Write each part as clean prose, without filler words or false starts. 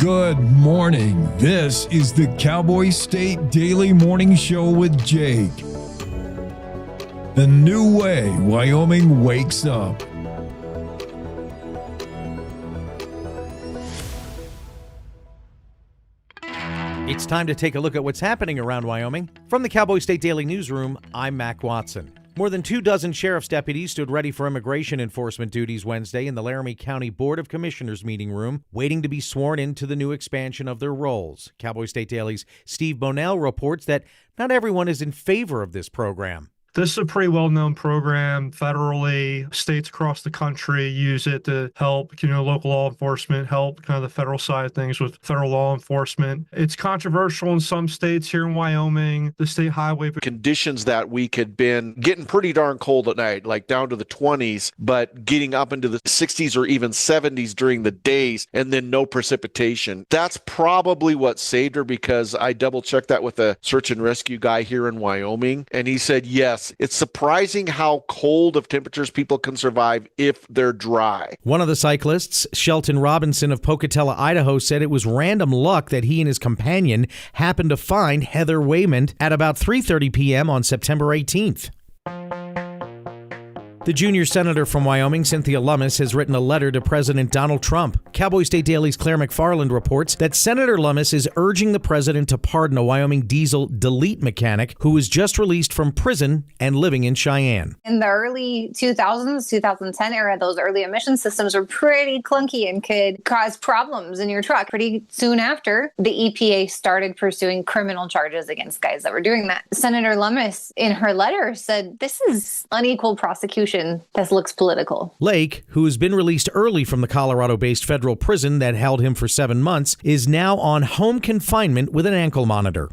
Good morning. This is the Cowboy State Daily Morning Show with Jake. The new way Wyoming wakes up. It's time to take a look at what's happening around Wyoming. From the Cowboy State Daily Newsroom, I'm Mac Watson. More than 24 sheriff's deputies stood ready for immigration enforcement duties Wednesday in the Laramie County Board of Commissioners meeting room, waiting to be sworn into the new expansion of their roles. Cowboy State Daily's Steve Bonell reports that not everyone is in favor of this program. This is a pretty well-known program federally. States across the country use it to help, local law enforcement, help kind of the federal side of things with federal law enforcement. It's controversial in some states. Here in Wyoming, the state highway conditions that week had been getting pretty darn cold at night, like down to the 20s, but getting up into the 60s or even 70s during the days, and then no precipitation. That's probably what saved her, because I double-checked that with a search and rescue guy here in Wyoming, and he said, yes, it's surprising how cold of temperatures people can survive if they're dry. One of the cyclists, Shelton Robinson of Pocatello, Idaho, said it was random luck that he and his companion happened to find Heather Waymond at about 3:30 p.m. on September 18th. The junior senator from Wyoming, Cynthia Lummis, has written a letter to President Donald Trump. Cowboy State Daily's Claire McFarland reports that Senator Lummis is urging the president to pardon a Wyoming diesel delete mechanic who was just released from prison and living in Cheyenne. In the early 2000s, 2010 era, those early emission systems were pretty clunky and could cause problems in your truck. Pretty soon after, the EPA started pursuing criminal charges against guys that were doing that. Senator Lummis, in her letter, said this is unequal prosecution. This looks political. Lake, who has been released early from the Colorado-based federal prison that held him for 7 months, is now on home confinement with an ankle monitor.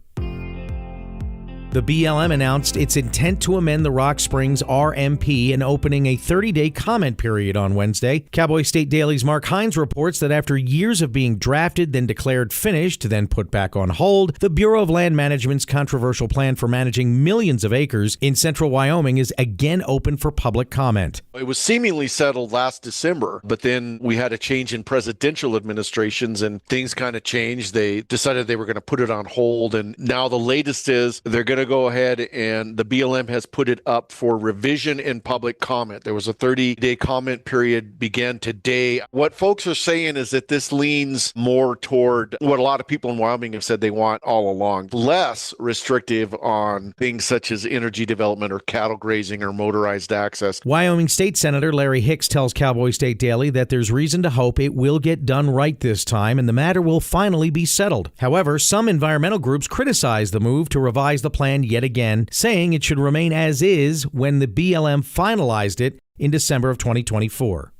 The BLM announced its intent to amend the Rock Springs RMP and opening a 30-day comment period on Wednesday. Cowboy State Daily's Mark Hines reports that after years of being drafted, then declared finished, then put back on hold, the Bureau of Land Management's controversial plan for managing millions of acres in central Wyoming is again open for public comment. It was seemingly settled last December, but then we had a change in presidential administrations and things kind of changed. They decided they were going to put it on hold, and now the latest is they're going to go ahead and the BLM has put it up for revision and public comment. There was a 30-day comment period began today. What folks are saying is that this leans more toward what a lot of people in Wyoming have said they want all along, less restrictive on things such as energy development or cattle grazing or motorized access. Wyoming State Senator Larry Hicks tells Cowboy State Daily that there's reason to hope it will get done right this time and the matter will finally be settled. However, some environmental groups criticize the move to revise the plan yet again, saying it should remain as is when the BLM finalized it in December of 2024.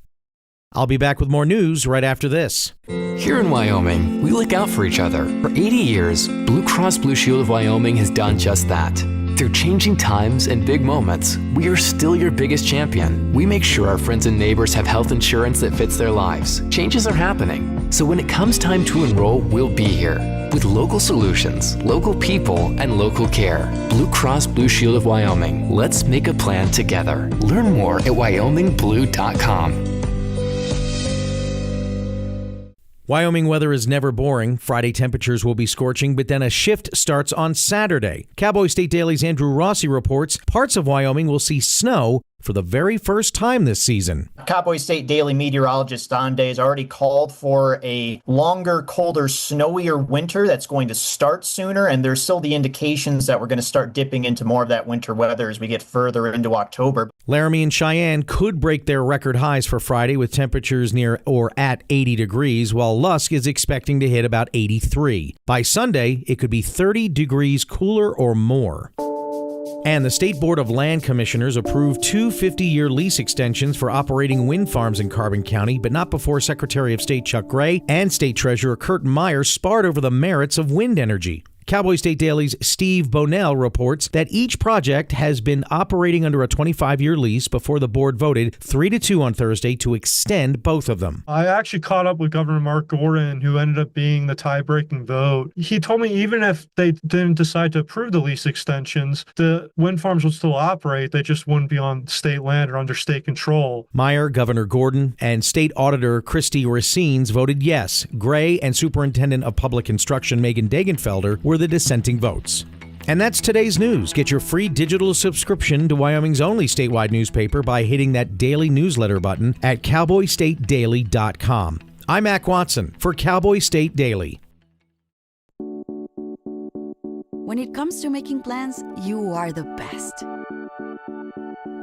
I'll be back with more news right after this. Here in Wyoming, we look out for each other. For 80 years, Blue Cross Blue Shield of Wyoming has done just that. Through changing times and big moments, we are still your biggest champion. We make sure our friends and neighbors have health insurance that fits their lives. Changes are happening, so when it comes time to enroll, we'll be here. With local solutions, local people, and local care. Blue Cross Blue Shield of Wyoming. Let's make a plan together. Learn more at wyomingblue.com. Wyoming weather is never boring. Friday temperatures will be scorching, but then a shift starts on Saturday. Cowboy State Daily's Andrew Rossi reports parts of Wyoming will see snow for the very first time this season. Cowboy State Daily meteorologist Don Day has already called for a longer, colder, snowier winter that's going to start sooner, and there's still the indications that we're going to start dipping into more of that winter weather as we get further into October. Laramie and Cheyenne could break their record highs for Friday with temperatures near or at 80 degrees, while Lusk is expecting to hit about 83. By Sunday, it could be 30 degrees cooler or more. And the State Board of Land Commissioners approved 2 50-year lease extensions for operating wind farms in Carbon County, but not before Secretary of State Chuck Gray and State Treasurer Kurt Meyer sparred over the merits of wind energy. Cowboy State Daily's Steve Bonnell reports that each project has been operating under a 25-year lease before the board voted 3-2 on Thursday to extend both of them. I actually caught up with Governor Mark Gordon, who ended up being the tie-breaking vote. He told me even if they didn't decide to approve the lease extensions, the wind farms would still operate. They just wouldn't be on state land or under state control. Meyer, Governor Gordon, and State Auditor Christy Racines voted yes. Gray and Superintendent of Public Instruction Megan Dagenfelder were the dissenting votes. And that's today's news. Get your free digital subscription to Wyoming's only statewide newspaper by hitting that daily newsletter button at cowboystatedaily.com. I'm Mac Watson for Cowboy State Daily. When it comes to making plans, you are the best.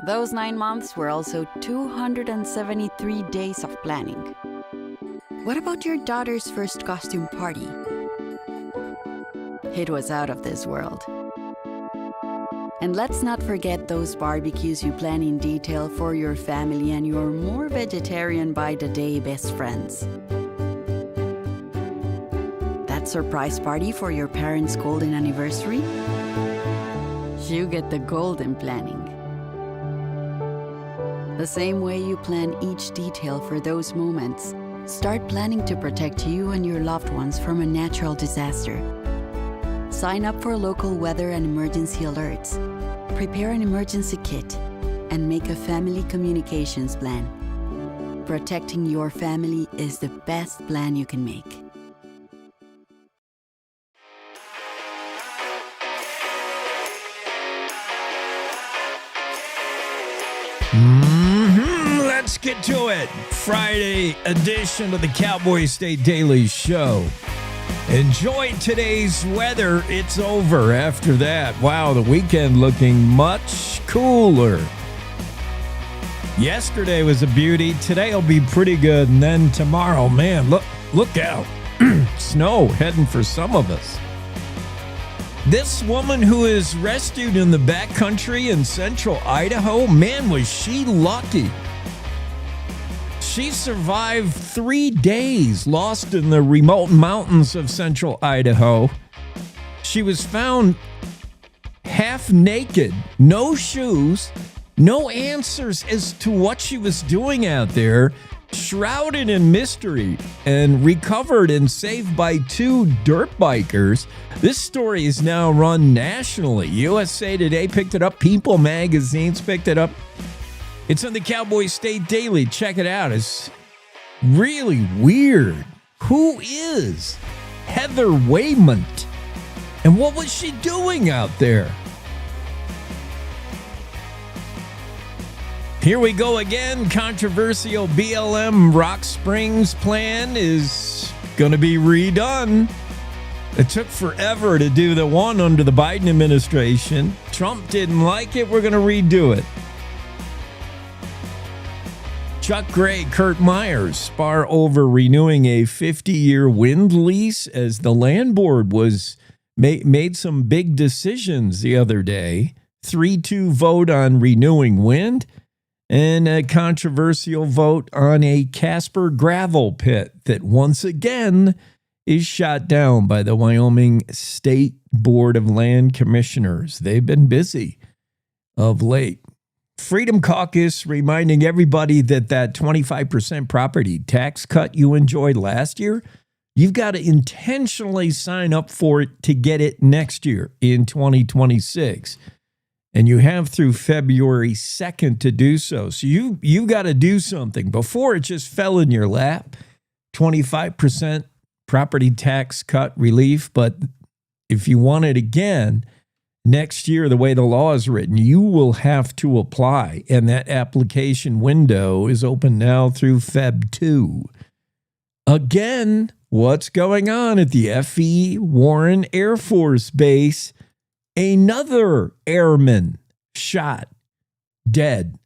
Those 9 months were also 273 days of planning. What about your daughter's first costume party? It was out of this world. And let's not forget those barbecues you plan in detail for your family and your more vegetarian by the day best friends. That surprise party for your parents' golden anniversary? You get the golden planning. The same way you plan each detail for those moments, start planning to protect you and your loved ones from a natural disaster. Sign up for local weather and emergency alerts. Prepare an emergency kit and make a family communications plan. Protecting your family is the best plan you can make. Let's get to it. Friday edition of the Cowboy State Daily Show. Enjoy today's weather. It's over after that. Wow, the weekend looking much cooler. Yesterday was a beauty. Today will be pretty good. And then tomorrow, man, look out. Snow heading for some of us. This woman who is rescued in the backcountry in central Idaho, man, was she lucky. She survived 3 days lost in the remote mountains of central Idaho. She was found half naked, no shoes, no answers as to what she was doing out there, shrouded in mystery, and recovered and saved by 2 dirt bikers. This story is now run nationally. USA Today picked it up. People magazine's picked it up. It's on the Cowboy State Daily. Check it out. It's really weird. Who is Heather Waymont? And what was she doing out there? Here we go again. Controversial BLM Rock Springs plan is going to be redone. It took forever to do the one under the Biden administration. Trump didn't like it. We're going to redo it. Chuck Gray, Kurt Myers spar over renewing a 50-year wind lease as the land board was made some big decisions the other day. 3-2 vote on renewing wind and a controversial vote on a Casper gravel pit that once again is shot down by the Wyoming State Board of Land Commissioners. They've been busy of late. Freedom Caucus reminding everybody that 25% property tax cut you enjoyed last year, you've got to intentionally sign up for it to get it next year in 2026. And you have through February 2nd to do so. So you got to do something. Before, it just fell in your lap, 25% property tax cut relief. But if you want it again, next year, the way the law is written, you will have to apply. And that application window is open now through Feb 2. Again, what's going on at the F.E. Warren Air Force Base? Another airman shot, dead.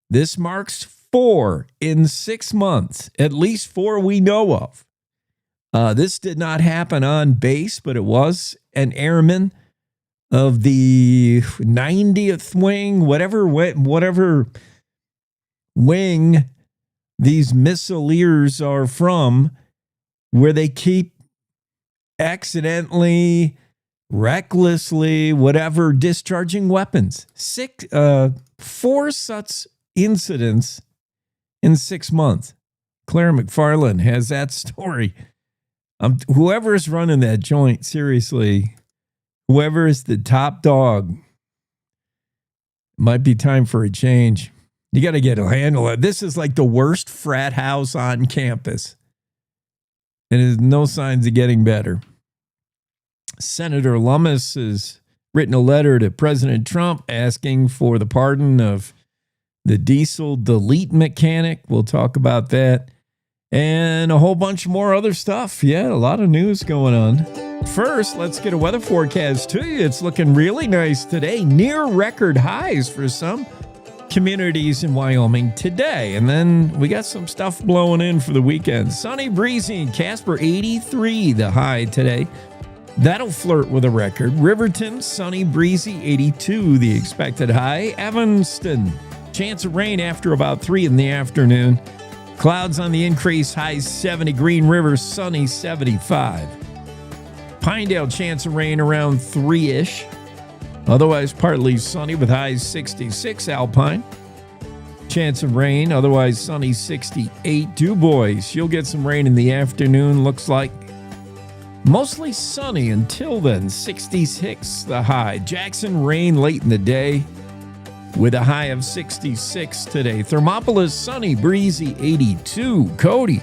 This marks 4 in 6 months, at least 4 we know of. This did not happen on base, but it was an airman of the 90th wing, whatever wing these missileers are from, where they keep accidentally recklessly, whatever, discharging weapons. 4 such incidents in 6 months. Claire McFarland has that story. Whoever is running that joint, seriously, whoever is the top dog, might be time for a change. You got to get a handle on it. This is like the worst frat house on campus. And there's no signs of getting better. Senator Lummis has written a letter to President Trump asking for the pardon of the diesel delete mechanic. We'll talk about that. And a whole bunch more other stuff. Yeah, a lot of news going on. First, let's get a weather forecast to you. It's looking really nice today. Near record highs for some communities in Wyoming today. And then we got some stuff blowing in for the weekend. Sunny, breezy in Casper, 83 the high today. That'll flirt with a record. Riverton, sunny, breezy, 82 the expected high. Evanston, chance of rain after about 3 in the afternoon. Clouds on the increase, highs 70. Green River, sunny, 75. Pinedale, chance of rain around 3-ish. Otherwise, partly sunny with highs 66. Alpine, chance of rain. Otherwise, sunny, 68. DuBois, you'll get some rain in the afternoon, looks like. Mostly sunny until then, 66 the high. Jackson, rain late in the day with a high of 66 today. Thermopolis, sunny, breezy, 82. Cody,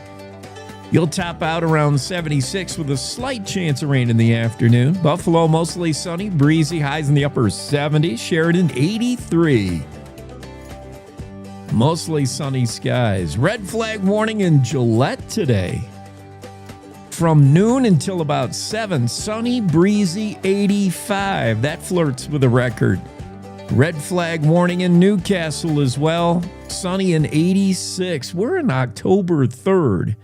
you'll top out around 76 with a slight chance of rain in the afternoon. Buffalo, mostly sunny, breezy, highs in the upper 70s. Sheridan, 83. Mostly sunny skies. Red flag warning in Gillette today. From noon until about 7, sunny, breezy, 85. That flirts with a record. Red flag warning in Newcastle as well. Sunny and 86. We're in October 3rd.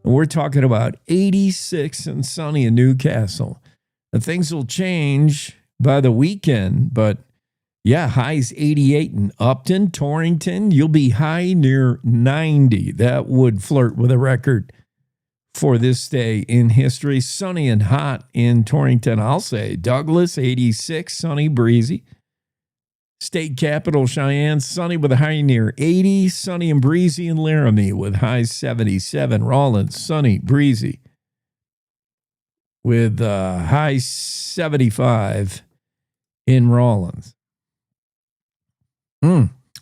And we're talking about 86 and sunny in Newcastle. And things will change by the weekend. But yeah, highs 88 in Upton, Torrington. You'll be high near 90. That would flirt with a record for this day in history. Sunny and hot in Torrington, I'll say. Douglas, 86, sunny, breezy. State capital, Cheyenne, sunny with a high near 80. Sunny and breezy in Laramie with highs 77. Rawlins, sunny, breezy with high 75 in Rawlins.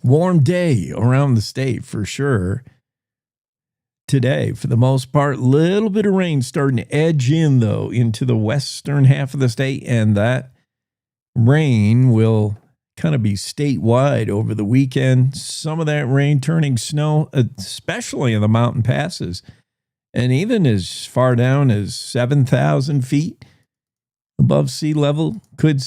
Warm day around the state for sure. Today, for the most part, little bit of rain starting to edge in, though, into the western half of the state, and that rain will kind of be statewide over the weekend. Some of that rain turning snow, especially in the mountain passes, and even as far down as 7,000 feet above sea level, could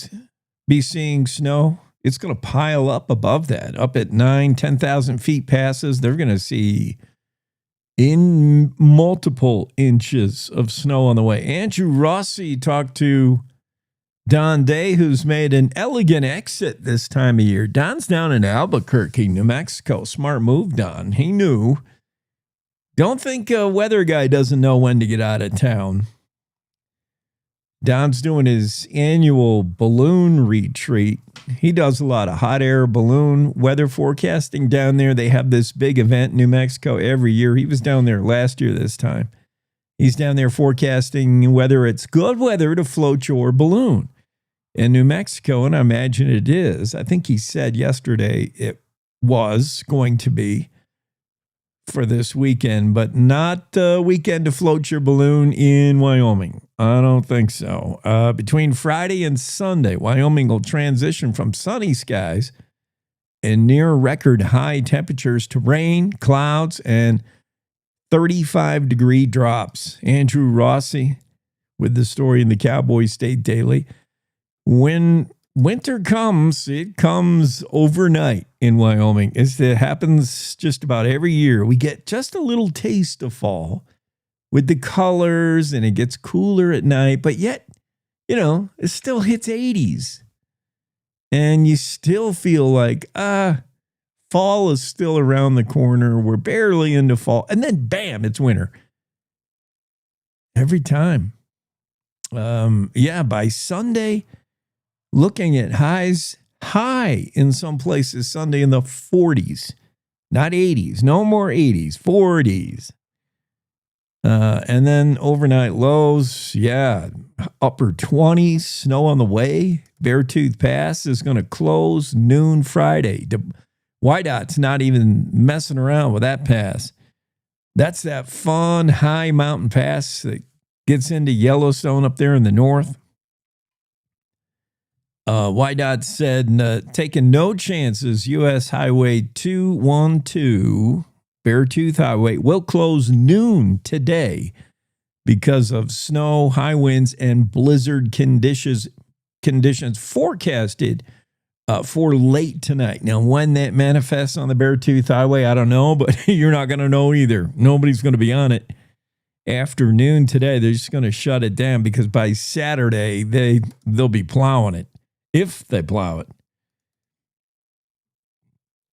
be seeing snow. It's going to pile up above that, up at 9,000, 10,000 feet passes. They're going to see in multiple inches of snow on the way. Andrew Rossi talked to Don Day, who's made an elegant exit this time of year. Don's down in Albuquerque, New Mexico. Smart move, Don. He knew. Don't think a weather guy doesn't know when to get out of town. Don's doing his annual balloon retreat. He does a lot of hot air balloon weather forecasting down there. They have this big event in New Mexico every year. He was down there last year this time. He's down there forecasting whether it's good weather to float your balloon in New Mexico, and I imagine it is. I think he said yesterday it was going to be for this weekend, but not a weekend to float your balloon in Wyoming. I don't think so. Between Friday and Sunday, Wyoming will transition from sunny skies and near record high temperatures to rain, clouds, and 35-degree drops. Andrew Rossi with the story in the Cowboy State Daily. When winter comes, it comes overnight in Wyoming. It happens just about every year. We get just a little taste of fall with the colors, and it gets cooler at night, but yet, it still hits 80s. And you still feel like, fall is still around the corner. We're barely into fall. And then, bam, it's winter. Every time. By Sunday, looking at highs high in some places Sunday in the 40s, not 80s, no more 80s, 40s. And then overnight lows, upper 20s, snow on the way. Beartooth Pass is going to close noon Friday. YDOT's not even messing around with that pass. That's that fun high mountain pass that gets into Yellowstone up there in the north. YDOT said, taking no chances, U.S. Highway 212, Beartooth Highway, will close noon today because of snow, high winds, and blizzard conditions forecasted for late tonight. Now, when that manifests on the Beartooth Highway, I don't know, but you're not going to know either. Nobody's going to be on it. Afternoon today, they're just going to shut it down because by Saturday, they'll be plowing it, if they plow it.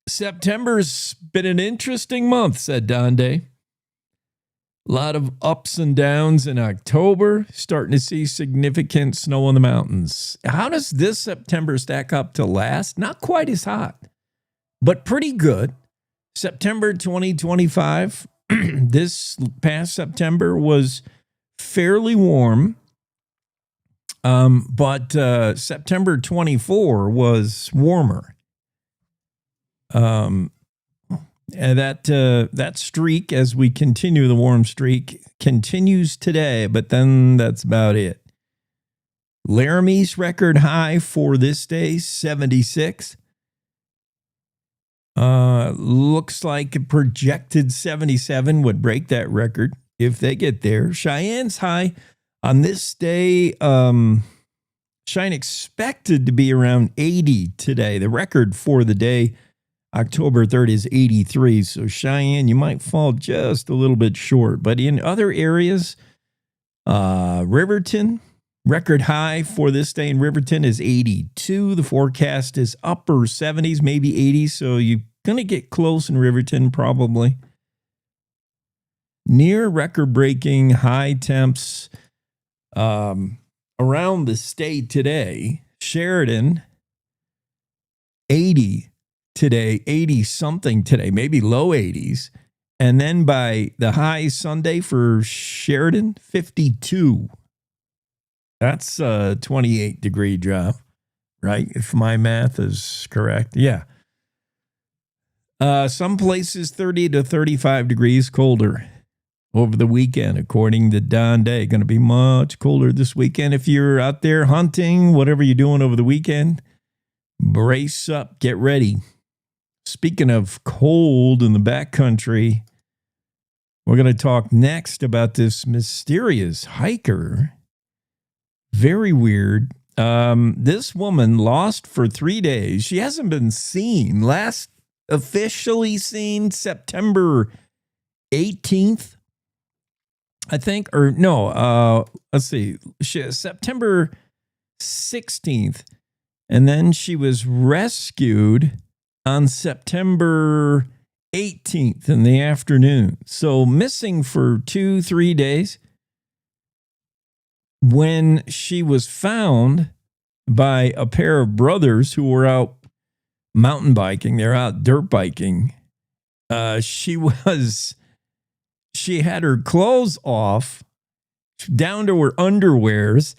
September's been an interesting month, said Donde. A lot of ups and downs in October, starting to see significant snow on the mountains. How does this September stack up to last? Not quite as hot, but pretty good. September 2025, this past September was fairly warm, but September 24 was warmer. And that streak, as we continue the warm streak, continues today, but then that's about it. Laramie's record high for this day, 76. Looks like a projected 77 would break that record if they get there. Cheyenne's high on this day, Cheyenne expected to be around 80 today. The record for the day, October 3rd, is 83. So Cheyenne, you might fall just a little bit short. But in other areas, Riverton, record high for this day in Riverton is 82. The forecast is upper 70s, maybe 80s. So you're going to get close in Riverton probably. Near record-breaking high temps around the state today. Sheridan, 80 today, 80-something today, maybe low 80s. And then by the high Sunday for Sheridan, 52. That's a 28-degree drop, right? If my math is correct. Yeah. Some places 30 to 35 degrees colder over the weekend, according to Don Day. Going to be much colder this weekend. If you're out there hunting, whatever you're doing over the weekend, brace up, get ready. Speaking of cold in the backcountry, we're going to talk next about this mysterious hiker. Very weird. This woman lost for 3 days. She hasn't been seen. Last officially seen September 18th, I think. Or no, let's see. September 16th. And then she was rescued on September 18th in the afternoon. So missing for 2-3 days. When she was found by a pair of brothers who were out mountain biking, they're out dirt biking. She had her clothes off down to her underwears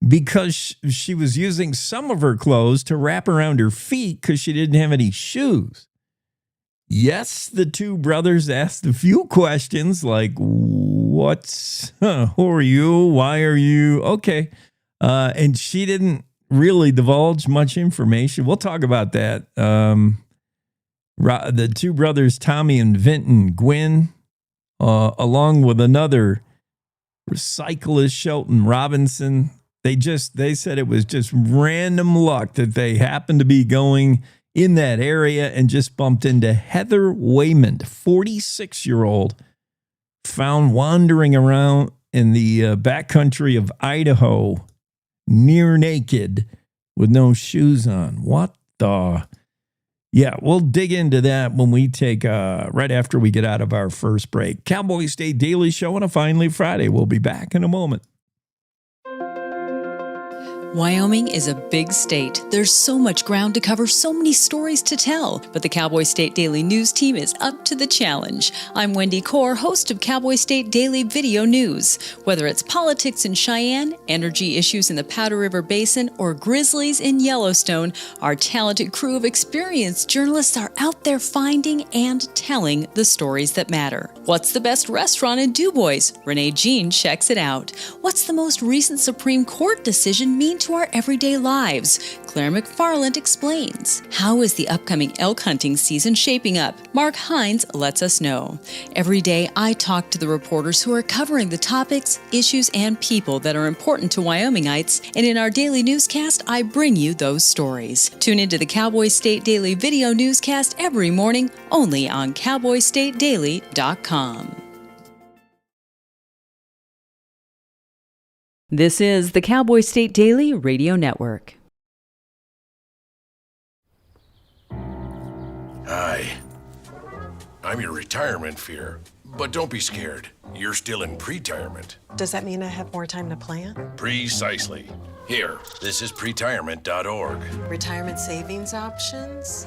because she was using some of her clothes to wrap around her feet because she didn't have any shoes. Yes, the two brothers asked a few questions like, who are you? Why are you? Okay. And she didn't really divulge much information. We'll talk about that. The two brothers, Tommy and Vinton Gwynn, along with another cyclist, Shelton Robinson, they said it was just random luck that they happened to be going in that area and just bumped into Heather Waymond, 46-year-old, found wandering around in the backcountry of Idaho, near naked, with no shoes on. What the? Yeah, we'll dig into that when we take, right after we get out of our first break. Cowboy State Daily Show on a Finally Friday. We'll be back in a moment. Wyoming is a big state. There's so much ground to cover, so many stories to tell. But the Cowboy State Daily News team is up to the challenge. I'm Wendy Core, host of Cowboy State Daily Video News. Whether it's politics in Cheyenne, energy issues in the Powder River Basin, or grizzlies in Yellowstone, our talented crew of experienced journalists are out there finding and telling the stories that matter. What's the best restaurant in DuBois? Renee Jean checks it out. What's the most recent Supreme Court decision mean to our everyday lives? Claire McFarland explains. How is the upcoming elk hunting season shaping up? Mark Hines lets us know. Every day, I talk to the reporters who are covering the topics, issues, and people that are important to Wyomingites, and in our daily newscast, I bring you those stories. Tune into the Cowboy State Daily Video Newscast every morning, only on CowboyStateDaily.com. This is the Cowboy State Daily Radio Network. Hi. I'm your retirement fear. But don't be scared. You're still in pre-retirement. Does that mean I have more time to plan? Precisely. Here, this is pretirement.org. Retirement savings options?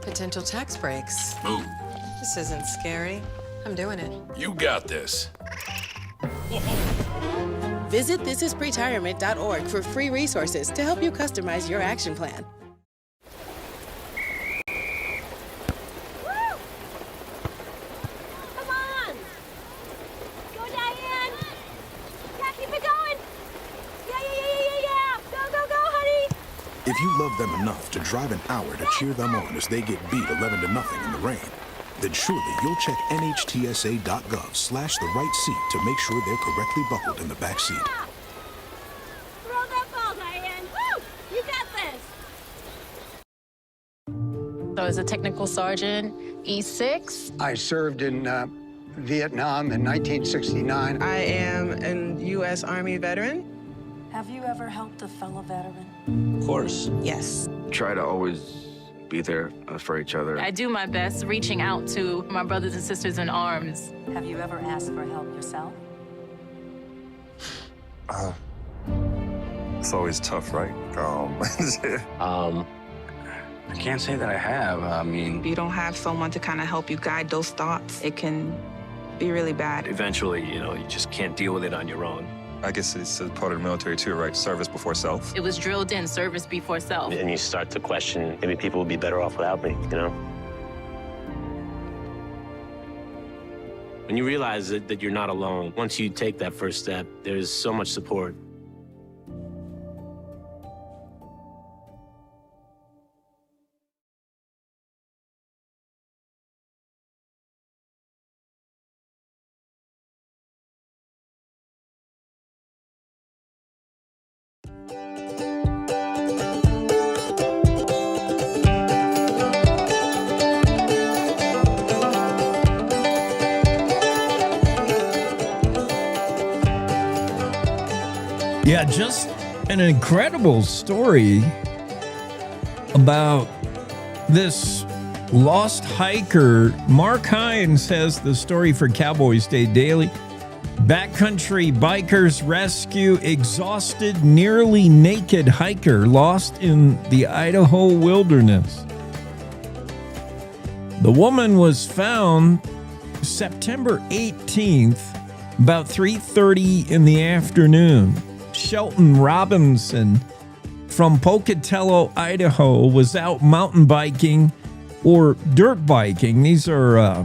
Potential tax breaks. Move. This isn't scary. I'm doing it. You got this. Visit thisispretirement.org for free resources to help you customize your action plan. Come on! Go, Diane! Yeah, keep it going! Yeah! Go, honey! If you love them enough to drive an hour to cheer them on as they get beat 11-0 in the rain, then surely you'll check nhtsa.gov/the right seat to make sure they're correctly buckled in the back seat. Throw that ball, Diane! Woo! You got this! So as a technical sergeant, E6. I served in Vietnam in 1969. I am a U.S. Army veteran. Have you ever helped a fellow veteran? Of course. Yes. Try to always be there for each other. I do my best reaching out to my brothers and sisters in arms. Have you ever asked for help yourself? It's always tough, right? I can't say that I have. I mean, If you don't have someone to kind of help you guide those thoughts, it can be really bad. Eventually, you just can't deal with it on your own. I guess it's a part of the military too, right? Service before self. It was drilled in, service before self. And you start to question, maybe people would be better off without me, When you realize that you're not alone, once you take that first step, there's so much support. Yeah, just an incredible story about this lost hiker. Mark Hines has the story for Cowboy State Daily. Backcountry bikers rescue exhausted, nearly naked hiker lost in the Idaho wilderness. The woman was found September 18th, about 3:30 in the afternoon. Shelton Robinson from Pocatello, Idaho, was out mountain biking or dirt biking. These are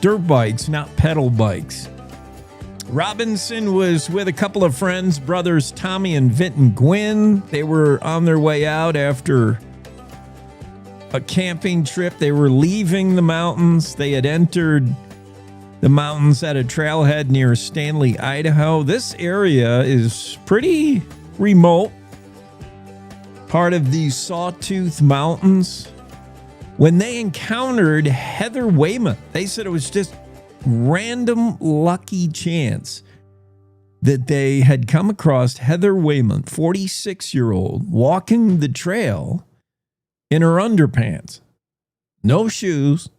dirt bikes, not pedal bikes. Robinson was with a couple of friends, brothers Tommy and Vinton Gwynn. They were on their way out after a camping trip. They were leaving the mountains. They had entered the mountains at a trailhead near Stanley, Idaho. This area is pretty remote, part of the Sawtooth Mountains. When they encountered Heather Wayman, they said it was just random lucky chance that they had come across Heather Wayman, 46-year-old, walking the trail in her underpants, no shoes.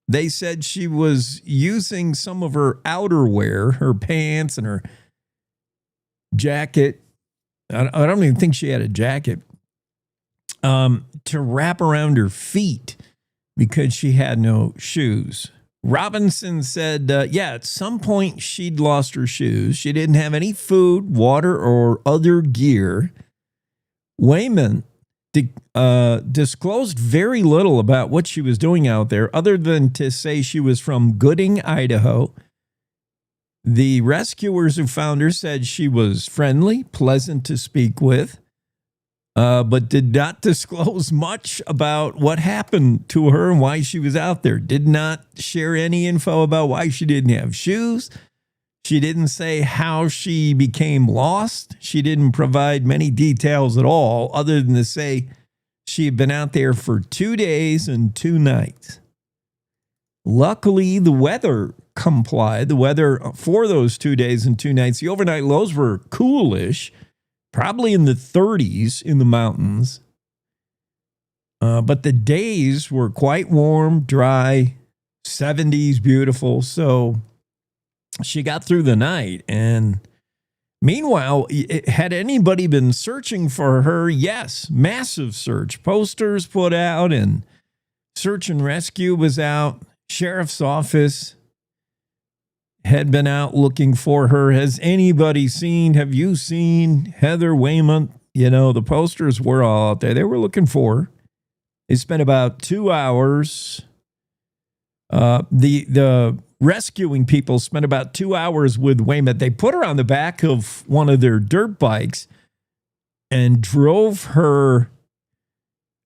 They said she was using some of her outerwear, her pants and her jacket, I don't even think she had a jacket, to wrap around her feet because she had no shoes. Robinson said, at some point she'd lost her shoes. She didn't have any food, water, or other gear. Wayman disclosed very little about what she was doing out there other than to say she was from Gooding, Idaho. The rescuers who found her said she was friendly, pleasant to speak with, but did not disclose much about what happened to her and why she was out there. Did not share any info about why she didn't have shoes. She didn't say how she became lost. She didn't provide many details at all, other than to say she had been out there for 2 days and 2 nights. Luckily, the weather complied. The weather for those 2 days and 2 nights, the overnight lows were coolish, probably in the 30s in the mountains. But the days were quite warm, dry, 70s, beautiful. So she got through the night. And meanwhile, had anybody been searching for her? Yes, massive search. Posters put out and search and rescue was out. Sheriff's office had been out looking for her. Have you seen Heather Wayman? The posters were all out there. They were looking for her. They spent about 2 hours. The rescuing people spent about 2 hours with Wayman. They put her on the back of one of their dirt bikes and drove her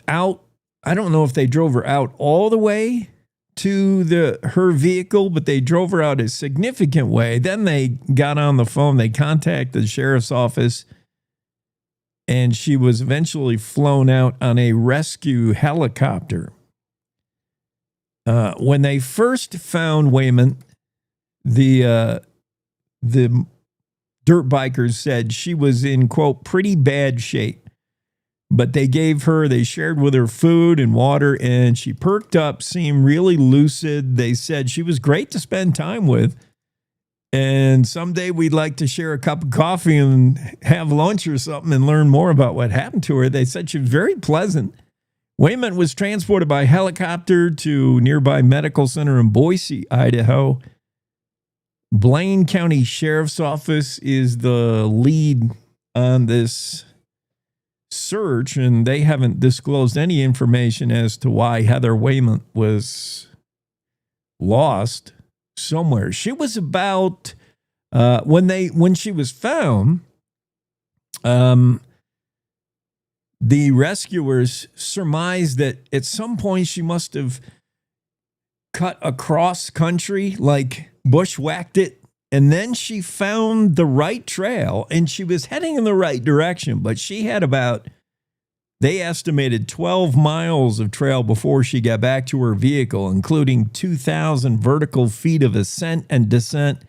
out. I don't know if they drove her out all the way to her vehicle, but they drove her out a significant way. Then they got on the phone. They contacted the sheriff's office, and she was eventually flown out on a rescue helicopter. When they first found Wayman, the dirt bikers said she was in, quote, pretty bad shape. But they shared with her food and water, and she perked up, seemed really lucid. They said she was great to spend time with. And someday we'd like to share a cup of coffee and have lunch or something and learn more about what happened to her. They said she was very pleasant. Wayman was transported by helicopter to nearby medical center in Boise, Idaho. Blaine County Sheriff's Office is the lead on this search, and they haven't disclosed any information as to why Heather Wayman was lost somewhere. She was about when she was found, the rescuers surmised that at some point she must have cut across country, like bushwhacked it. And then she found the right trail, and she was heading in the right direction. But she had they estimated 12 miles of trail before she got back to her vehicle, including 2,000 vertical feet of ascent and descent.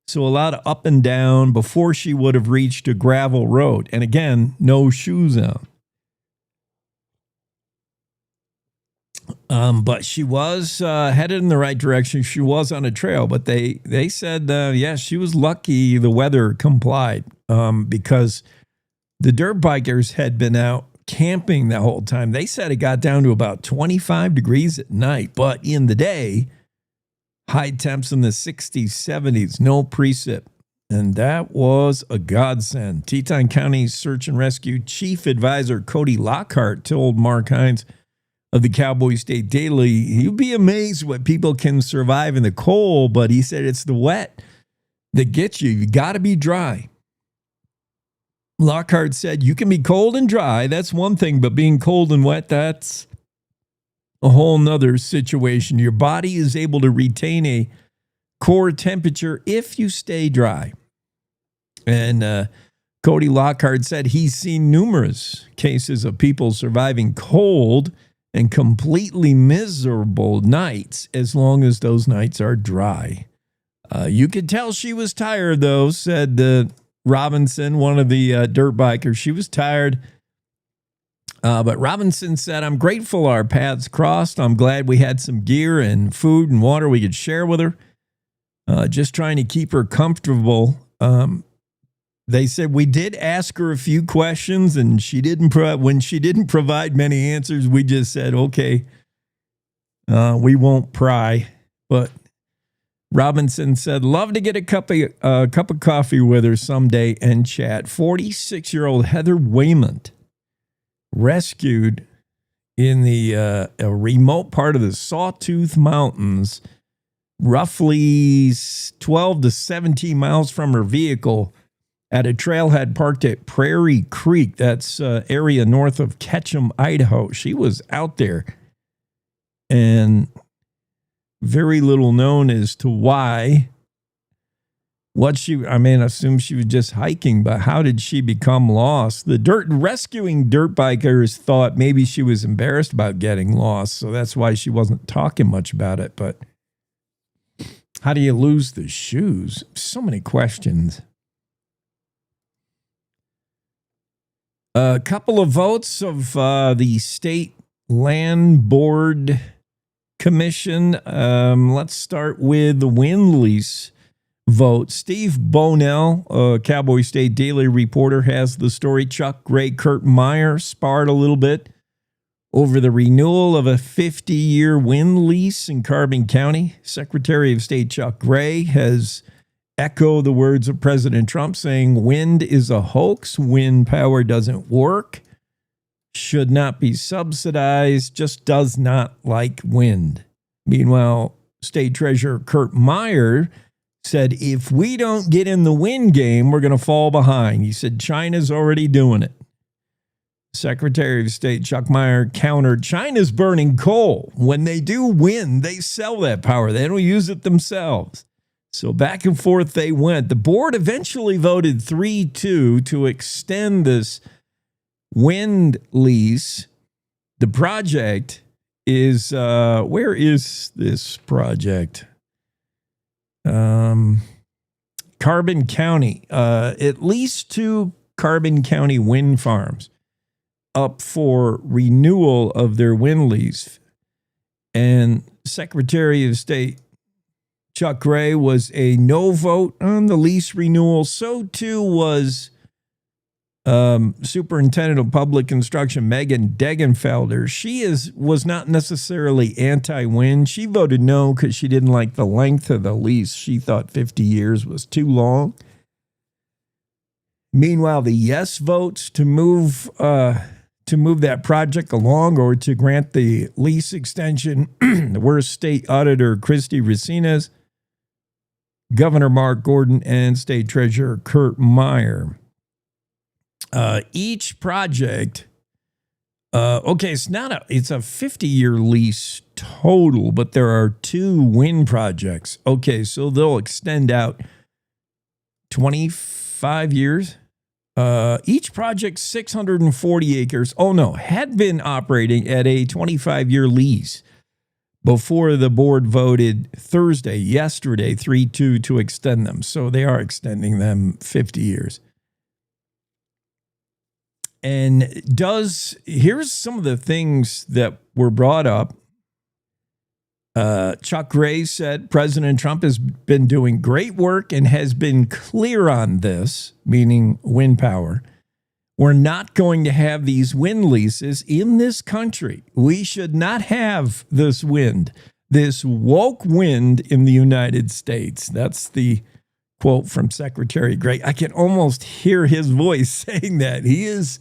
So a lot of up and down before she would have reached a gravel road. And again, no shoes on. But she was headed in the right direction. She was on a trail, but they said, she was lucky the weather complied because the dirt bikers had been out camping the whole time. They said it got down to about 25 degrees at night, but in the day, high temps in the 60s, 70s, no precip. And that was a godsend. Teton County Search and Rescue Chief Advisor Cody Lockhart told Mark Hines of the Cowboy State Daily, you'd be amazed what people can survive in the cold, but he said it's the wet that gets you. You got to be dry. Lockhart said you can be cold and dry, that's one thing, but being cold and wet, that's a whole nother situation. Your body is able to retain a core temperature if you stay dry. And Cody Lockhart said he's seen numerous cases of people surviving cold and completely miserable nights as long as those nights are dry. You could tell she was tired, though, said Robinson, one of the dirt bikers. She was tired. But Robinson said, I'm grateful our paths crossed. I'm glad we had some gear and food and water we could share with her. Just trying to keep her comfortable. They said we did ask her a few questions, and when she didn't provide many answers, we just said, okay, we won't pry. But Robinson said, love to get a cup of coffee with her someday and chat. 46-year-old Heather Waymont, rescued in the a remote part of the Sawtooth Mountains, roughly 12 to 17 miles from her vehicle, at a trailhead parked at Prairie Creek. That's area north of Ketchum, Idaho. She was out there, and very little known as to why. I assume she was just hiking, but how did she become lost? The rescuing dirt bikers thought maybe she was embarrassed about getting lost, so that's why she wasn't talking much about it. But how do you lose the shoes? So many questions. A couple of votes of the State Land Board Commission. Let's start with the wind lease vote. Steve Bonell, Cowboy State Daily reporter, has the story. Chuck Gray, Kurt Meyer sparred a little bit over the renewal of a 50-year wind lease in Carbon County. Secretary of State Chuck Gray has echoed the words of President Trump, saying wind is a hoax, wind power doesn't work, should not be subsidized, just does not like wind. Meanwhile, State Treasurer Kurt Meyer said, if we don't get in the wind game, we're going to fall behind. He said, China's already doing it. Secretary of State Chuck Meyer countered, China's burning coal. When they do wind, they sell that power. They don't use it themselves. So back and forth they went. The board eventually voted 3-2 to extend this wind lease. The project is, where is this project? Carbon County. At least 2 Carbon County wind farms up for renewal of their wind lease. And Secretary of State Chuck Gray was a no vote on the lease renewal. So too was Superintendent of Public Instruction Megan Degenfelder. She was not necessarily anti-wind. She voted no because she didn't like the length of the lease. She thought 50 years was too long. Meanwhile, the yes votes to move that project along or to grant the lease extension were State Auditor Christy Racines, Governor Mark Gordon, and State Treasurer Kurt Meyer. Each project, it's a 50-year lease total, but there are 2 wind projects. Okay, so they'll extend out 25 years. Each project 640 acres. Had been operating at a 25-year lease before the board voted yesterday, 3-2 to extend them. So they are extending them 50 years. And here's some of the things that were brought up. Chuck Gray said President Trump has been doing great work and has been clear on this, meaning wind power. We're not going to have these wind leases in this country. We should not have this woke wind in the United States. That's the quote from Secretary Gray. I can almost hear his voice saying that. He is,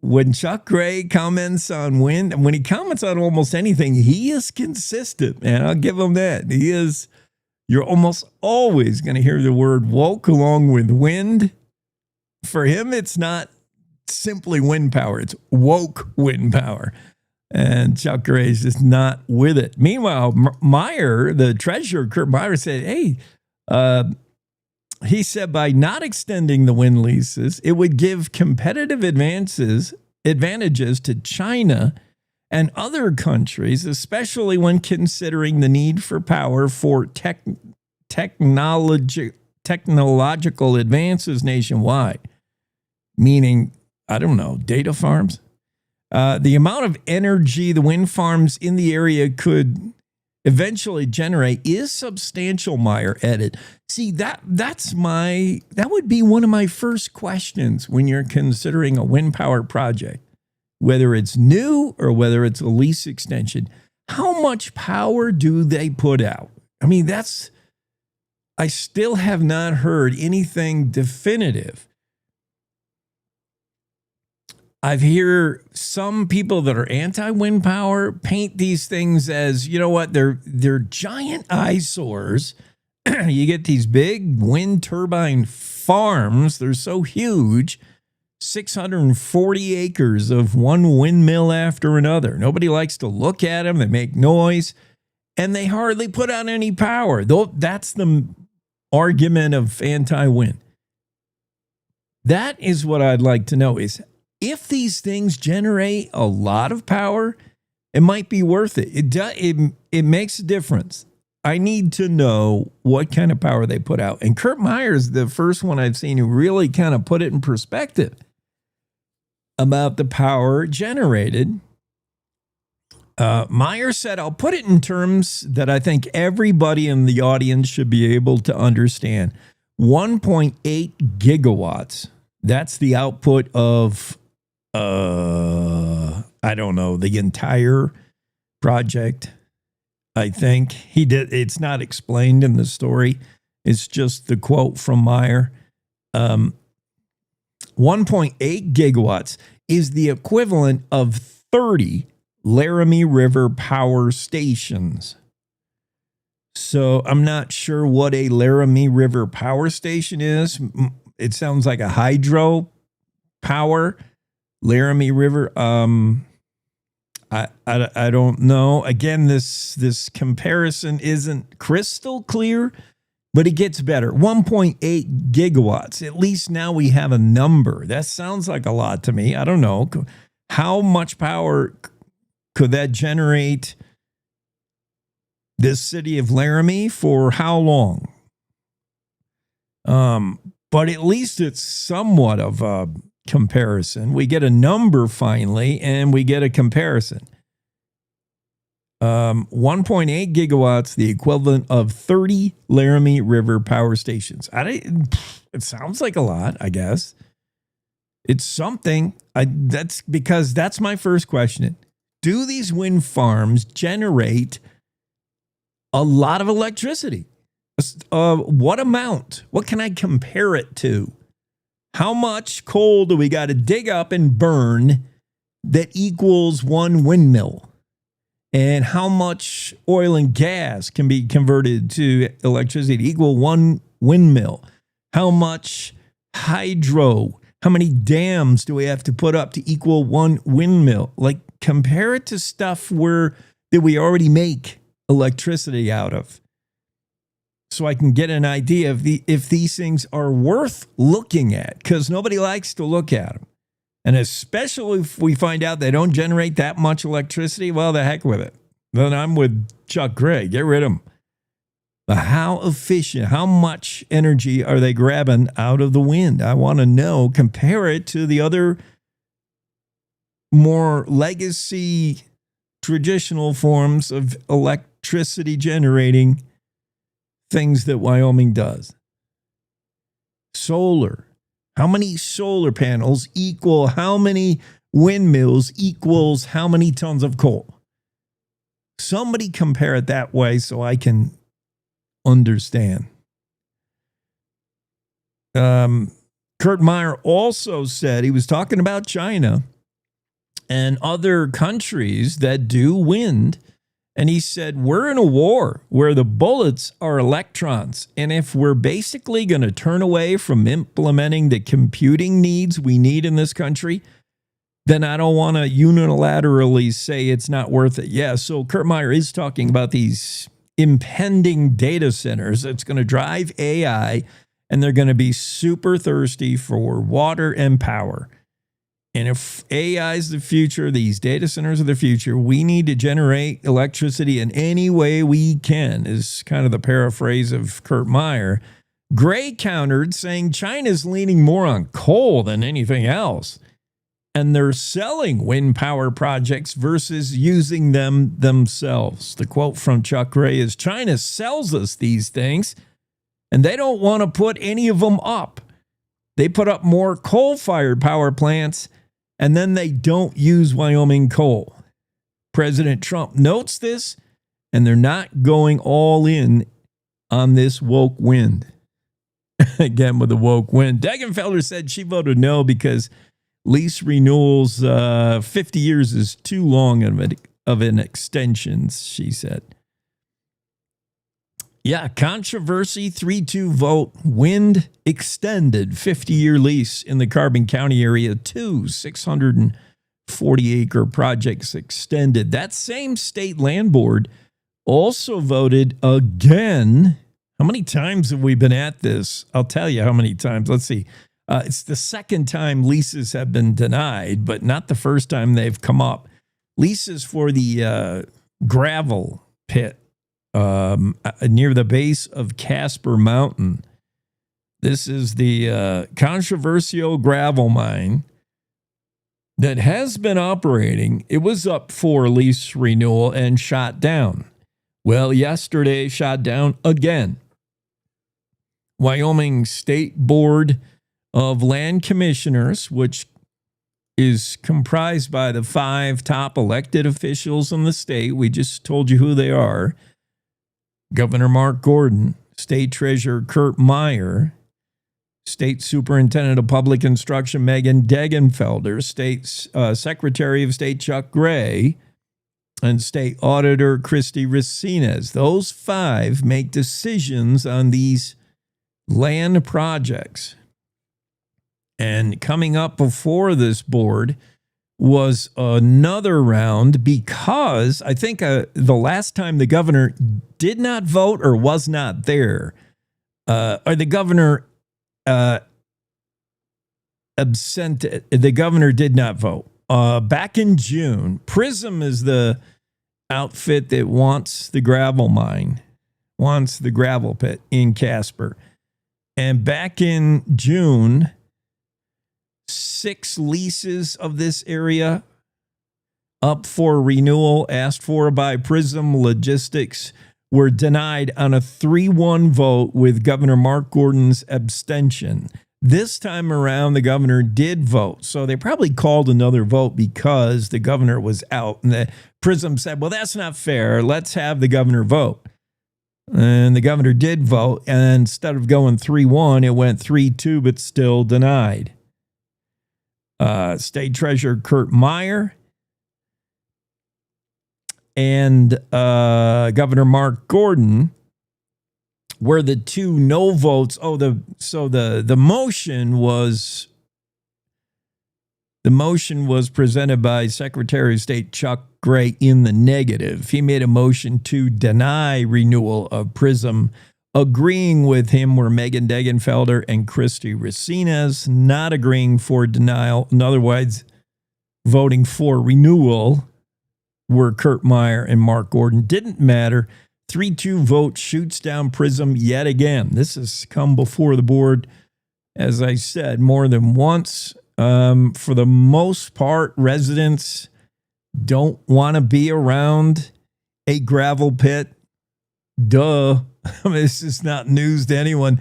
when Chuck Gray comments on wind, when he comments on almost anything, he is consistent, man. I'll give him that. You're almost always going to hear the word woke along with wind. For him, it's not simply wind power. It's woke wind power. And Chuck Gray is just not with it. Meanwhile, Meyer, the treasurer, Kurt Meyer, said, he said by not extending the wind leases, it would give competitive advantages to China and other countries, especially when considering the need for power for technological advances nationwide. Meaning, data farms. The amount of energy the wind farms in the area could eventually generate is substantial, Meyer added. See, that would be one of my first questions when you're considering a wind power project, whether it's new or whether it's a lease extension. How much power do they put out? I mean, I still have not heard anything definitive. I've heard some people that are anti-wind power paint these things as, you know what, they're giant eyesores. You get these big wind turbine farms. They're so huge, 640 acres of one windmill after another. Nobody likes to look at them. They make noise, and they hardly put out any power. Though that's the argument of anti-wind. That is what I'd like to know is, if these things generate a lot of power, it might be worth it. It makes a difference. I need to know what kind of power they put out. And Kurt Meyer is the first one I've seen who really kind of put it in perspective about the power generated. Meyer said, I'll put it in terms that I think everybody in the audience should be able to understand. 1.8 gigawatts. That's the output of I don't know, the entire project. I think he did. It's not explained in the story. It's just the quote from Meyer. 1.8 gigawatts is the equivalent of 30 Laramie River power stations. So I'm not sure what a Laramie River power station is. It sounds like a hydro power. Laramie River. I don't know. Again, this comparison isn't crystal clear, but it gets better. 1.8 gigawatts. At least now we have a number. That sounds like a lot to me. I don't know. How much power could that generate this city of Laramie for how long? But at least it's somewhat of a comparison. We get a number finally, and we get a comparison. 1.8 gigawatts, the equivalent of 30 Laramie River power stations. It sounds like a lot, I guess. It's something. That's my first question. Do these wind farms generate a lot of electricity? What amount? What can I compare it to? How much coal do we got to dig up and burn that equals one windmill? And how much oil and gas can be converted to electricity to equal one windmill? How much hydro? How many dams do we have to put up to equal one windmill? Like, compare it to stuff that we already make electricity out of. So I can get an idea of if these things are worth looking at, because nobody likes to look at them. And especially if we find out they don't generate that much electricity, well, the heck with it. Then I'm with Chuck Gray. Get rid of them. But how efficient, how much energy are they grabbing out of the wind? I want to know, compare it to the other more legacy traditional forms of electricity generating things that Wyoming does. Solar. How many solar panels equal how many windmills equals how many tons of coal? Somebody compare it that way so I can understand. Kurt Meyer also said, he was talking about China and other countries that do wind. And he said, we're in a war where the bullets are electrons. And if we're basically going to turn away from implementing the computing needs we need in this country, then I don't want to unilaterally say it's not worth it. Yeah, so Kurt Meyer is talking about these impending data centers that's going to drive AI, and they're going to be super thirsty for water and power. And if AI is the future, these data centers are the future, we need to generate electricity in any way we can, is kind of the paraphrase of Kurt Meyer. Gray countered, saying China's leaning more on coal than anything else. and they're selling wind power projects versus using them themselves. The quote from Chuck Gray is, China sells us these things, and they don't want to put any of them up. They put up more coal-fired power plants, and then they don't use Wyoming coal. President Trump notes this, and they're not going all in on this woke wind. Again, with the woke wind. Degenfelder said she voted no because lease renewals, 50 years is too long of an extension, she said. Yeah, controversy, 3-2 vote, wind extended 50-year lease in the Carbon County area, 2 640-acre projects extended. That same state land board also voted again. How many times have we been at this? I'll tell you how many times. Let's see. It's the second time leases have been denied, but not the first time they've come up. Leases for the gravel pit near the base of Casper Mountain. This is the controversial gravel mine that has been operating. It was up for lease renewal and shot down. Well, yesterday shot down again. Wyoming State Board of Land Commissioners, which is comprised by the 5 top elected officials in the state. We just told you who they are. Governor Mark Gordon, State Treasurer Kurt Meyer, State Superintendent of Public Instruction Megan Degenfelder, State Secretary of State Chuck Gray, and State Auditor Christy Racines. Those 5 make decisions on these land projects. And coming up before this board was another round because I think the last time the governor did not vote or was not there, or the governor absented. The governor did not vote. Back in June, Prism is the outfit that wants the gravel mine, wants the gravel pit in Casper. And back in June, 6 leases of this area up for renewal, asked for by Prism Logistics, were denied on a 3-1 vote with Governor Mark Gordon's abstention. This time around, the governor did vote. So they probably called another vote because the governor was out. And the Prism said, well, that's not fair. Let's have the governor vote. And the governor did vote. And instead of going 3-1, it went 3-2, but still denied. State Treasurer Kurt Meyer and Governor Mark Gordon were the 2 no votes. The motion was presented by Secretary of State Chuck Gray in the negative. He made a motion to deny renewal of Prism. Agreeing with him were Megan Degenfelder and Christy Racines. Not agreeing for denial, in other words, voting for renewal, were Kurt Meyer and Mark Gordon. Didn't matter. 3-2 vote shoots down Prism yet again. This has come before the board, as I said, more than once. For the most part, residents don't want to be around a gravel pit. Duh. I mean, this is not news to anyone.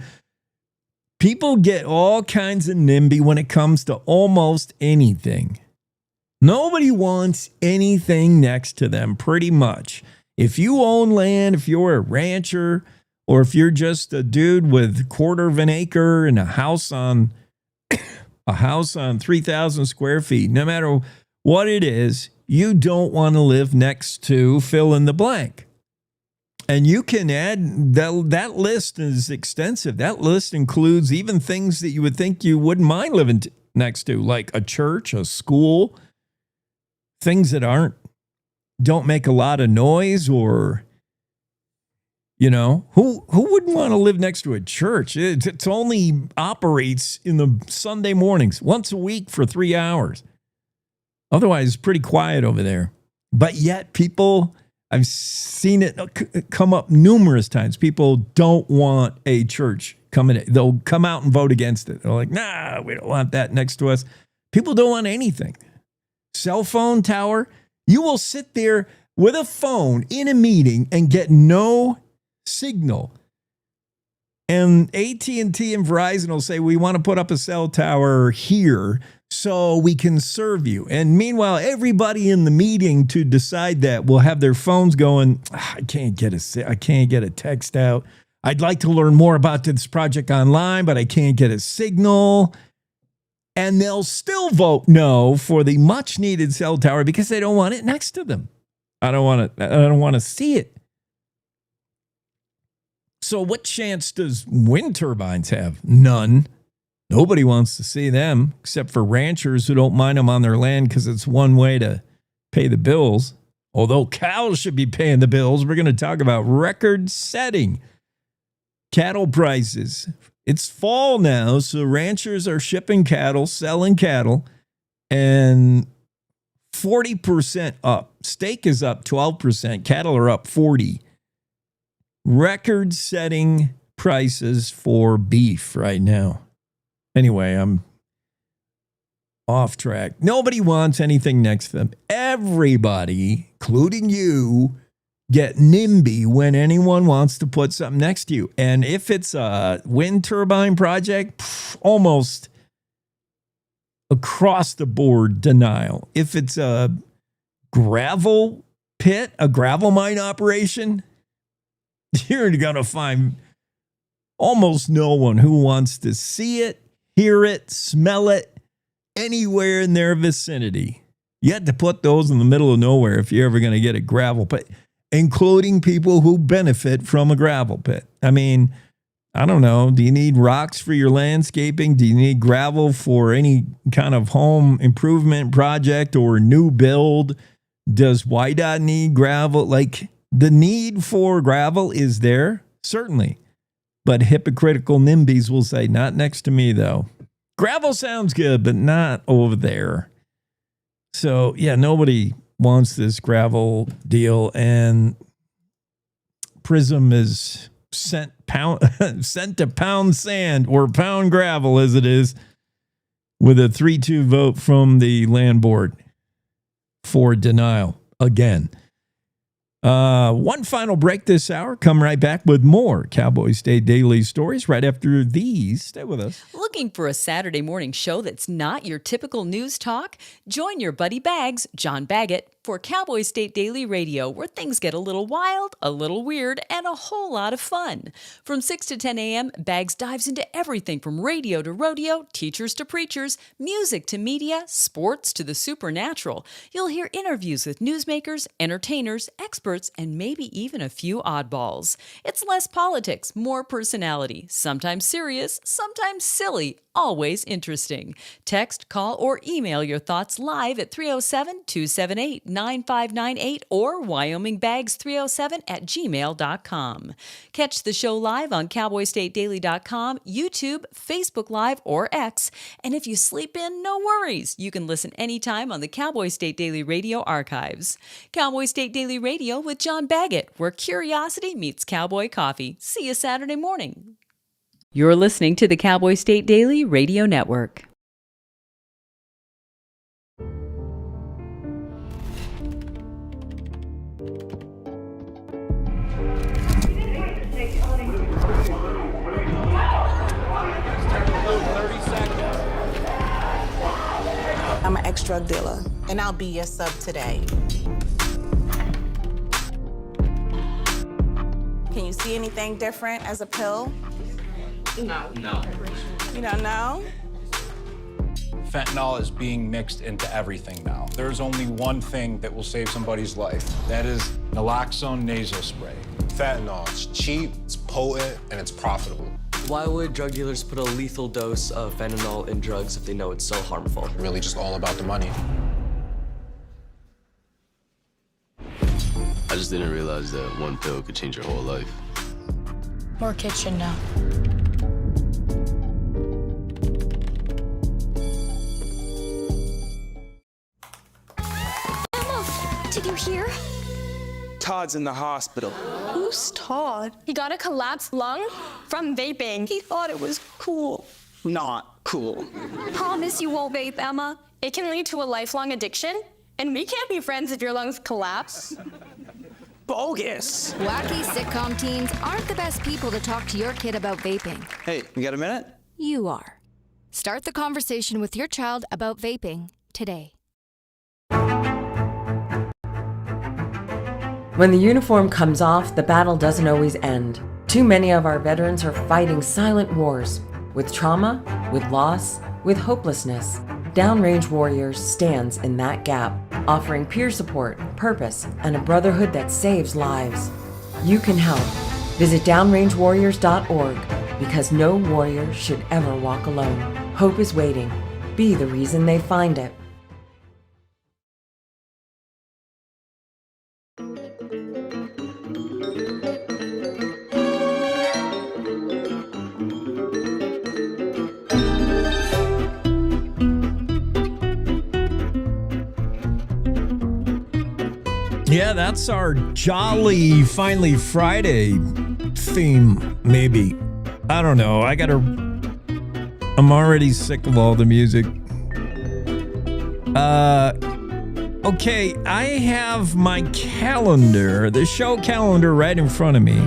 People get all kinds of NIMBY when it comes to almost anything. Nobody wants anything next to them, pretty much. If you own land, if you're a rancher, or if you're just a dude with 1/4 of an acre and a house on 3,000 square feet, no matter what it is, you don't want to live next to fill in the blank. And you can add, that list is extensive. That list includes even things that you would think you wouldn't mind living next to, like a church, a school, things that don't make a lot of noise, or, you know, who wouldn't want to live next to a church? It only operates in the Sunday mornings, once a week for 3 hours. Otherwise, it's pretty quiet over there. But yet people, I've seen it come up numerous times. People don't want a church coming in. They'll come out and vote against it. They're like, nah, we don't want that next to us. People don't want anything. Cell phone tower, you will sit there with a phone in a meeting and get no signal. And AT&T and Verizon will say, we want to put up a cell tower here so we can serve you. And meanwhile, everybody in the meeting to decide that will have their phones going, I can't get a text out. I'd like to learn more about this project online, but I can't get a signal. And they'll still vote no for the much needed cell tower because they don't want it next to them. I don't want to see it. So what chance does wind turbines have? None. Nobody wants to see them except for ranchers who don't mind them on their land because it's one way to pay the bills. Although cows should be paying the bills, we're going to talk about record-setting cattle prices. It's fall now, so ranchers are shipping cattle, selling cattle, and 40% up. Steak is up 12%. Cattle are up 40%. Record-setting prices for beef right now. Anyway, I'm off track. Nobody wants anything next to them. Everybody, including you, get NIMBY when anyone wants to put something next to you. And if it's a wind turbine project, almost across the board denial. If it's a gravel pit, a gravel mine operation, you're going to find almost no one who wants to see it, hear it, smell it anywhere in their vicinity. You have to put those in the middle of nowhere if you're ever going to get a gravel pit, including people who benefit from a gravel pit. I mean, I don't know. Do you need rocks for your landscaping? Do you need gravel for any kind of home improvement project or new build? Does YDOT need gravel? Like, the need for gravel is there, certainly. But hypocritical NIMBYs will say, not next to me, though. Gravel sounds good, but not over there. So, yeah, nobody wants this gravel deal. And Prism is sent to pound sand or pound gravel, as it is, with a 3-2 vote from the land board for denial again. One final break this hour. Come right back with more Cowboy State Daily stories right after these. Stay with us. Looking for a Saturday morning show that's not your typical news talk? Join your buddy Bags, John Baggett, for Cowboy State Daily Radio, where things get a little wild, a little weird, and a whole lot of fun. From 6 to 10 a.m., Bags dives into everything from radio to rodeo, teachers to preachers, music to media, sports to the supernatural. You'll hear interviews with newsmakers, entertainers, experts, and maybe even a few oddballs. It's less politics, more personality, sometimes serious, sometimes silly, always interesting. Text, call, or email your thoughts live at 307-278-9598 or wyomingbags307@gmail.com. Catch the show live on cowboystatedaily.com, YouTube, Facebook Live, or X. And if you sleep in, no worries. You can listen anytime on the Cowboy State Daily Radio archives. Cowboy State Daily Radio with John Baggett, where curiosity meets cowboy coffee. See you Saturday morning. You're listening to the Cowboy State Daily Radio Network. I'm an ex-drug dealer, and I'll be your sub today. Can you see anything different as a pill? No. You don't know? Fentanyl is being mixed into everything now. There's only one thing that will save somebody's life. That is naloxone nasal spray. Fentanyl, it's cheap, it's potent, and it's profitable. Why would drug dealers put a lethal dose of fentanyl in drugs if they know it's so harmful? Really just all about the money. I just didn't realize that one pill could change your whole life. More kids should know. Emma, did you hear? Todd's in the hospital. Who's Todd? He got a collapsed lung from vaping. He thought it was cool. Not. Cool. Promise you won't vape, Emma. It can lead to a lifelong addiction, and we can't be friends if your lungs collapse. Bogus. Wacky sitcom teens aren't the best people to talk to your kid about vaping. Hey, you got a minute? You are. Start the conversation with your child about vaping today. When the uniform comes off, the battle doesn't always end. Too many of our veterans are fighting silent wars with trauma, with loss, with hopelessness. Downrange Warriors stands in that gap, offering peer support, purpose, and a brotherhood that saves lives. You can help. Visit downrangewarriors.org because no warrior should ever walk alone. Hope is waiting. Be the reason they find it. Yeah, that's our jolly finally Friday theme, maybe. I don't know. I'm already sick of all the music. Okay, I have my calendar, the show calendar right in front of me.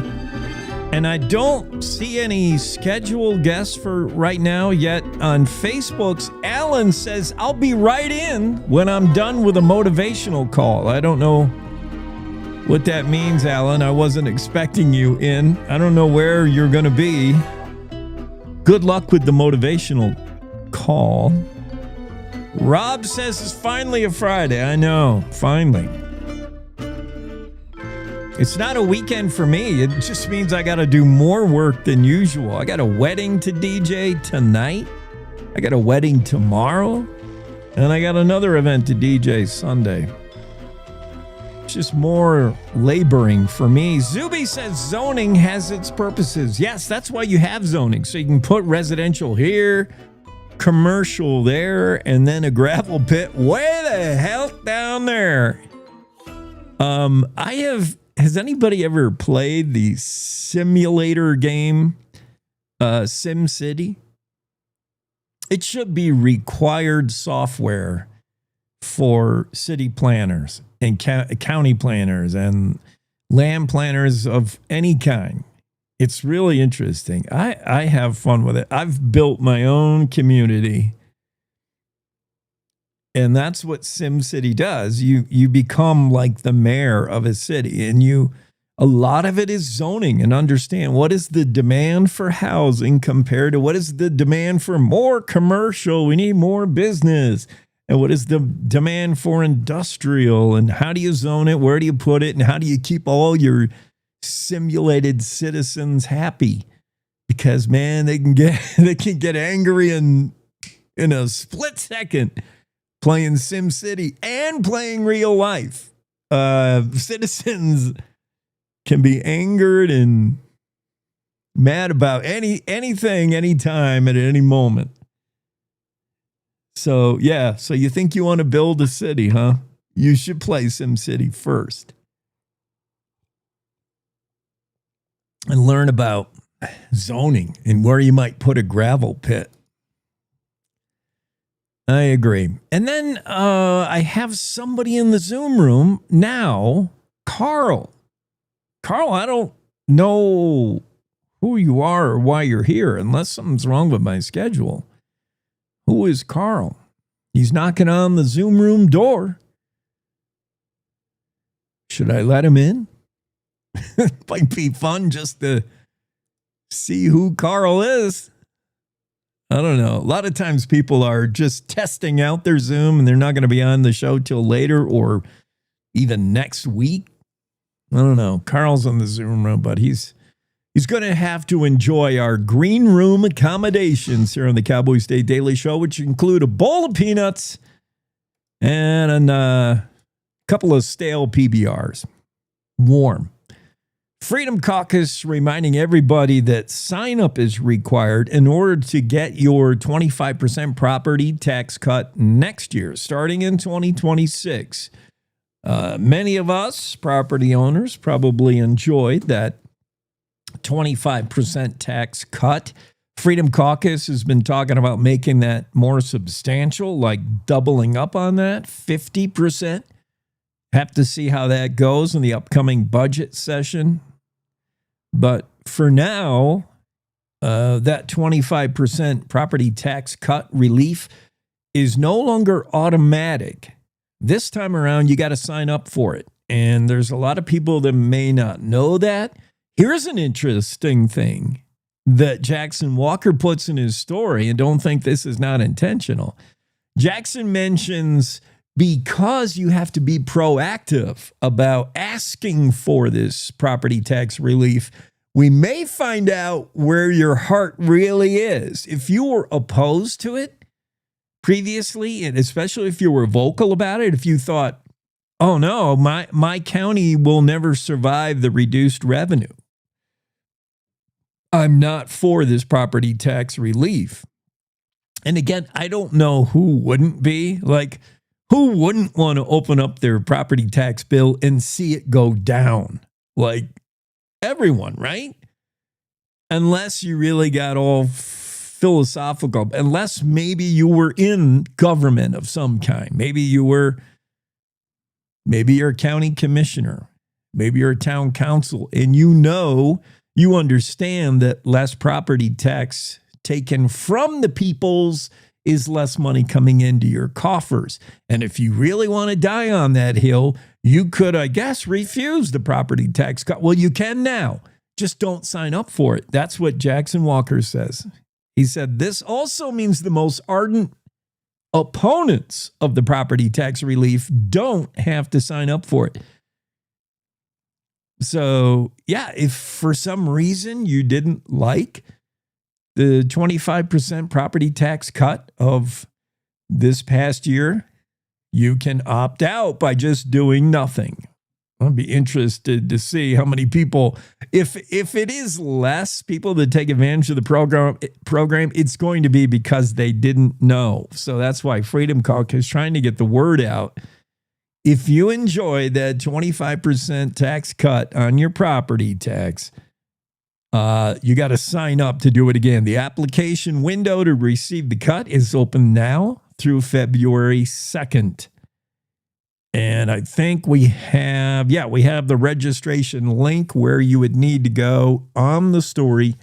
And I don't see any scheduled guests for right now yet. On Facebook's, Alan says, I'll be right in when I'm done with a motivational call. I don't know what that means, Alan. I wasn't expecting you in. I don't know where you're going to be. Good luck with the motivational call. Rob says it's finally a Friday. I know, finally. It's not a weekend for me. It just means I got to do more work than usual. I got a wedding to DJ tonight. I got a wedding tomorrow. And I got another event to DJ Sunday. Just more laboring for me. Zuby says zoning has its purposes. Yes, that's why you have zoning. So you can put residential here, commercial there, and then a gravel pit way the hell down there. Has anybody ever played the simulator game, Sim City? It should be required software for city planners and county planners and land planners of any kind. It's really interesting. I have fun with it. I've built my own community. And that's what SimCity does. You become like the mayor of a city, and a lot of it is zoning and understand what is the demand for housing compared to what is the demand for more commercial. We need more business. And what is the demand for industrial, and how do you zone it? Where do you put it? And how do you keep all your simulated citizens happy? Because man, they can get angry in a split second playing SimCity and playing real life. Citizens can be angered and mad about anything, anytime, at any moment. So, yeah. So you think you want to build a city, huh? You should play SimCity first. And learn about zoning and where you might put a gravel pit. I agree. And then I have somebody in the Zoom room now, Carl. Carl, I don't know who you are or why you're here unless something's wrong with my schedule. Who is Carl? He's knocking on the Zoom room door. Should I let him in? Might be fun just to see who Carl is. I don't know. A lot of times people are just testing out their Zoom and they're not going to be on the show till later or even next week. I don't know. Carl's on the Zoom room, but he's going to have to enjoy our green room accommodations here on the Cowboy State Daily Show, which include a bowl of peanuts and a couple of stale PBRs. Warm. Freedom Caucus reminding everybody that sign up is required in order to get your 25% property tax cut next year, starting in 2026. Many of us property owners probably enjoyed that 25% tax cut Freedom Caucus has been talking about making that more substantial, like doubling up on that, 50%. Have to see how that goes in the upcoming budget session. But for now, that 25% property tax cut relief is no longer automatic. This time around, you got to sign up for it. And there's a lot of people that may not know that. Here's an interesting thing that Jackson Walker puts in his story, and don't think this is not intentional. Jackson mentions because you have to be proactive about asking for this property tax relief, we may find out where your heart really is. If you were opposed to it previously, and especially if you were vocal about it, if you thought, oh no, my county will never survive the reduced revenue, I'm not for this property tax relief. And again, I don't know who wouldn't be. Like, who wouldn't want to open up their property tax bill and see it go down? Like, everyone, right? Unless you really got all philosophical, unless maybe you were in government of some kind. Maybe you're a county commissioner. Maybe you're a town council, and you understand that less property tax taken from the peoples is less money coming into your coffers. And if you really want to die on that hill, you could, I guess, refuse the property tax cut. Well, you can now. Just don't sign up for it. That's what Jackson Walker says. He said, this also means the most ardent opponents of the property tax relief don't have to sign up for it. So, yeah, if for some reason you didn't like the 25% property tax cut of this past year, you can opt out by just doing nothing. I'll be interested to see how many people, if it is less people that take advantage of the program, it's going to be because they didn't know. So that's why Freedom Caucus is trying to get the word out. If you enjoy that 25% tax cut on your property tax, you got to sign up to do it again. The application window to receive the cut is open now through February 2nd. And I think we have the registration link where you would need to go on the story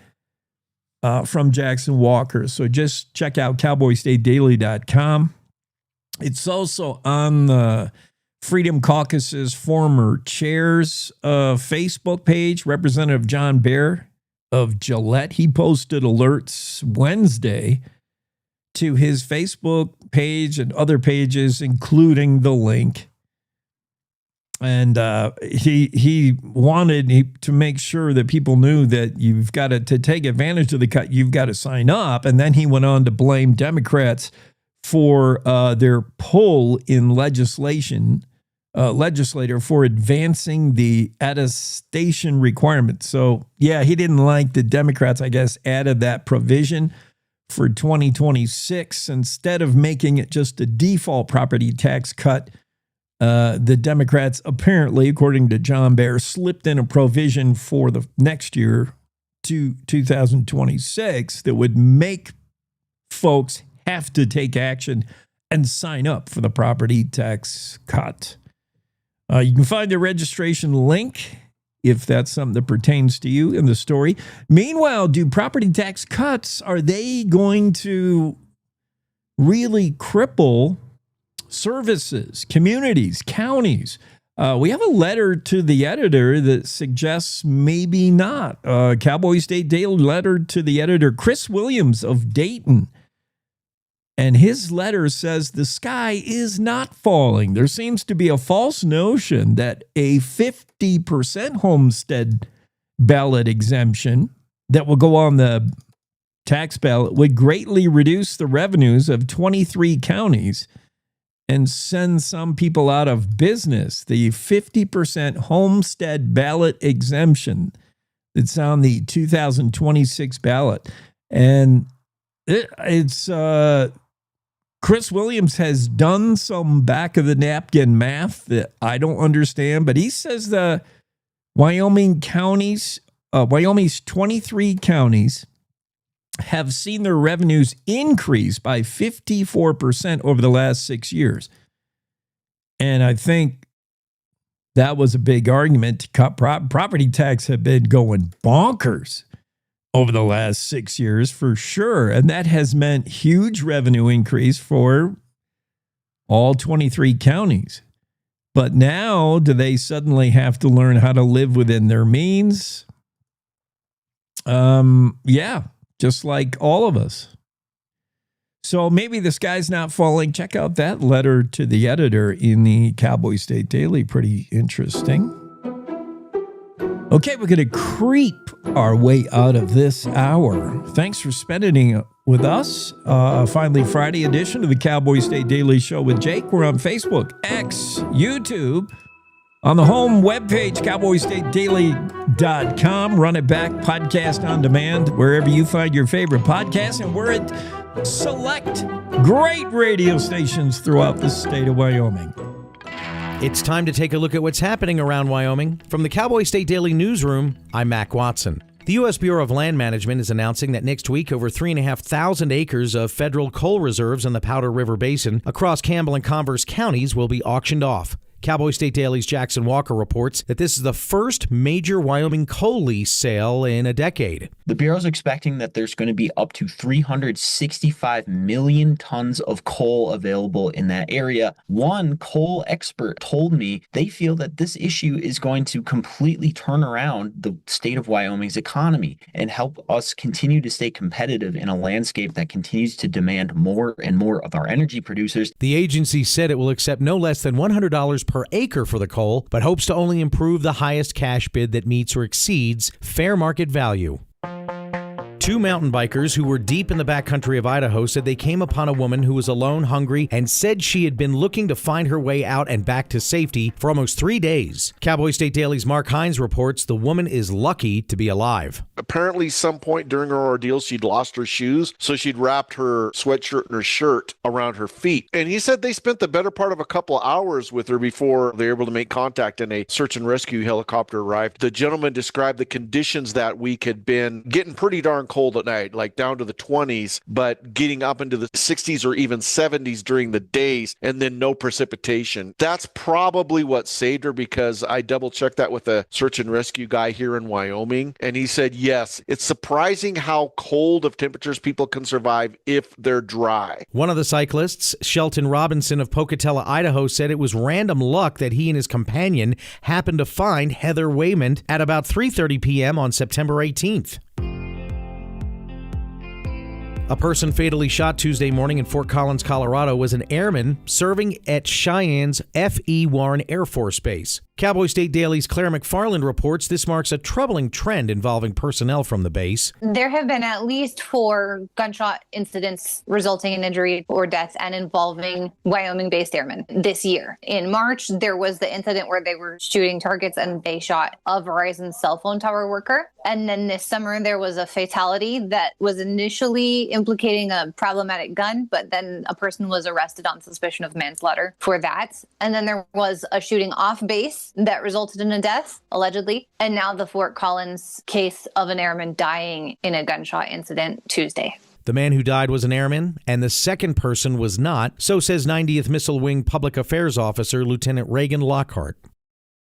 from Jackson Walker. So just check out cowboystatedaily.com. It's also on the Freedom Caucus's former chair's Facebook page, Representative John Baer of Gillette. He posted alerts Wednesday to his Facebook page and other pages, including the link. And he wanted to make sure that people knew that you've got to take advantage of the cut, you've got to sign up. And then he went on to blame Democrats for their pull in legislator for advancing the attestation requirement. So, yeah, he didn't like the Democrats, I guess, added that provision for 2026. Instead of making it just a default property tax cut, the Democrats apparently, according to John Baer, slipped in a provision for the next year to 2026 that would make folks have to take action and sign up for the property tax cut. You can find the registration link if that's something that pertains to you in the story. Meanwhile, do property tax cuts, are they going to really cripple services, communities, counties? We have a letter to the editor that suggests maybe not. Cowboy State Daily letter to the editor, Chris Williams of Dayton. And his letter says the sky is not falling. There seems to be a false notion that a 50% homestead ballot exemption that will go on the tax ballot would greatly reduce the revenues of 23 counties and send some people out of business. The 50% homestead ballot exemption that's on the 2026 ballot. And it's Chris Williams has done some back of the napkin math that I don't understand, but he says the Wyoming's 23 counties have seen their revenues increase by 54% over the last 6 years. And I think that was a big argument to cut property tax have been going bonkers over the last 6 years for sure. And that has meant huge revenue increase for all 23 counties. But now, do they suddenly have to learn how to live within their means? Yeah, just like all of us. So maybe the sky's not falling. Check out that letter to the editor in the Cowboy State Daily. Pretty interesting. Okay, we're going to creep our way out of this hour. Thanks for spending it with us. Finally, Friday edition of the Cowboy State Daily Show with Jake. We're on Facebook, X, YouTube, on the home webpage, cowboystatedaily.com. Run it back, podcast on demand, wherever you find your favorite podcast. And we're at select great radio stations throughout the state of Wyoming. It's time to take a look at what's happening around Wyoming. From the Cowboy State Daily Newsroom, I'm Mac Watson. The U.S. Bureau of Land Management is announcing that next week, over 3,500 acres of federal coal reserves in the Powder River Basin across Campbell and Converse counties will be auctioned off. Cowboy State Daily's Jackson Walker reports that this is the first major Wyoming coal lease sale in a decade. The Bureau's expecting that there's going to be up to 365 million tons of coal available in that area. One coal expert told me they feel that this issue is going to completely turn around the state of Wyoming's economy and help us continue to stay competitive in a landscape that continues to demand more and more of our energy producers. The agency said it will accept no less than $100 per acre for the coal, but hopes to only improve the highest cash bid that meets or exceeds fair market value. Two mountain bikers who were deep in the backcountry of Idaho said they came upon a woman who was alone, hungry, and said she had been looking to find her way out and back to safety for almost 3 days. Cowboy State Daily's Mark Hines reports the woman is lucky to be alive. Apparently, some point during her ordeal, she'd lost her shoes, so she'd wrapped her sweatshirt and her shirt around her feet. And he said they spent the better part of a couple hours with her before they were able to make contact and a search and rescue helicopter arrived. The gentleman described the conditions that week had been getting pretty darn cold at night, like down to the 20s, but getting up into the 60s or even 70s during the days, and then no precipitation. That's probably what saved her, because I double-checked that with a search and rescue guy here in Wyoming, and he said, yes, it's surprising how cold of temperatures people can survive if they're dry. One of the cyclists, Shelton Robinson of Pocatello, Idaho, said it was random luck that he and his companion happened to find Heather Waymond at about 3:30 p.m. on September 18th. A person fatally shot Tuesday morning in Fort Collins, Colorado, was an airman serving at Cheyenne's F.E. Warren Air Force Base. Cowboy State Daily's Claire McFarland reports this marks a troubling trend involving personnel from the base. There have been at least 4 gunshot incidents resulting in injury or death and involving Wyoming-based airmen this year. In March, there was the incident where they were shooting targets and they shot a Verizon cell phone tower worker. And then this summer, there was a fatality that was initially implicating a problematic gun, but then a person was arrested on suspicion of manslaughter for that. And then there was a shooting off base that resulted in a death, allegedly. And now the Fort Collins case of an airman dying in a gunshot incident Tuesday. The man who died was an airman, and the second person was not, so says 90th Missile Wing Public Affairs Officer Lieutenant Reagan Lockhart.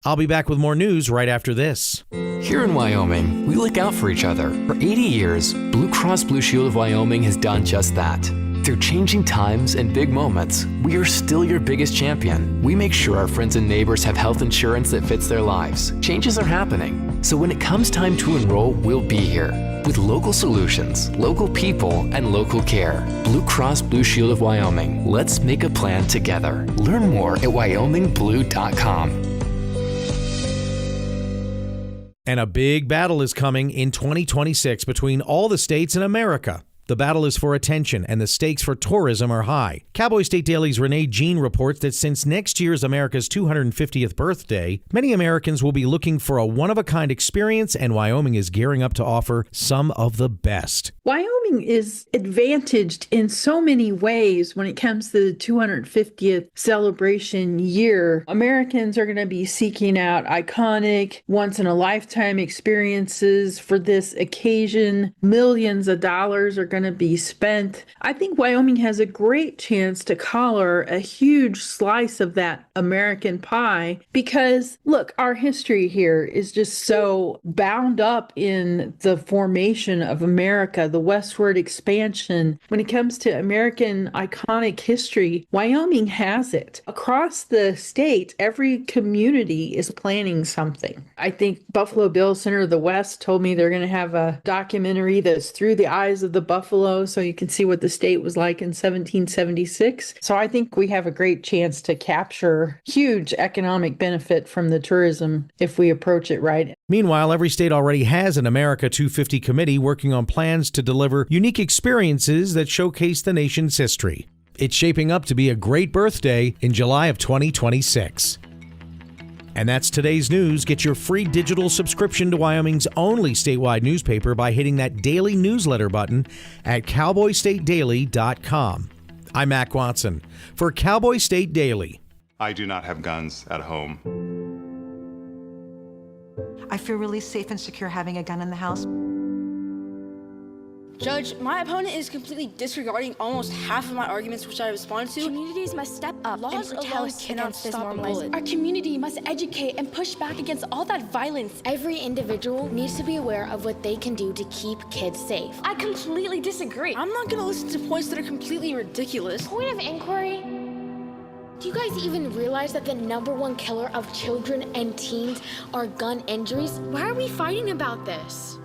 I'll be back with more news right after this. Here in Wyoming, we look out for each other. For 80 years, Blue Cross Blue Shield of Wyoming has done just that. Through changing times and big moments, we are still your biggest champion. We make sure our friends and neighbors have health insurance that fits their lives. Changes are happening, so when it comes time to enroll, we'll be here. With local solutions, local people, and local care. Blue Cross Blue Shield of Wyoming. Let's make a plan together. Learn more at wyomingblue.com. And a big battle is coming in 2026 between all the states in America. The battle is for attention, and the stakes for tourism are high. Cowboy State Daily's Renee Jean reports that since next year's America's 250th birthday, many Americans will be looking for a one-of-a-kind experience, and Wyoming is gearing up to offer some of the best. Wyoming is advantaged in so many ways when it comes to the 250th celebration year. Americans are going to be seeking out iconic, once-in-a-lifetime experiences for this occasion. Millions of dollars are going to be spent. I think Wyoming has a great chance to collar a huge slice of that American pie because, look, our history here is just so bound up in the formation of America, the westward expansion. When it comes to American iconic history, Wyoming has it. Across the state, every community is planning something. I think Buffalo Bill Center of the West told me they're going to have a documentary that's through the eyes of the buffalo so you can see what the state was like in 1776. So I think we have a great chance to capture huge economic benefit from the tourism if we approach it right. Meanwhile, every state already has an America 250 committee working on plans to deliver unique experiences that showcase the nation's history. It's shaping up to be a great birthday in July of 2026. And that's today's news. Get your free digital subscription to Wyoming's only statewide newspaper by hitting that daily newsletter button at cowboystatedaily.com. I'm Mac Watson for Cowboy State Daily. I do not have guns at home. I feel really safe and secure having a gun in the house. Judge, my opponent is completely disregarding almost half of my arguments which I responded to. Communities must step up Laws and alone protest cannot against this stop a normalizing. bullet. Our community must educate and push back against all that violence. Every individual needs to be aware of what they can do to keep kids safe. I completely disagree. I'm not gonna listen to points that are completely ridiculous. Point of inquiry. Do you guys even realize that the #1 killer of children and teens are gun injuries? Why are we fighting about this?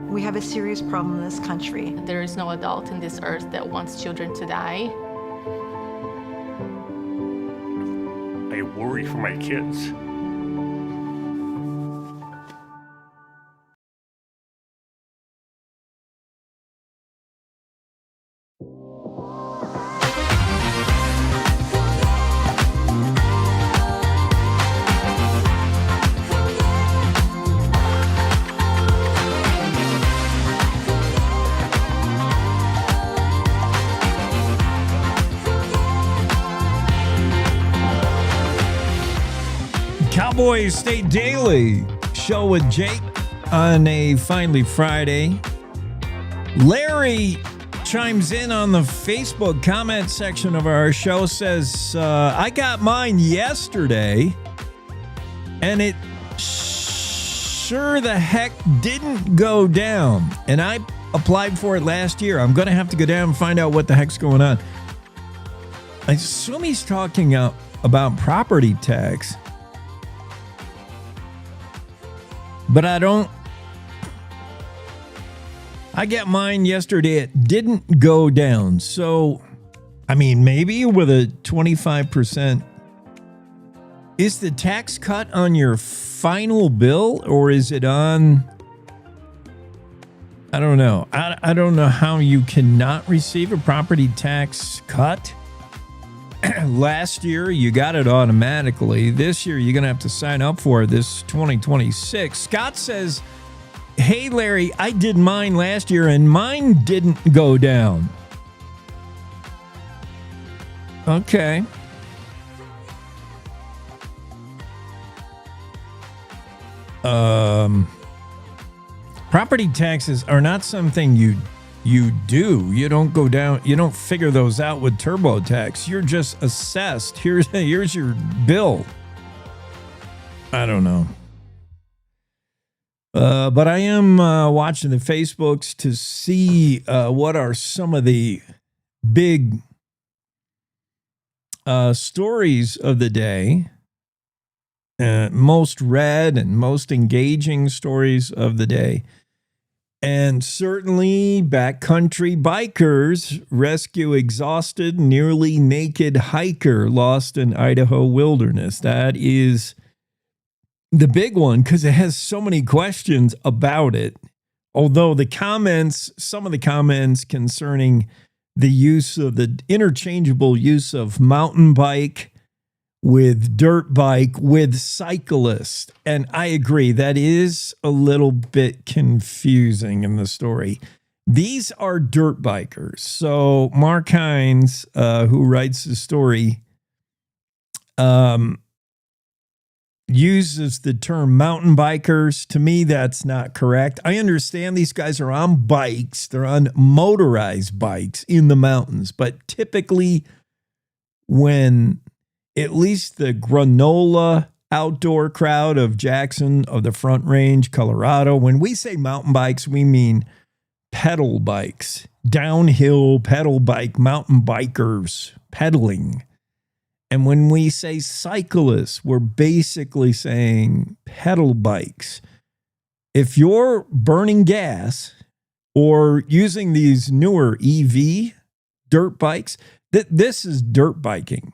We have a serious problem in this country. There is no adult in this earth that wants children to die. I worry for my kids. Cowboy State Daily show with Jake on a finally Friday. Larry chimes in on the Facebook comment section of our show, says, I got mine yesterday, and it sure the heck didn't go down. And I applied for it last year. I'm going to have to go down and find out what the heck's going on. I assume he's talking about property tax. But I get mine yesterday. It didn't go down. So, I mean, maybe with a 25%. Is the tax cut on your final bill, or is it on? I don't know. I don't know how you cannot receive a property tax cut. Last year, you got it automatically. This year, you're going to have to sign up for it this 2026. Scott says, hey, Larry, I did mine last year, and mine didn't go down. Okay. Property taxes are not something you do. You don't go down. You don't figure those out with TurboTax. You're just assessed. Here's your bill. I don't know. But I am watching the Facebooks to see what are some of the big stories of the day. Most read and most engaging stories of the day. And certainly backcountry bikers rescue exhausted, nearly naked hiker lost in Idaho wilderness. That is the big one because it has so many questions about it. Although some of the comments concerning the interchangeable use of mountain bike with dirt bike with cyclist. And I agree, that is a little bit confusing in the story. These are dirt bikers. So Mark Hines, who writes the story, uses the term mountain bikers. To me, that's not correct. I understand these guys are on bikes. They're on motorized bikes in the mountains. But typically when at least the granola outdoor crowd of Jackson of the Front Range, Colorado, when we say mountain bikes, we mean pedal bikes, downhill pedal bike, mountain bikers pedaling. And when we say cyclists, we're basically saying pedal bikes. If you're burning gas or using these newer EV dirt bikes, this is dirt biking.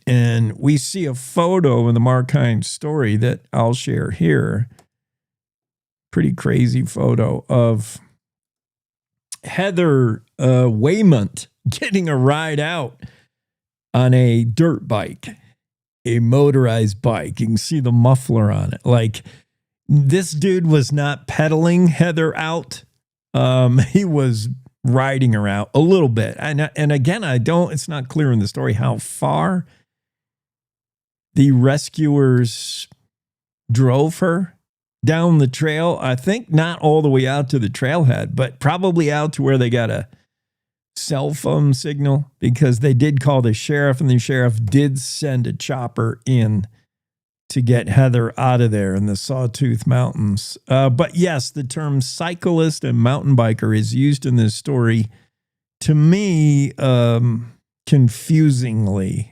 And we see a photo in the Mark Hines story that I'll share here. Pretty crazy photo of Heather Waymont getting a ride out on a dirt bike, a motorized bike. You can see the muffler on it. Like, this dude was not pedaling Heather out. He was riding her out a little bit. And again, it's not clear in the story how far the rescuers drove her down the trail. I think not all the way out to the trailhead, but probably out to where they got a cell phone signal, because they did call the sheriff, and the sheriff did send a chopper in to get Heather out of there in the Sawtooth Mountains. But yes, the term cyclist and mountain biker is used in this story, to me, confusingly.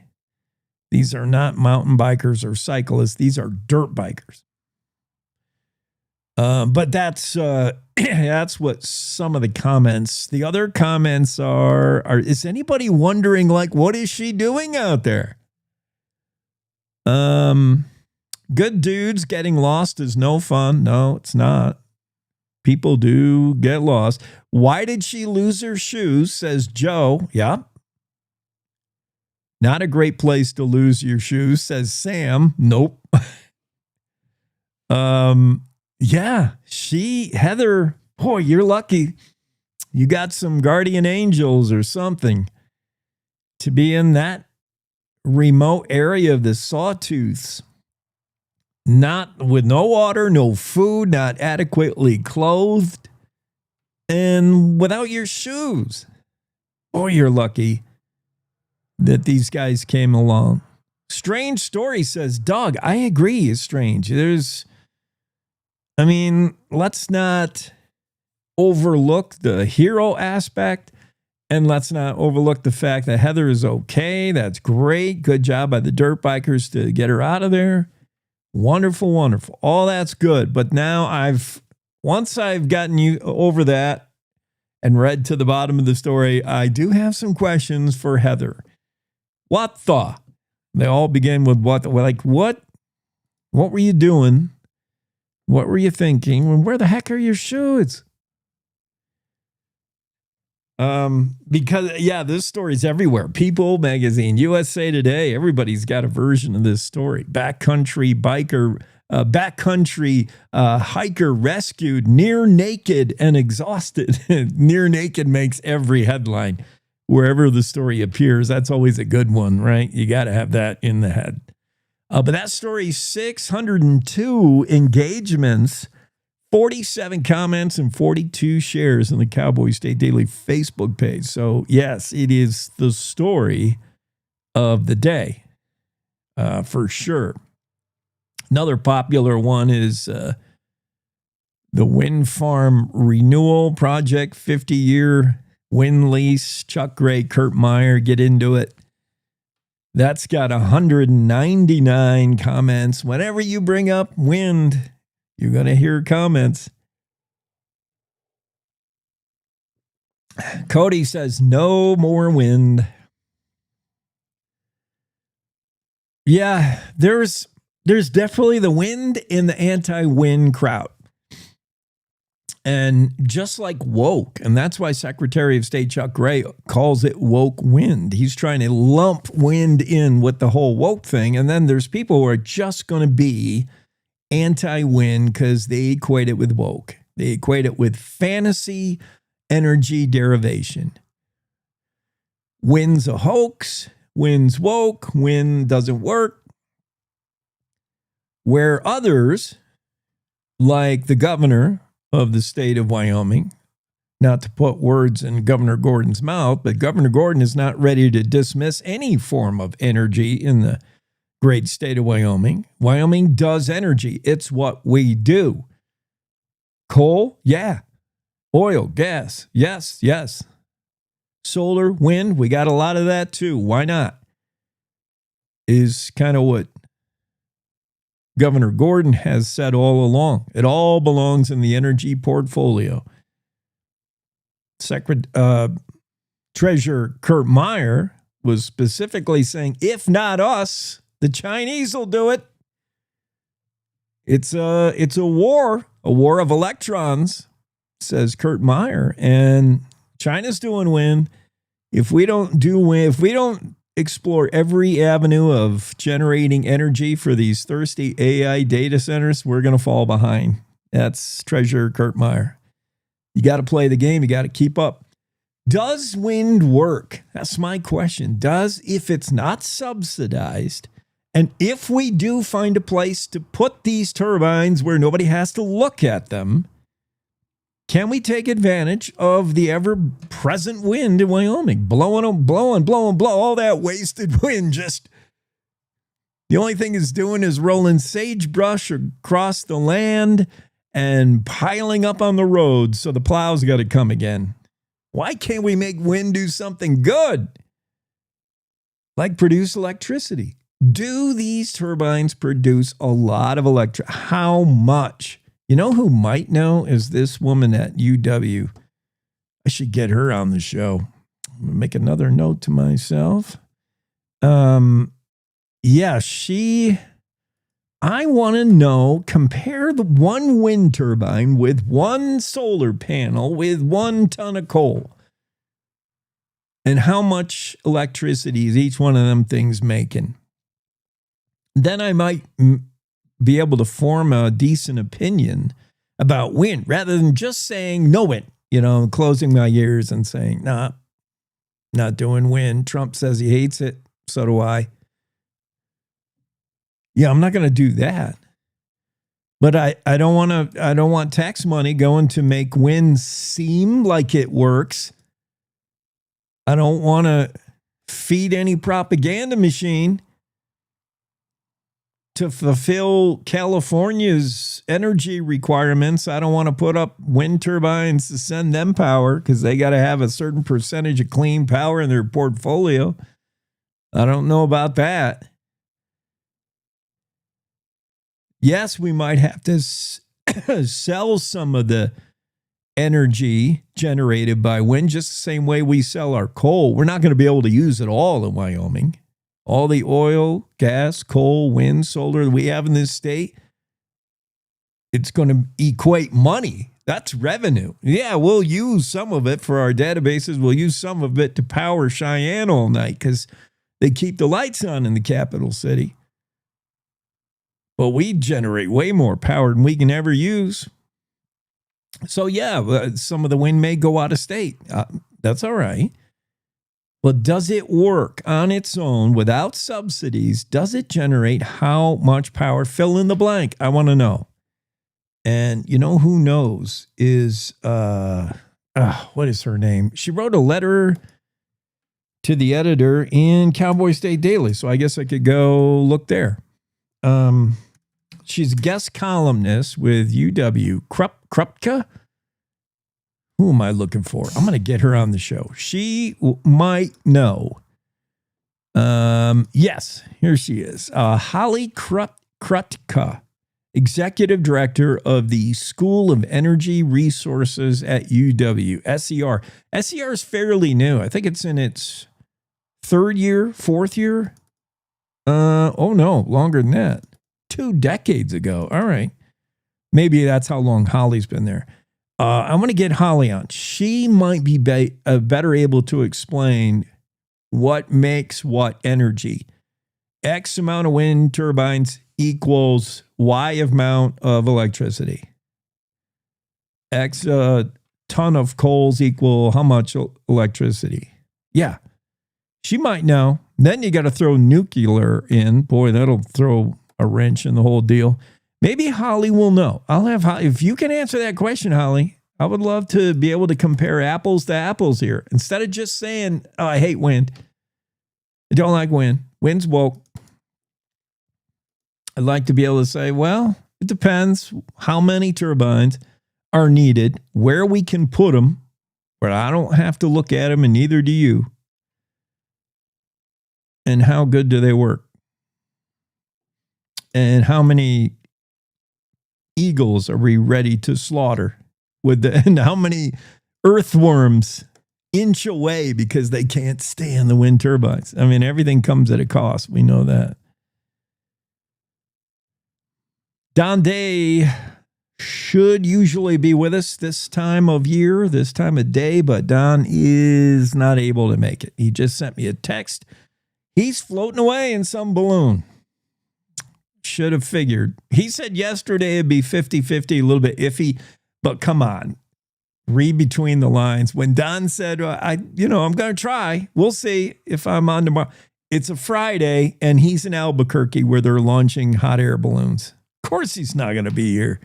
These are not mountain bikers or cyclists. These are dirt bikers. But that's what some of the comments. The other comments are is anybody wondering, like, what is she doing out there? Good dudes getting lost is no fun. No, it's not. People do get lost. Why did she lose her shoes? Says Joe. Yeah. Not a great place to lose your shoes, says Sam. Nope. Yeah, Heather, boy, you're lucky. You got some guardian angels or something to be in that remote area of the Sawtooths. Not with no water, no food, not adequately clothed, and without your shoes. Boy, you're lucky that these guys came along. Strange story, says Doug. I agree, it's strange. Let's not overlook the hero aspect, and let's not overlook the fact that Heather is okay. That's great. Good job by the dirt bikers to get her out of there. Wonderful, wonderful. All that's good. But now once I've gotten you over that and read to the bottom of the story, I do have some questions for Heather. What the? They all begin with what? Like, what? What were you doing? What were you thinking? Where the heck are your shoes? Because, yeah, this story's everywhere. People Magazine, USA Today, everybody's got a version of this story. Backcountry hiker rescued near naked and exhausted. Near naked makes every headline. Wherever the story appears, that's always a good one, right? You got to have that in the head. But that story, 602 engagements, 47 comments, and 42 shares in the Cowboy State Daily Facebook page. So, yes, it is the story of the day, for sure. Another popular one is the Wind Farm Renewal Project, 50-year wind lease. Chuck Gray, Kurt Meyer, get into it. That's got 199 comments. Whenever you bring up wind, you're going to hear comments. Cody says no more wind. Yeah, there's definitely the wind in the anti-wind crowd. And just like woke, and that's why Secretary of State Chuck Gray calls it woke wind. He's trying to lump wind in with the whole woke thing. And then there's people who are just going to be anti-wind because they equate it with woke. They equate it with fantasy energy derivation. Wind's a hoax. Wind's woke. Wind doesn't work. Where others, like the governor of the state of Wyoming, not to put words in Governor Gordon's mouth, but Governor Gordon is not ready to dismiss any form of energy in the great state of Wyoming. Wyoming does energy. It's what we do. Coal, yeah. Oil, gas, yes, yes. Solar, wind, we got a lot of that too. Why not? Is kind of what Governor Gordon has said all along. It all belongs in the energy portfolio. Treasurer Kurt Meyer was specifically saying, if not us, the Chinese will do it. It's a war of electrons, says Kurt Meyer, and China's doing wind. If we don't do wind, if we don't explore every avenue of generating energy for these thirsty AI data centers, we're going to fall behind. That's Treasurer Kurt Meyer. You got to play the game. You got to keep up. Does wind work? That's my question. If it's not subsidized, and if we do find a place to put these turbines where nobody has to look at them, can we take advantage of the ever-present wind in Wyoming? Blowing, all that wasted wind. Just the only thing it's doing is rolling sagebrush across the land and piling up on the roads, so the plows got to come again. Why can't we make wind do something good? Like produce electricity. Do these turbines produce a lot of electricity? How much? You know who might know is this woman at UW. I should get her on the show. I'm going to make another note to myself. I want to know, compare the one wind turbine with one solar panel with 1 ton of coal. And how much electricity is each one of them things making? Then I might be able to form a decent opinion about wind rather than just saying no wind, closing my ears and saying, nah, not doing wind. Trump says he hates it. So do I. Yeah, I'm not going to do that. But I don't want tax money going to make wind seem like it works. I don't want to feed any propaganda machine to fulfill California's energy requirements. I don't want to put up wind turbines to send them power because they got to have a certain percentage of clean power in their portfolio. I don't know about that. Yes, we might have to sell some of the energy generated by wind just the same way we sell our coal. We're not going to be able to use it all in Wyoming. All the oil, gas, coal, wind, solar that we have in this state, it's going to equate money. That's revenue. Yeah, we'll use some of it for our databases. We'll use some of it to power Cheyenne all night because they keep the lights on in the capital city. But we generate way more power than we can ever use. So yeah, some of the wind may go out of state. That's all right. But does it work on its own without subsidies? Does it generate how much power? Fill in the blank. I want to know. And you know who knows is, what is her name? She wrote a letter to the editor in Cowboy State Daily. So I guess I could go look there. She's a guest columnist with UW. Krupka? Who am I looking for? I'm going to get her on the show. She might know. Yes, here she is. Holly Krutka. executive director of the School of Energy Resources at UW, SER. SER is fairly new. I think it's in its third year, fourth year. Oh no, longer than that. 2 decades ago. All right. Maybe that's how long Holly's been there. I'm going to get Holly on. She might be better able to explain what makes what energy. X amount of wind turbines equals Y amount of electricity. X ton of coals equal how much electricity? Yeah. She might know. Then you got to throw nuclear in. Boy, that'll throw a wrench in the whole deal. Maybe Holly will know. I'll have Holly. If you can answer that question, Holly, I would love to be able to compare apples to apples here. Instead of just saying, oh, I hate wind. I don't like wind. Wind's woke. I'd like to be able to say, well, it depends how many turbines are needed, where we can put them, but I don't have to look at them and neither do you. And how good do they work? And how many eagles are we ready to slaughter and how many earthworms inch away because they can't stand the wind turbines? I mean, everything comes at a cost. We know that. Don Day should usually be with us this time of year, this time of day, but Don is not able to make it. He just sent me a text. He's floating away in some balloon. Should have figured. He said yesterday it'd be 50-50, a little bit iffy, but come on. Read between the lines. When Don said, I'm going to try. We'll see if I'm on tomorrow. It's a Friday, and he's in Albuquerque where they're launching hot air balloons. Of course he's not going to be here.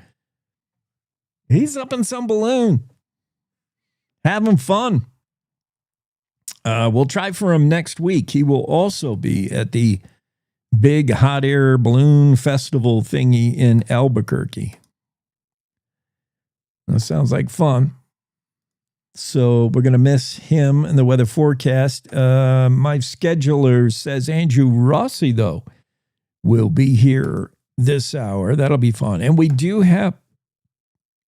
He's up in some balloon. Having fun. We'll try for him next week. He will also be at the big hot air balloon festival thingy in Albuquerque. That sounds like fun. So we're going to miss him in the weather forecast. My scheduler says Andrew Rossi, though, will be here this hour. That'll be fun. And we do have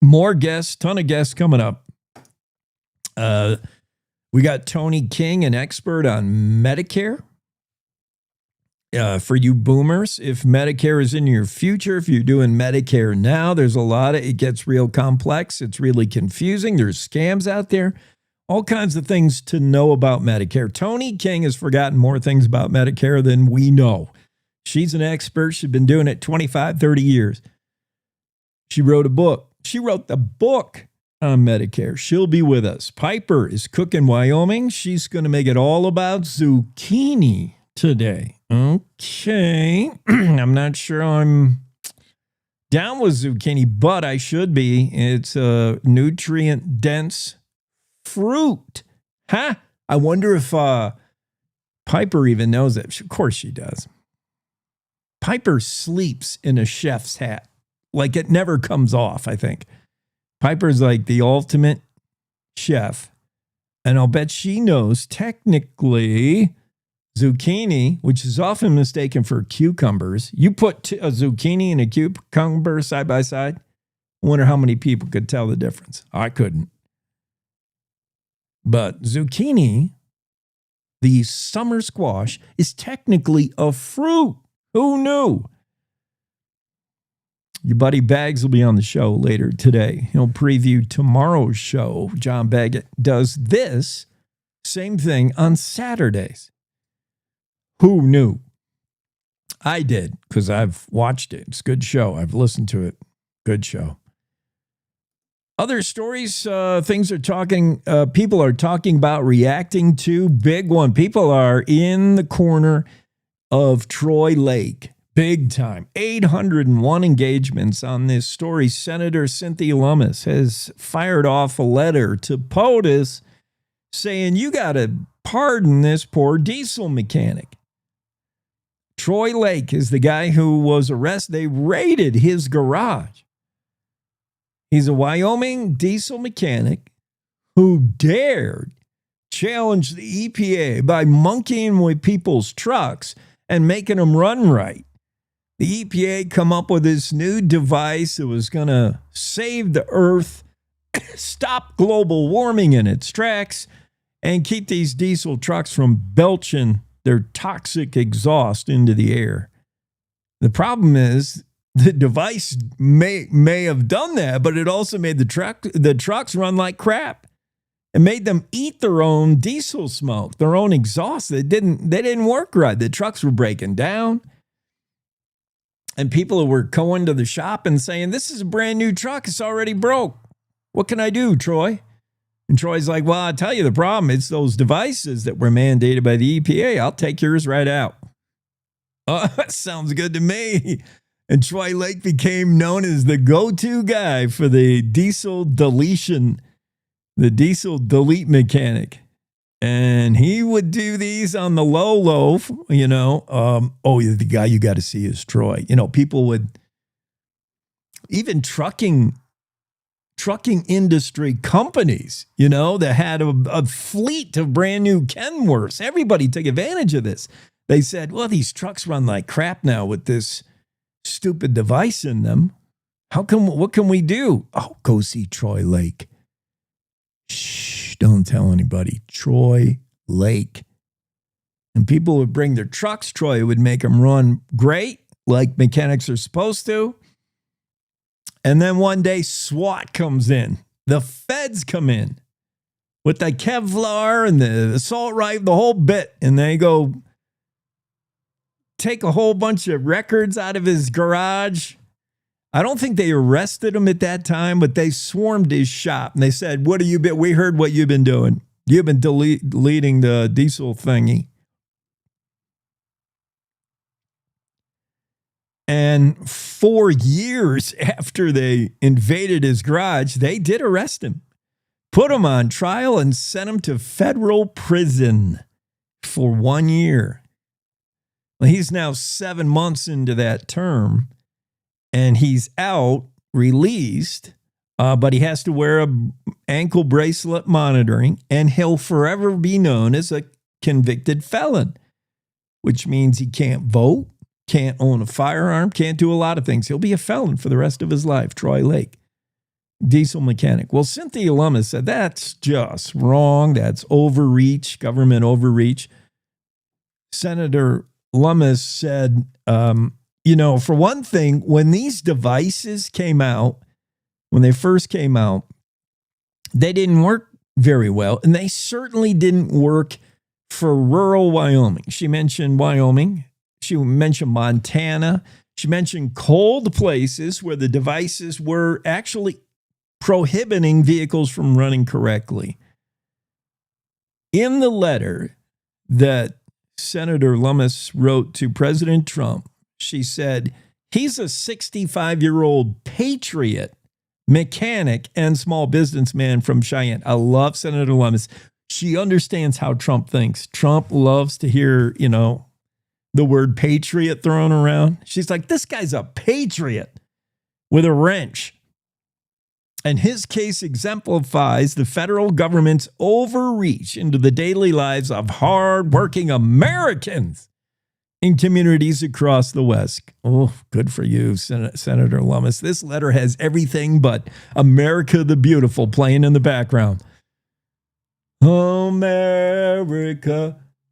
more guests, ton of guests coming up. We got Tony King, an expert on Medicare. For you boomers, if Medicare is in your future, if you're doing Medicare now, there's it gets real complex. It's really confusing. There's scams out there. All kinds of things to know about Medicare. Tony King has forgotten more things about Medicare than we know. She's an expert. She's been doing it 25, 30 years. She wrote a book. She wrote the book on Medicare. She'll be with us. Piper is cooking Wyoming. She's going to make it all about zucchini today. Okay. I'm not sure I'm down with zucchini, but I should be. It's a nutrient-dense fruit. Huh? I wonder if Piper even knows it. Of course she does. Piper sleeps in a chef's hat. Like it never comes off, I think. Piper's like the ultimate chef. And I'll bet she knows technically zucchini, which is often mistaken for cucumbers. You put a zucchini and a cucumber side by side. I wonder how many people could tell the difference. I couldn't. But zucchini, the summer squash, is technically a fruit. Who knew? Your buddy Bags will be on the show later today. He'll preview tomorrow's show. John Baggett does this same thing on Saturdays. Who knew? I did, because I've watched it. It's a good show. I've listened to it. Good show. Other stories, things are talking, people are talking about reacting to. Big one. People are in the corner of Troy Lake. Big time. 801 engagements on this story. Senator Cynthia Lummis has fired off a letter to POTUS saying, you got to pardon this poor diesel mechanic. Troy Lake is the guy who was arrested. They raided his garage. He's a Wyoming diesel mechanic who dared challenge the EPA by monkeying with people's trucks and making them run right. The EPA come up with this new device that was going to save the earth, stop global warming in its tracks, and keep these diesel trucks from belching their toxic exhaust into the air. The problem is the device may have done that, but it also made the trucks run like crap. It made them eat their own diesel smoke, their own exhaust. They didn't work right. The trucks were breaking down. And people were going to the shop and saying, this is a brand new truck. It's already broke. What can I do, Troy? And Troy's like, well, I'll tell you the problem. It's those devices that were mandated by the EPA. I'll take yours right out. Oh, that sounds good to me. And Troy Lake became known as the go-to guy for the diesel deletion, the diesel delete mechanic. And he would do these on the low, the guy you got to see is Troy. People would, even trucking industry companies, that had a fleet of brand new Kenworths. Everybody took advantage of this. They said, well, these trucks run like crap now with this stupid device in them. What can we do? Oh, go see Troy Lake. Shh, don't tell anybody. Troy Lake. And people would bring their trucks. Troy would make them run great, like mechanics are supposed to. And then one day, SWAT comes in. The feds come in with the Kevlar and the assault rifle, the whole bit. And they go take a whole bunch of records out of his garage. I don't think they arrested him at that time, but they swarmed his shop. And they said, we heard what you've been doing. You've been deleting the diesel thingy. And 4 years after they invaded his garage, they did arrest him, put him on trial, and sent him to federal prison for 1 year. Well, he's now 7 months into that term, and he's out, released, but he has to wear a ankle bracelet monitoring, and he'll forever be known as a convicted felon, which means he can't vote, can't own a firearm, can't do a lot of things. He'll be a felon for the rest of his life. Troy Lake, diesel mechanic. Well, Cynthia Lummis said that's just wrong. That's overreach, government overreach. Senator Lummis said, for one thing, when these devices came out, when they first came out, they didn't work very well, and they certainly didn't work for rural Wyoming. She mentioned Wyoming. She mentioned Montana. She mentioned cold places where the devices were actually prohibiting vehicles from running correctly. In the letter that Senator Lummis wrote to President Trump, she said, he's a 65-year-old patriot, mechanic, and small businessman from Cheyenne. I love Senator Lummis. She understands how Trump thinks. Trump loves to hear, the word patriot thrown around. She's like, this guy's a patriot with a wrench. And his case exemplifies the federal government's overreach into the daily lives of hardworking Americans in communities across the West. Oh, good for you, Senator Lummis. This letter has everything but America the Beautiful playing in the background. America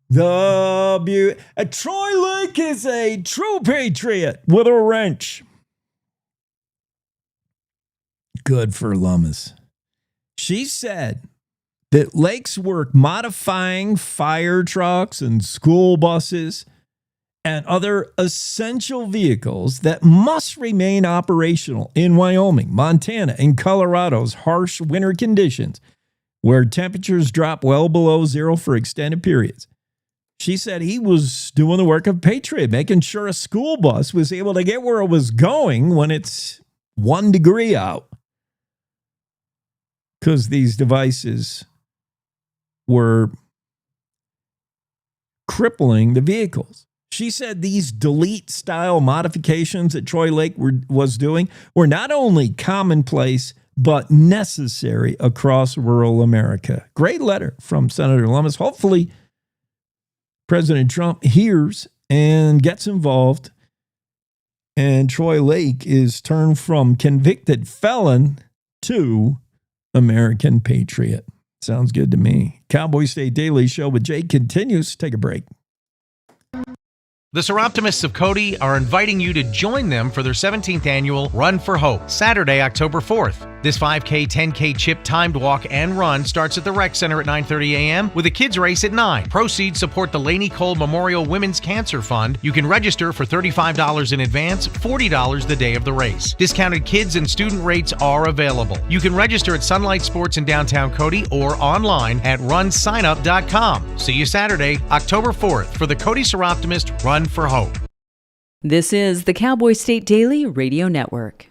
the Beautiful. Troy Lake is a true patriot with a wrench. Good for Lummis. She said that Lake's work modifying fire trucks and school buses and other essential vehicles that must remain operational in Wyoming, Montana, and Colorado's harsh winter conditions, where temperatures drop well below zero for extended periods. She said he was doing the work of patriot, making sure a school bus was able to get where it was going when it's 1 degree out. Because these devices were crippling the vehicles. She said these delete-style modifications that Troy Lake was doing were not only commonplace, but necessary across rural America. Great letter from Senator Lummis. Hopefully, President Trump hears and gets involved. and Troy Lake is turned from convicted felon to American patriot. Sounds good to me. Cowboy State Daily Show with Jake continues. Take a break. The Seroptimists of Cody are inviting you to join them for their 17th annual Run for Hope, Saturday, October 4th. This 5K, 10K chip timed walk and run starts at the Rec Center at 9:30 a.m. with a kids race at 9. Proceeds support the Laney Cole Memorial Women's Cancer Fund. You can register for $35 in advance, $40 the day of the race. Discounted kids and student rates are available. You can register at Sunlight Sports in downtown Cody or online at runsignup.com. See you Saturday, October 4th for the Cody Seroptimist Run for Hope. This is the Cowboy State Daily Radio Network.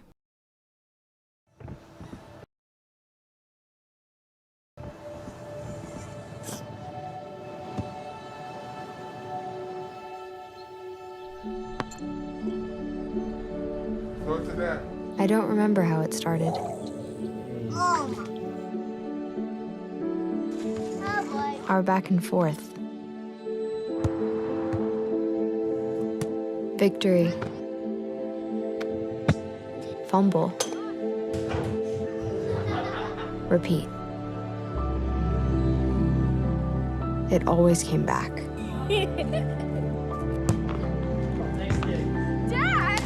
I don't remember how it started. Our back and forth. Victory. Fumble. Repeat. It always came back. Dad!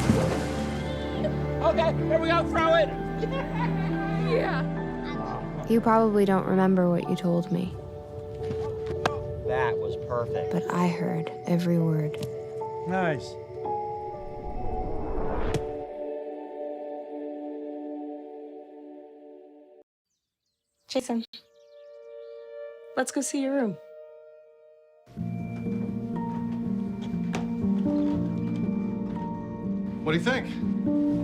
Okay, here we go, throw it! Yeah. You probably don't remember what you told me, That was perfect. but I heard every word. Nice. Jason, let's go see your room. What do you think?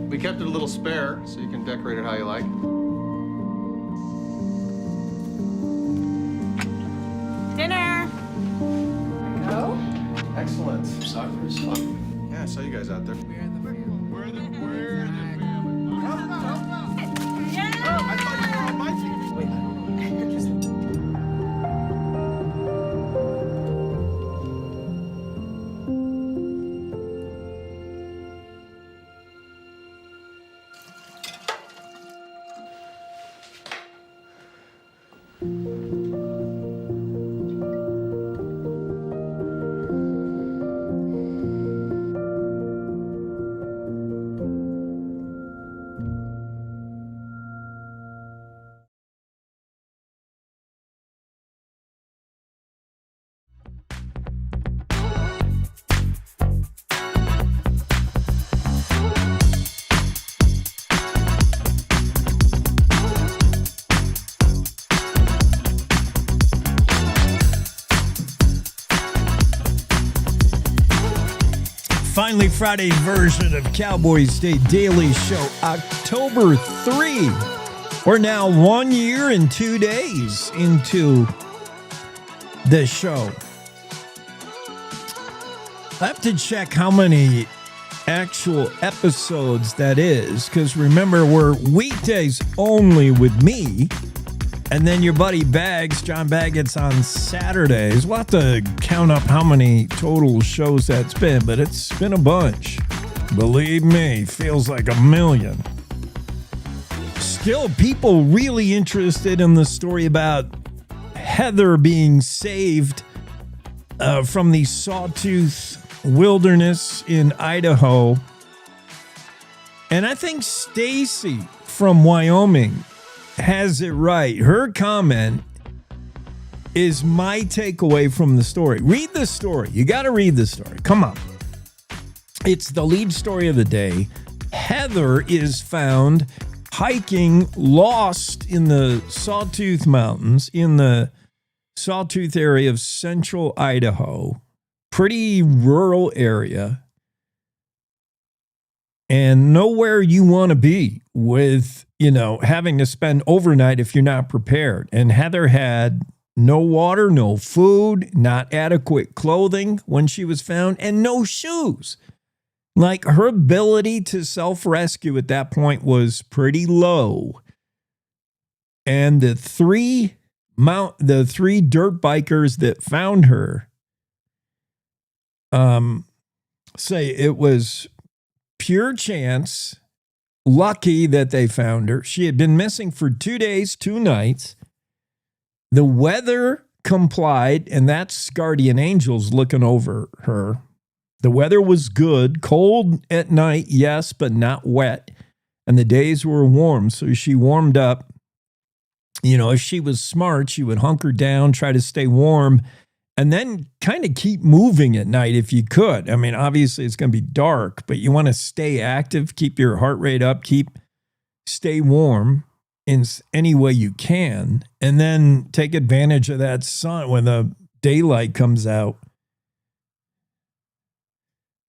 We kept it a little spare, so you can decorate it how you like. Dinner! Go? Excellent. Soccer is fun. Yeah, I saw you guys out there. Finally, Friday version of Cowboy State Daily Show, October 3. We're now 1 year and 2 days into the show. I have to check how many actual episodes that is, because remember, we're weekdays only with me. And then your buddy Bags, John Baggett's on Saturdays. We'll have to count up how many total shows that's been, but it's been a bunch. Believe me, feels like 1,000,000. Still, people really interested in the story about Heather being saved from the Sawtooth Wilderness in Idaho. And I think Stacy from Wyoming has it right. Her comment is my takeaway from the story. Read the story. You got to read the story. Come on. It's the lead story of the day. Heather is found hiking lost in the Sawtooth Mountains in the Sawtooth area of central Idaho. Pretty rural area. And nowhere you want to be with, having to spend overnight if you're not prepared. And Heather had no water, no food, not adequate clothing when she was found, and no shoes. Like, her ability to self-rescue at that point was pretty low. And the three dirt bikers that found her say it was pure chance, lucky that they found her. She had been missing for 2 days, 2 nights. The weather complied, and that's guardian angels looking over her. The weather was good, cold at night, yes, but not wet. And the days were warm, so she warmed up. You know, if she was smart, she would hunker down, try to stay warm, and then kind of keep moving at night if you could. I mean, obviously it's going to be dark, but you want to stay active, keep your heart rate up, stay warm in any way you can, and then take advantage of that sun when the daylight comes out.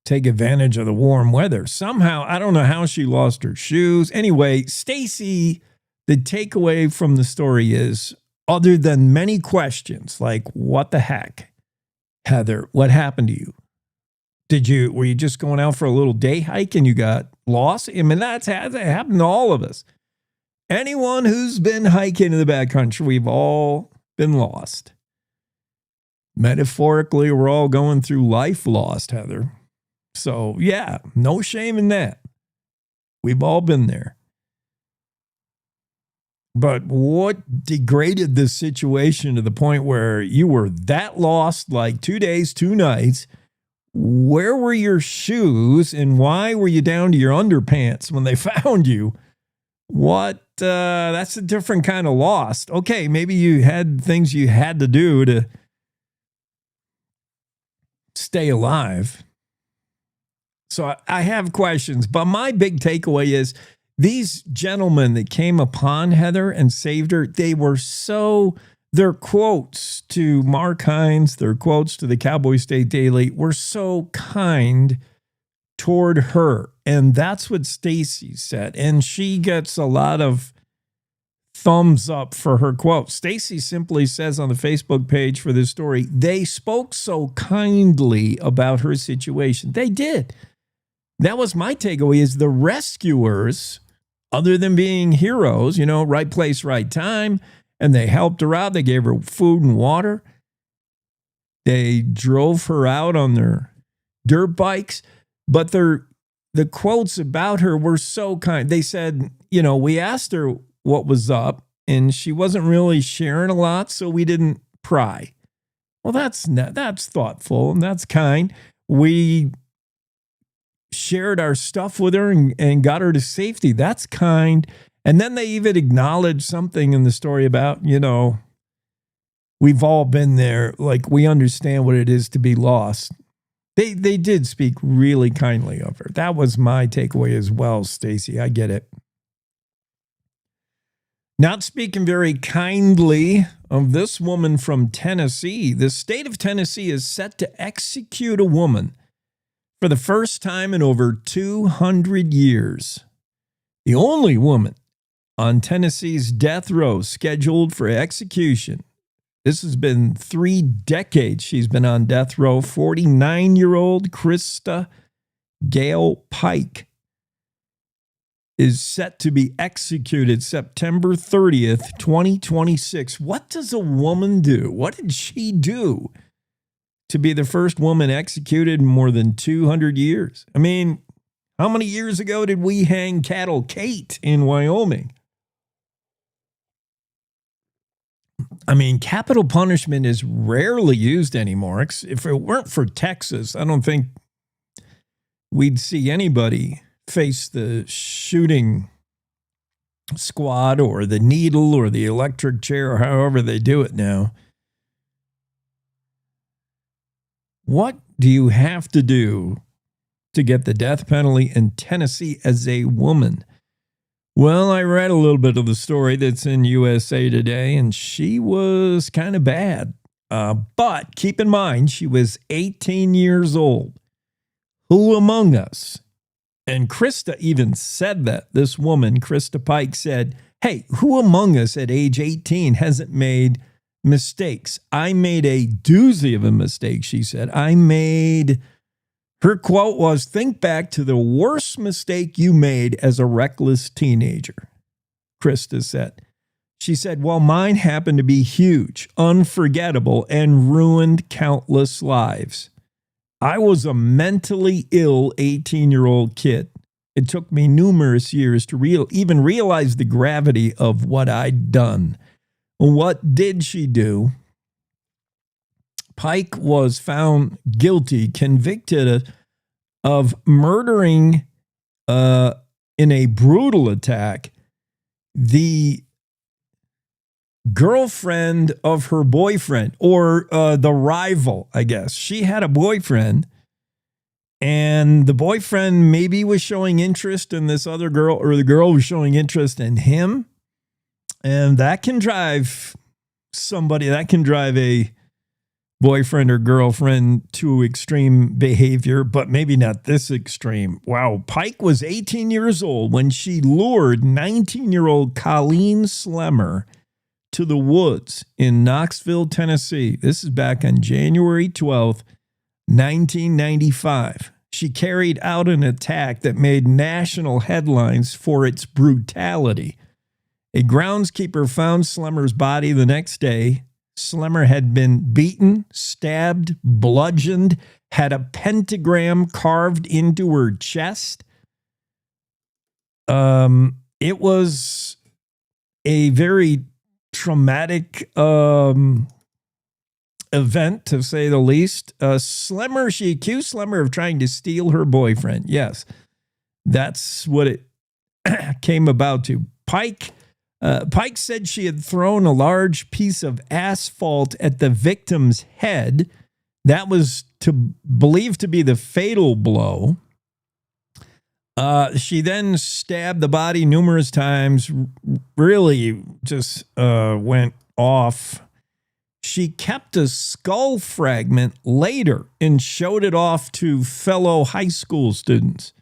Take advantage of the warm weather. Somehow, I don't know how she lost her shoes. Anyway, Stacy, the takeaway from the story is, other than many questions like, what the heck, Heather, what happened to you? Were you just going out for a little day hike and you got lost? I mean, that happened to all of us. Anyone who's been hiking in the backcountry, we've all been lost. Metaphorically, we're all going through life lost, Heather. So, yeah, no shame in that. We've all been there. But what degraded this situation to the point where you were that lost, like 2 days, 2 nights? Where were your shoes and why were you down to your underpants when they found you? That's a different kind of lost. Okay, maybe you had things you had to do to stay alive. So I have questions, but my big takeaway is these gentlemen that came upon Heather and saved her, their quotes to Mark Hines, their quotes to the Cowboy State Daily were so kind toward her. And that's what Stacy said. And she gets a lot of thumbs up for her quote. Stacy simply says on the Facebook page for this story, they spoke so kindly about her situation. They did. That was my takeaway, is the rescuers, other than being heroes, right place, right time, and they helped her out. They gave her food and water. They drove her out on their dirt bikes. But the quotes about her were so kind. They said, we asked her what was up, and she wasn't really sharing a lot, so we didn't pry. Well, that's thoughtful, and that's kind. We shared our stuff with her and got her to safety. That's kind. And then they even acknowledged something in the story about, we've all been there. Like, we understand what it is to be lost. They did speak really kindly of her. That was my takeaway as well, Stacy. I get it. Not speaking very kindly of this woman from Tennessee. The state of Tennessee is set to execute a woman for the first time in over 200 years. The only woman on Tennessee's death row scheduled for execution. This has been 3 decades she's been on death row. 49-year-old Krista Gale Pike is set to be executed September 30th, 2026. What does a woman do? What did she do to be the first woman executed in more than 200 years? I mean, how many years ago did we hang Cattle Kate in Wyoming? I mean, capital punishment is rarely used anymore. If it weren't for Texas, I don't think we'd see anybody face the shooting squad or the needle or the electric chair or however they do it now. What do you have to do to get the death penalty in Tennessee as a woman? Well, I read a little bit of the story that's in USA Today, and she was kind of bad. But keep in mind, she was 18 years old. Who among us? And Krista even said that. This woman, Krista Pike, said, hey, who among us at age 18 hasn't made mistakes? I made a doozy of a mistake, she said. Her quote was, think back to the worst mistake you made as a reckless teenager, Krista said. She said, well, mine happened to be huge, unforgettable, and ruined countless lives. I was a mentally ill 18-year-old kid. It took me numerous years to even realize the gravity of what I'd done. What did she do? Pike was found guilty, convicted of murdering in a brutal attack the girlfriend of her boyfriend, or the rival, I guess. She had a boyfriend, and the boyfriend maybe was showing interest in this other girl, or the girl was showing interest in him. And that can drive a boyfriend or girlfriend to extreme behavior, but maybe not this extreme. Wow. Pike was 18 years old when she lured 19-year-old Colleen Slemmer to the woods in Knoxville, Tennessee. This is back on January 12th, 1995. She carried out an attack that made national headlines for its brutality. A groundskeeper found Slemmer's body the next day. Slemmer had been beaten, stabbed, bludgeoned, had a pentagram carved into her chest. It was a very traumatic event, to say the least. She accused Slemmer of trying to steal her boyfriend. Yes, that's what it came about to. Pike said she had thrown a large piece of asphalt at the victim's head. That was believed to be the fatal blow. She then stabbed the body numerous times, really just went off. She kept a skull fragment later and showed it off to fellow high school students.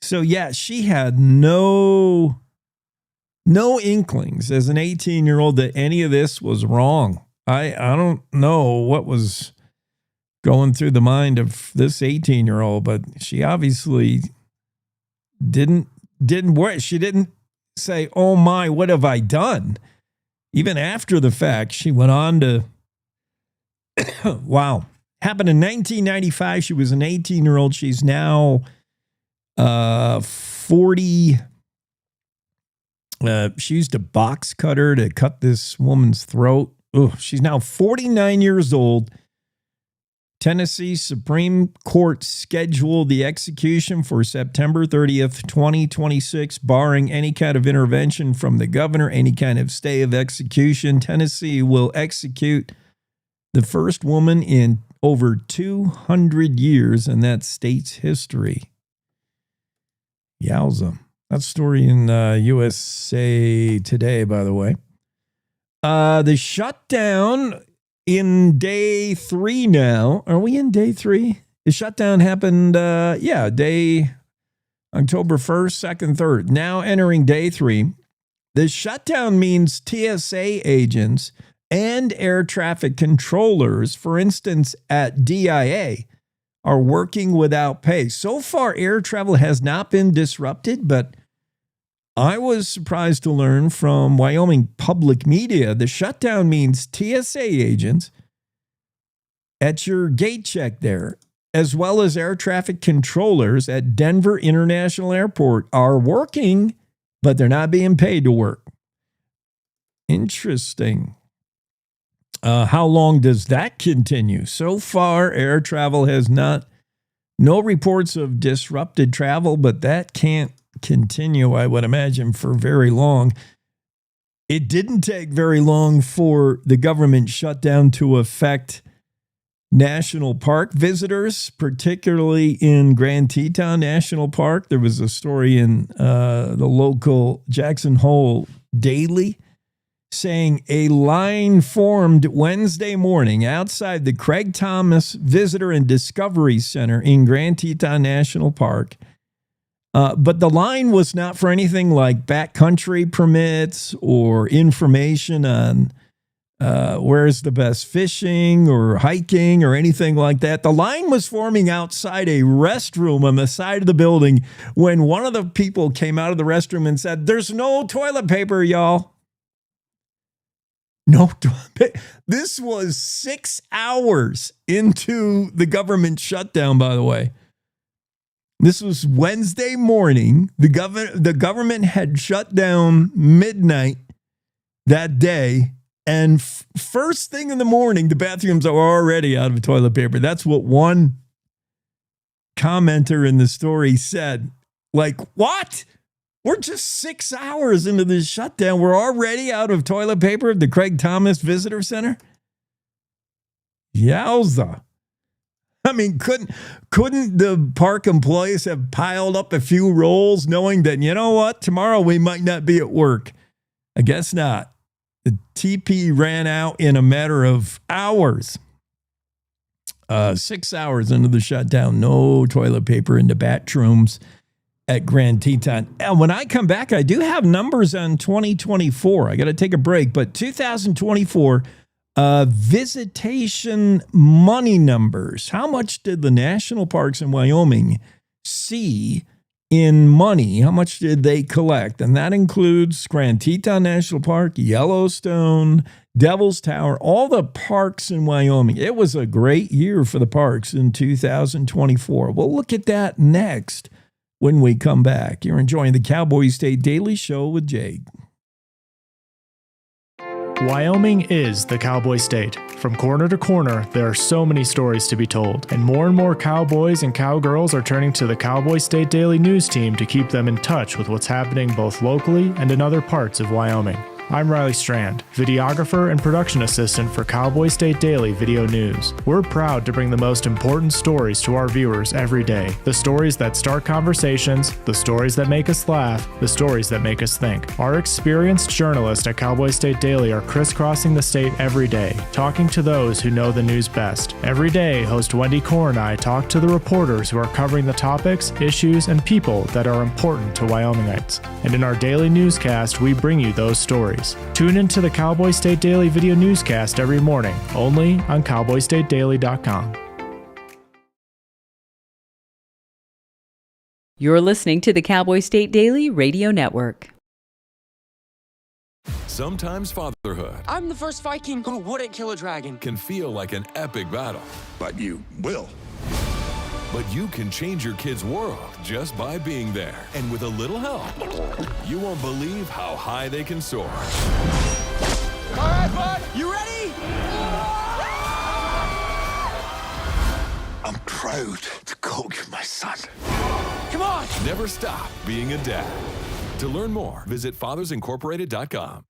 So yeah, she had no inklings as an 18-year-old that any of this was wrong. I don't know what was going through the mind of this 18-year-old, but she obviously didn't work. She didn't say, "Oh my, what have I done?" Even after the fact, she went on to, wow. Happened in 1995. She was an 18-year-old. She's now 40. She used a box cutter to cut this woman's throat. She's now 49 years old. Tennessee Supreme Court scheduled the execution for September 30th, 2026, barring any kind of intervention from the governor, any kind of stay of execution. Tennessee will execute the first woman in over 200 years in that state's history. Yowza. That story in USA Today, by the way. The shutdown in day 3 now. Are we in day 3? The shutdown happened, day October 1st, 2nd, 3rd. Now entering day 3. The shutdown means TSA agents and air traffic controllers, for instance, at DIA, are working without pay. So far, air travel has not been disrupted, but I was surprised to learn from Wyoming public media the shutdown means TSA agents at your gate check there, as well as air traffic controllers at Denver International Airport, are working, but they're not being paid to work. Interesting. How long does that continue? So far, air travel has no reports of disrupted travel, but that can't continue, I would imagine, for very long. It didn't take very long for the government shutdown to affect national park visitors, particularly in Grand Teton National Park. There was a story in the local Jackson Hole Daily saying a line formed Wednesday morning outside the Craig Thomas Visitor and Discovery Center in Grand Teton National Park. But the line was not for anything like backcountry permits or information on where's the best fishing or hiking or anything like that. The line was forming outside a restroom on the side of the building when one of the people came out of the restroom and said, "There's no toilet paper, y'all." No, this was 6 hours into the government shutdown, by the way. This was Wednesday morning. The government had shut down midnight that day. And first thing in the morning, the bathrooms are already out of toilet paper. That's what one commenter in the story said. Like, what? We're just 6 hours into this shutdown. We're already out of toilet paper at the Craig Thomas Visitor Center? Yowza. I mean, couldn't the park employees have piled up a few rolls knowing that, you know what, tomorrow we might not be at work? I guess not. The TP ran out in a matter of hours. 6 hours into the shutdown, no toilet paper in the bathrooms at Grand Teton. And when I come back, I do have numbers on 2024. I got to take a break, but 2024 visitation money numbers. How much did the national parks in Wyoming see in money? How much did they collect? And that includes Grand Teton National Park, Yellowstone, Devil's Tower, all the parks in Wyoming. It was a great year for the parks in 2024. We'll look at that next when we come back. You're enjoying the Cowboy State Daily Show with Jake. Wyoming is the Cowboy State. From corner to corner, there are so many stories to be told, and more cowboys and cowgirls are turning to the Cowboy State Daily News team to keep them in touch with what's happening both locally and in other parts of Wyoming. I'm Riley Strand, videographer and production assistant for Cowboy State Daily Video News. We're proud to bring the most important stories to our viewers every day. The stories that start conversations, the stories that make us laugh, the stories that make us think. Our experienced journalists at Cowboy State Daily are crisscrossing the state every day, talking to those who know the news best. Every day, host Wendy Core and I talk to the reporters who are covering the topics, issues, and people that are important to Wyomingites. And in our daily newscast, we bring you those stories. Tune into the Cowboy State Daily Video Newscast every morning, only on CowboyStateDaily.com. You're listening to the Cowboy State Daily Radio Network. Sometimes fatherhood I'm the first Viking who wouldn't kill a dragon. can feel like an epic battle. But you will. But you can change your kid's world just by being there. And with a little help, you won't believe how high they can soar. All right, bud, you ready? I'm proud to call you my son. Come on! Never stop being a dad. To learn more, visit fathersincorporated.com.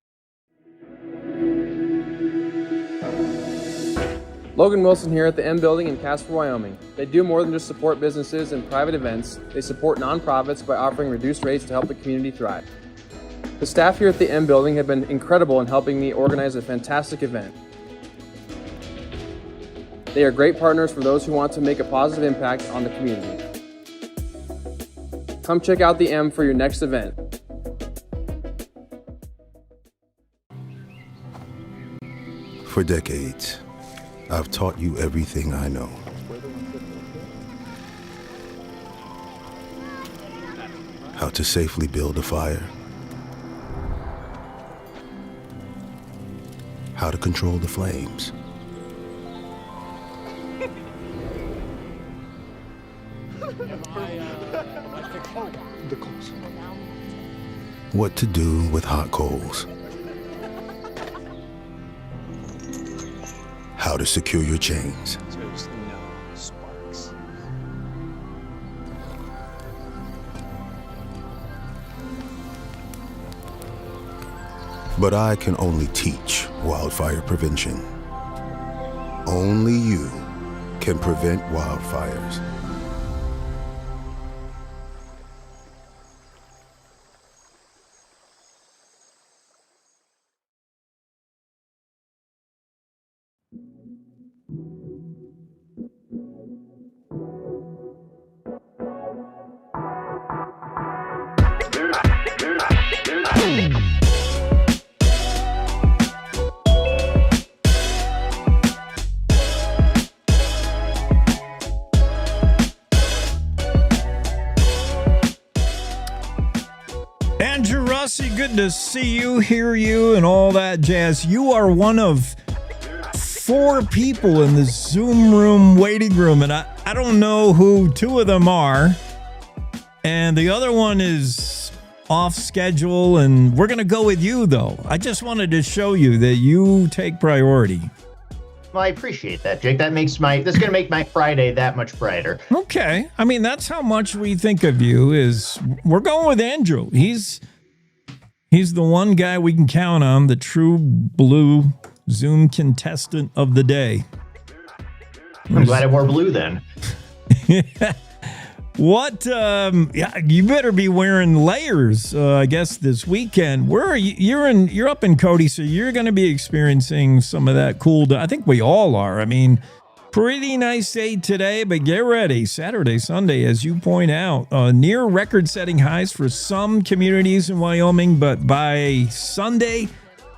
Logan Wilson here at the M Building in Casper, Wyoming. They do more than just support businesses and private events. They support nonprofits by offering reduced rates to help the community thrive. The staff here at the M Building have been incredible in helping me organize a fantastic event. They are great partners for those who want to make a positive impact on the community. Come check out the M for your next event. For decades, I've taught you everything I know. How to safely build a fire. How to control the flames. What to do with hot coals. How to secure your chains. There's no sparks. But I can only teach wildfire prevention. Only you can prevent wildfires. Andrew Rossi, good to see you, hear you, and all that jazz. You are one of 4 people in the Zoom room waiting room, and I don't know who 2 of them are. And the other one is off schedule, and we're going to go with you, though. I just wanted to show you that you take priority. Well, I appreciate that, Jake. This is going to make my Friday that much brighter. Okay. I mean, that's how much we think of you. Is we're going with Andrew. He's the one guy we can count on, the true blue Zoom contestant of the day. I'm glad I wore blue then. What? Yeah, you better be wearing layers. I guess this weekend. Where are you? You're up in Cody, so you're going to be experiencing some of that cool. I think we all are. I mean, pretty nice day today, but get ready. Saturday, Sunday, as you point out, near record-setting highs for some communities in Wyoming, but by Sunday,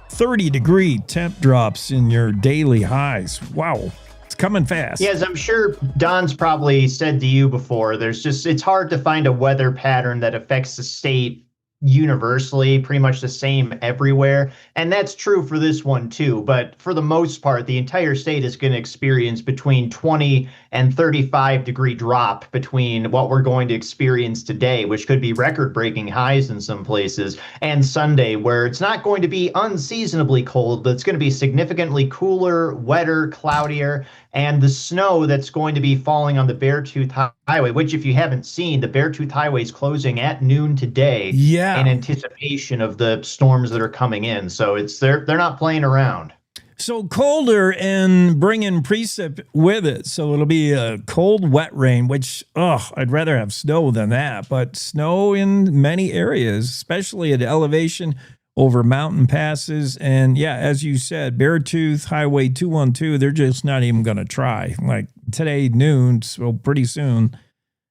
30-degree temp drops in your daily highs. Wow. Coming fast. Yes, I'm sure Don's probably said to you before, it's hard to find a weather pattern that affects the state universally, pretty much the same everywhere. And that's true for this one too. But for the most part, the entire state is going to experience between 20 and 35-degree drop between what we're going to experience today, which could be record-breaking highs in some places, and Sunday, where it's not going to be unseasonably cold, but it's going to be significantly cooler, wetter, cloudier, and the snow that's going to be falling on the Beartooth Highway, which if you haven't seen, the Beartooth Highway is closing at noon today in anticipation of the storms that are coming in. So they're not playing around. So colder and bringing precip with it. So it'll be a cold, wet rain, which, I'd rather have snow than that. But snow in many areas, especially at elevation over mountain passes. And yeah, as you said, Beartooth Highway 212, they're just not even going to try. Like today, noon, so pretty soon.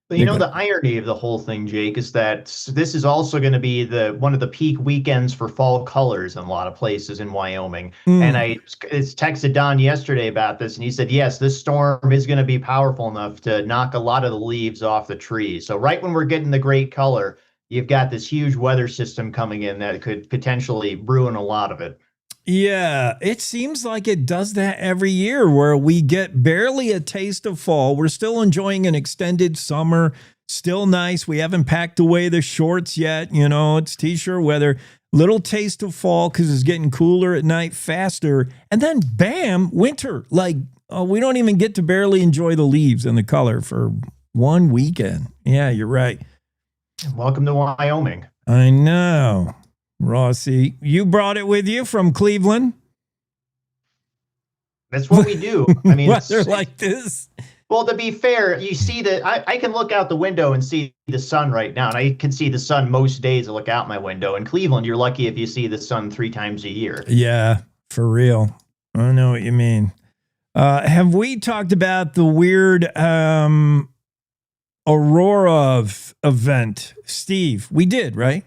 But the irony of the whole thing, Jake, is that this is also going to be one of the peak weekends for fall colors in a lot of places in Wyoming. And I texted Don yesterday about this, and he said, yes, this storm is going to be powerful enough to knock a lot of the leaves off the trees. So right when we're getting the great color, you've got this huge weather system coming in that could potentially ruin a lot of it. Yeah, it seems like it does that every year where we get barely a taste of fall. We're still enjoying an extended summer, still nice. We haven't packed away the shorts yet. It's t-shirt weather. Little taste of fall because it's getting cooler at night, faster. And then bam, winter. Like, we don't even get to barely enjoy the leaves and the color for one weekend. Yeah, you're right. Welcome to Wyoming. I know. Rossi, you brought it with you from Cleveland? That's what we do. I mean, weather like this. Well, to be fair, you see that I can look out the window and see the sun right now, and I can see the sun most days I look out my window. In Cleveland, you're lucky if you see the sun 3 times a year. Yeah, for real. I know what you mean. Have we talked about the weird Aurora event? Steve, we did, right?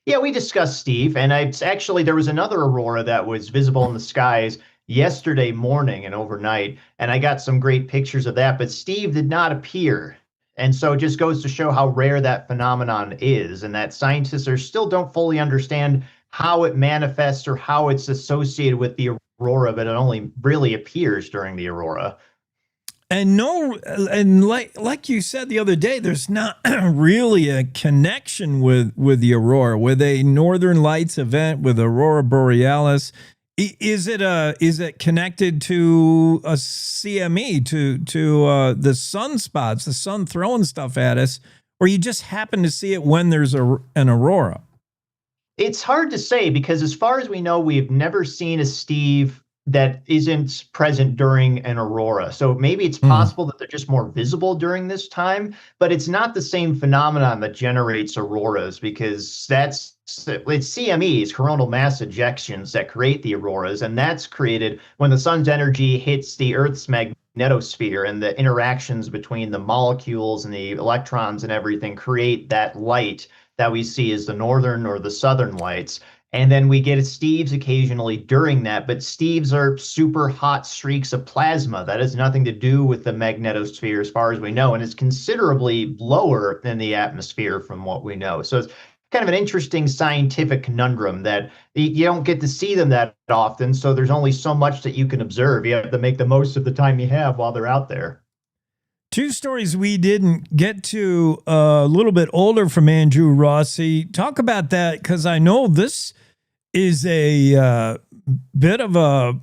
Yeah, we discussed Steve, and there was another aurora that was visible in the skies yesterday morning and overnight, and I got some great pictures of that, but Steve did not appear. And so it just goes to show how rare that phenomenon is, and that scientists still don't fully understand how it manifests or how it's associated with the aurora, but it only really appears during the aurora. And like you said the other day, there's not really a connection with the aurora, with a Northern Lights event, with Aurora Borealis. Is it connected to a CME, to the sunspots, the sun throwing stuff at us, or you just happen to see it when there's an aurora? It's hard to say because as far as we know, we've never seen a Steve that isn't present during an aurora. So maybe it's possible that they're just more visible during this time, but it's not the same phenomenon that generates auroras because it's CMEs, coronal mass ejections, that create the auroras, and that's created when the sun's energy hits the Earth's magnetosphere, and the interactions between the molecules and the electrons and everything create that light that we see as the northern or the southern lights. And then we get Steves occasionally during that, but Steves are super hot streaks of plasma. That has nothing to do with the magnetosphere as far as we know, and it's considerably lower than the atmosphere from what we know. So it's kind of an interesting scientific conundrum that you don't get to see them that often, so there's only so much that you can observe. You have to make the most of the time you have while they're out there. Two stories we didn't get to, a little bit older from Andrew Rossi. Talk about that, because I know this is a bit of a,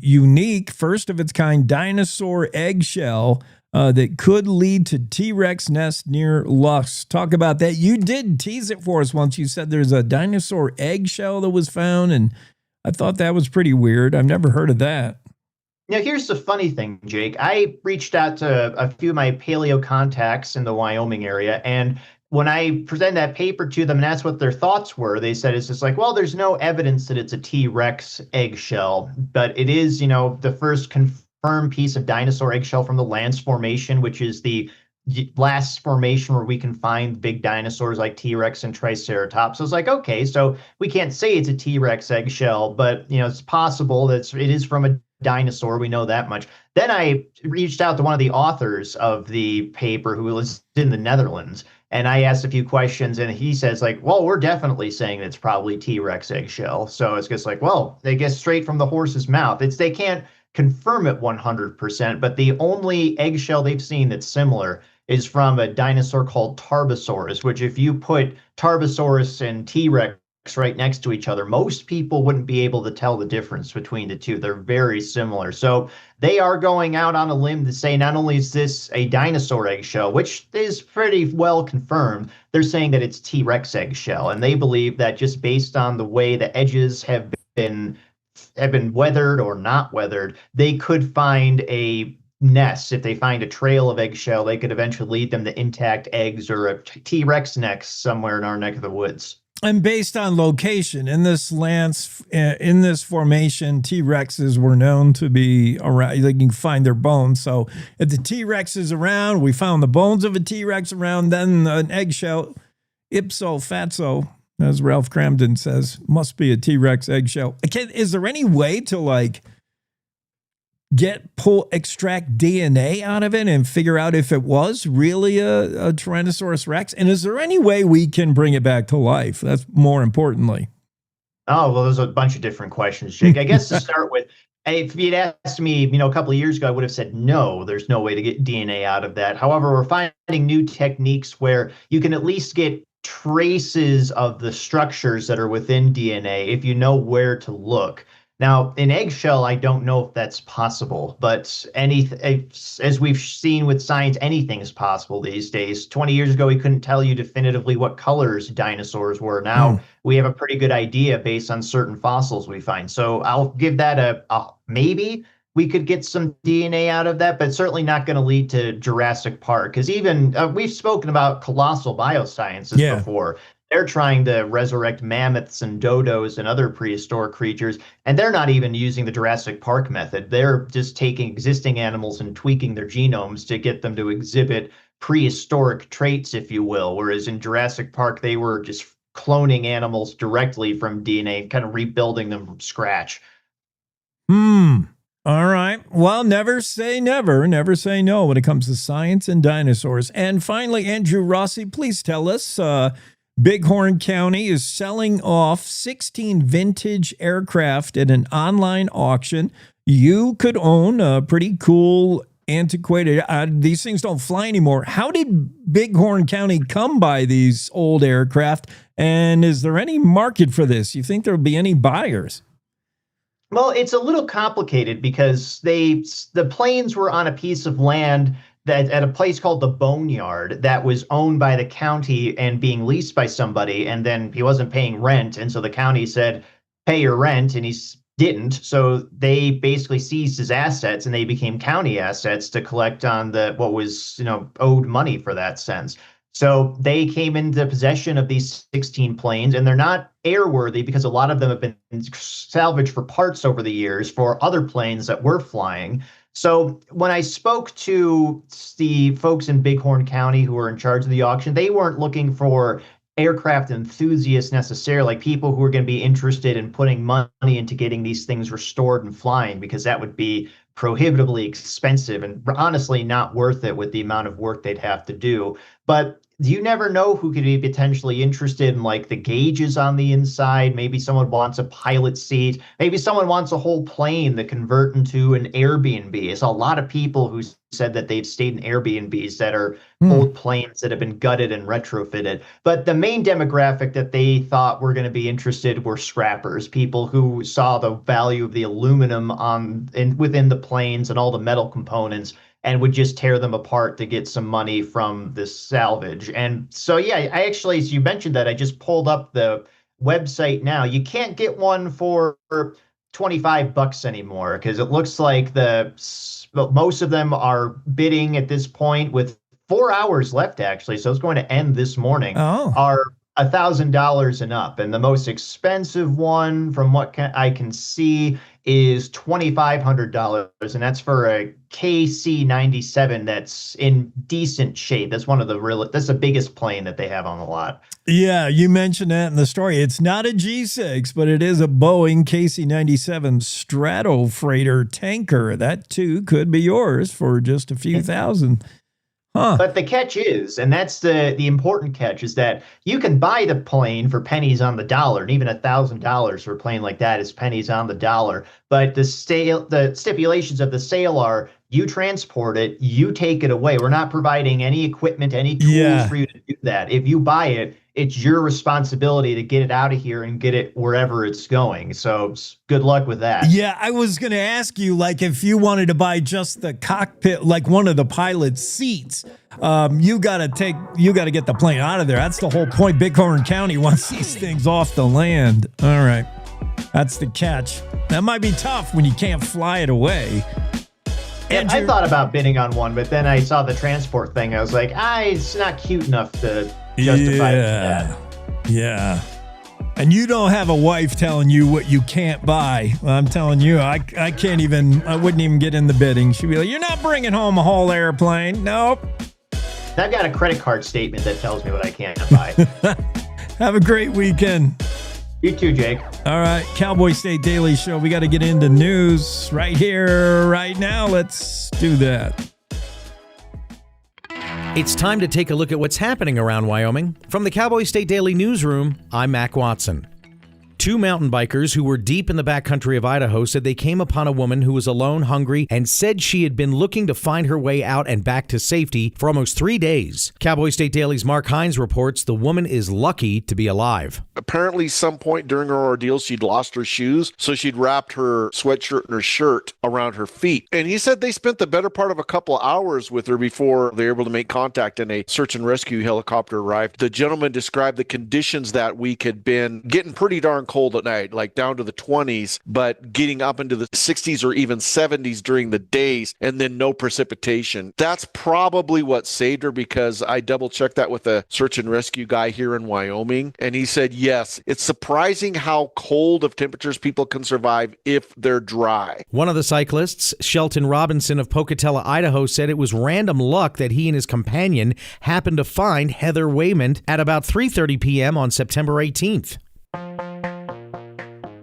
unique, first of its kind dinosaur eggshell that could lead to T-Rex nest near Lusk. Talk about that. You did tease it for us once. You said there's a dinosaur eggshell that was found, and I thought that was pretty weird. I've never heard of that. Now, here's the funny thing, Jake. I reached out to a few of my paleo contacts in the Wyoming area, and when I presented that paper to them and asked what their thoughts were, they said it's just like, well, there's no evidence that it's a T-Rex eggshell, but it is, the first confirmed piece of dinosaur eggshell from the Lance Formation, which is the last formation where we can find big dinosaurs like T-Rex and Triceratops. So it's like, okay, so we can't say it's a T-Rex eggshell, but it's possible that it is from a dinosaur. We know that much. Then I reached out to one of the authors of the paper who was in the Netherlands, and I asked a few questions, and he says like, well, we're definitely saying it's probably T-Rex eggshell. So it's just like, well, they get straight from the horse's mouth. They can't confirm it 100%, but the only eggshell they've seen that's similar is from a dinosaur called Tarbosaurus, which if you put Tarbosaurus and T-Rex right next to each other, most people wouldn't be able to tell the difference between the two. They're very similar. So they are going out on a limb to say not only is this a dinosaur eggshell, which is pretty well confirmed, they're saying that it's T-Rex eggshell. And they believe that just based on the way the edges have been weathered or not weathered, they could find a nest. If they find a trail of eggshell, they could eventually lead them to intact eggs or a T-Rex nest somewhere in our neck of the woods. And based on location, in this formation, T-Rexes were known to be around. They can find their bones. So if the T-Rex is around, we found the bones of a T-Rex around, then an eggshell, ipso fatso, as Ralph Cramden says, must be a T-Rex eggshell. Is there any way to extract DNA out of it and figure out if it was really a Tyrannosaurus Rex? And is there any way we can bring it back to life? That's more importantly. Oh, well, there's a bunch of different questions, Jake. I guess to start with, if you'd asked me, a couple of years ago, I would have said, no, there's no way to get DNA out of that. However, we're finding new techniques where you can at least get traces of the structures that are within DNA if you know where to look. Now, in eggshell, I don't know if that's possible, but as we've seen with science, anything is possible these days. 20 years ago, we couldn't tell you definitively what colors dinosaurs were. Now we have a pretty good idea based on certain fossils we find. So I'll give that a maybe. We could get some DNA out of that, but certainly not going to lead to Jurassic Park. Because even we've spoken about colossal biosciences before. They're trying to resurrect mammoths and dodos and other prehistoric creatures, and they're not even using the Jurassic Park method. They're just taking existing animals and tweaking their genomes to get them to exhibit prehistoric traits, if you will. Whereas in Jurassic Park, they were just cloning animals directly from DNA, kind of rebuilding them from scratch. All right. Well, never say never. Never say no when it comes to science and dinosaurs. And finally, Andrew Rossi, please tell us, Bighorn County is selling off 16 vintage aircraft at an online auction. You could own a pretty cool, antiquated, these things don't fly anymore. How did Bighorn County come by these old aircraft? And is there any market for this? You think there'll be any buyers? Well, it's a little complicated because the planes were on a piece of land that at a place called the Boneyard that was owned by the county and being leased by somebody, and then he wasn't paying rent, and so the county said, pay your rent, and he didn't. So they basically seized his assets, and they became county assets to collect on what was owed money for that sense. So they came into possession of these 16 planes, and they're not airworthy because a lot of them have been salvaged for parts over the years for other planes that were flying. So when I spoke to the folks in Bighorn County who were in charge of the auction, they weren't looking for aircraft enthusiasts necessarily, like people who are going to be interested in putting money into getting these things restored and flying, because that would be prohibitively expensive and honestly not worth it with the amount of work they'd have to do. But you never know who could be potentially interested in like the gauges on the inside. Maybe someone wants a pilot seat. Maybe someone wants a whole plane to convert into an Airbnb. It's a lot of people who said that they've stayed in Airbnbs that are old planes that have been gutted and retrofitted. But the main demographic that they thought were going to be interested were scrappers, people who saw the value of the aluminum within the planes and all the metal components, and would just tear them apart to get some money from this salvage. And so, yeah, I actually, as you mentioned that, I just pulled up the website now. You can't get one for $25 anymore because it looks like most of them are bidding at this point with 4 hours left, actually. So it's going to end this morning. Are $1,000 and up. And the most expensive one, from what I can see, is $2,500. And that's for a KC-97 that's in decent shape. That's that's the biggest plane that they have on the lot. Yeah, you mentioned that in the story. It's not a G6, but it is a Boeing KC-97 Stratofreighter tanker. That too could be yours for just a few thousand. But the catch is, and that's the important catch, is that you can buy the plane for pennies on the dollar, and even $1,000 for a plane like that is pennies on the dollar. But the stipulations of the sale are you transport it, you take it away. We're not providing any equipment, any tools for you to do that. If you buy it, it's your responsibility to get it out of here and get it wherever it's going. So good luck with that. Yeah, I was going to ask you, like, if you wanted to buy just the cockpit, like one of the pilot's seats, you got to get the plane out of there. That's the whole point. Bighorn County wants these things off the land. All right. That's the catch. That might be tough when you can't fly it away. Yeah, I thought about bidding on one, but then I saw the transport thing. I was like, it's not cute enough to justify that. Yeah. And you don't have a wife telling you what you can't buy. I'm telling you, I wouldn't even get in the bidding. She'd be like, you're not bringing home a whole airplane. Nope. I've got a credit card statement that tells me what I can't buy. Have a great weekend. You too, Jake. All right, Cowboy State Daily Show. We got to get into news right here, right now. Let's do that. It's time to take a look at what's happening around Wyoming. From the Cowboy State Daily Newsroom, I'm Mac Watson. 2 mountain bikers who were deep in the backcountry of Idaho said they came upon a woman who was alone, hungry, and said she had been looking to find her way out and back to safety for almost 3 days. Cowboy State Daily's Mark Hines reports the woman is lucky to be alive. Apparently, some point during her ordeal, she'd lost her shoes, so she'd wrapped her sweatshirt and her shirt around her feet. And he said they spent the better part of a couple of hours with her before they were able to make contact and a search and rescue helicopter arrived. The gentleman described the conditions that week had been getting pretty darn cold at night, like down to the 20s, but getting up into the 60s or even 70s during the days, and then no precipitation. That's probably what saved her, because I double-checked that with a search and rescue guy here in Wyoming, and he said, yes, it's surprising how cold of temperatures people can survive if they're dry. One of the cyclists, Shelton Robinson of Pocatello, Idaho, said it was random luck that he and his companion happened to find Heather Waymond at about 3:30 p.m. on September 18th.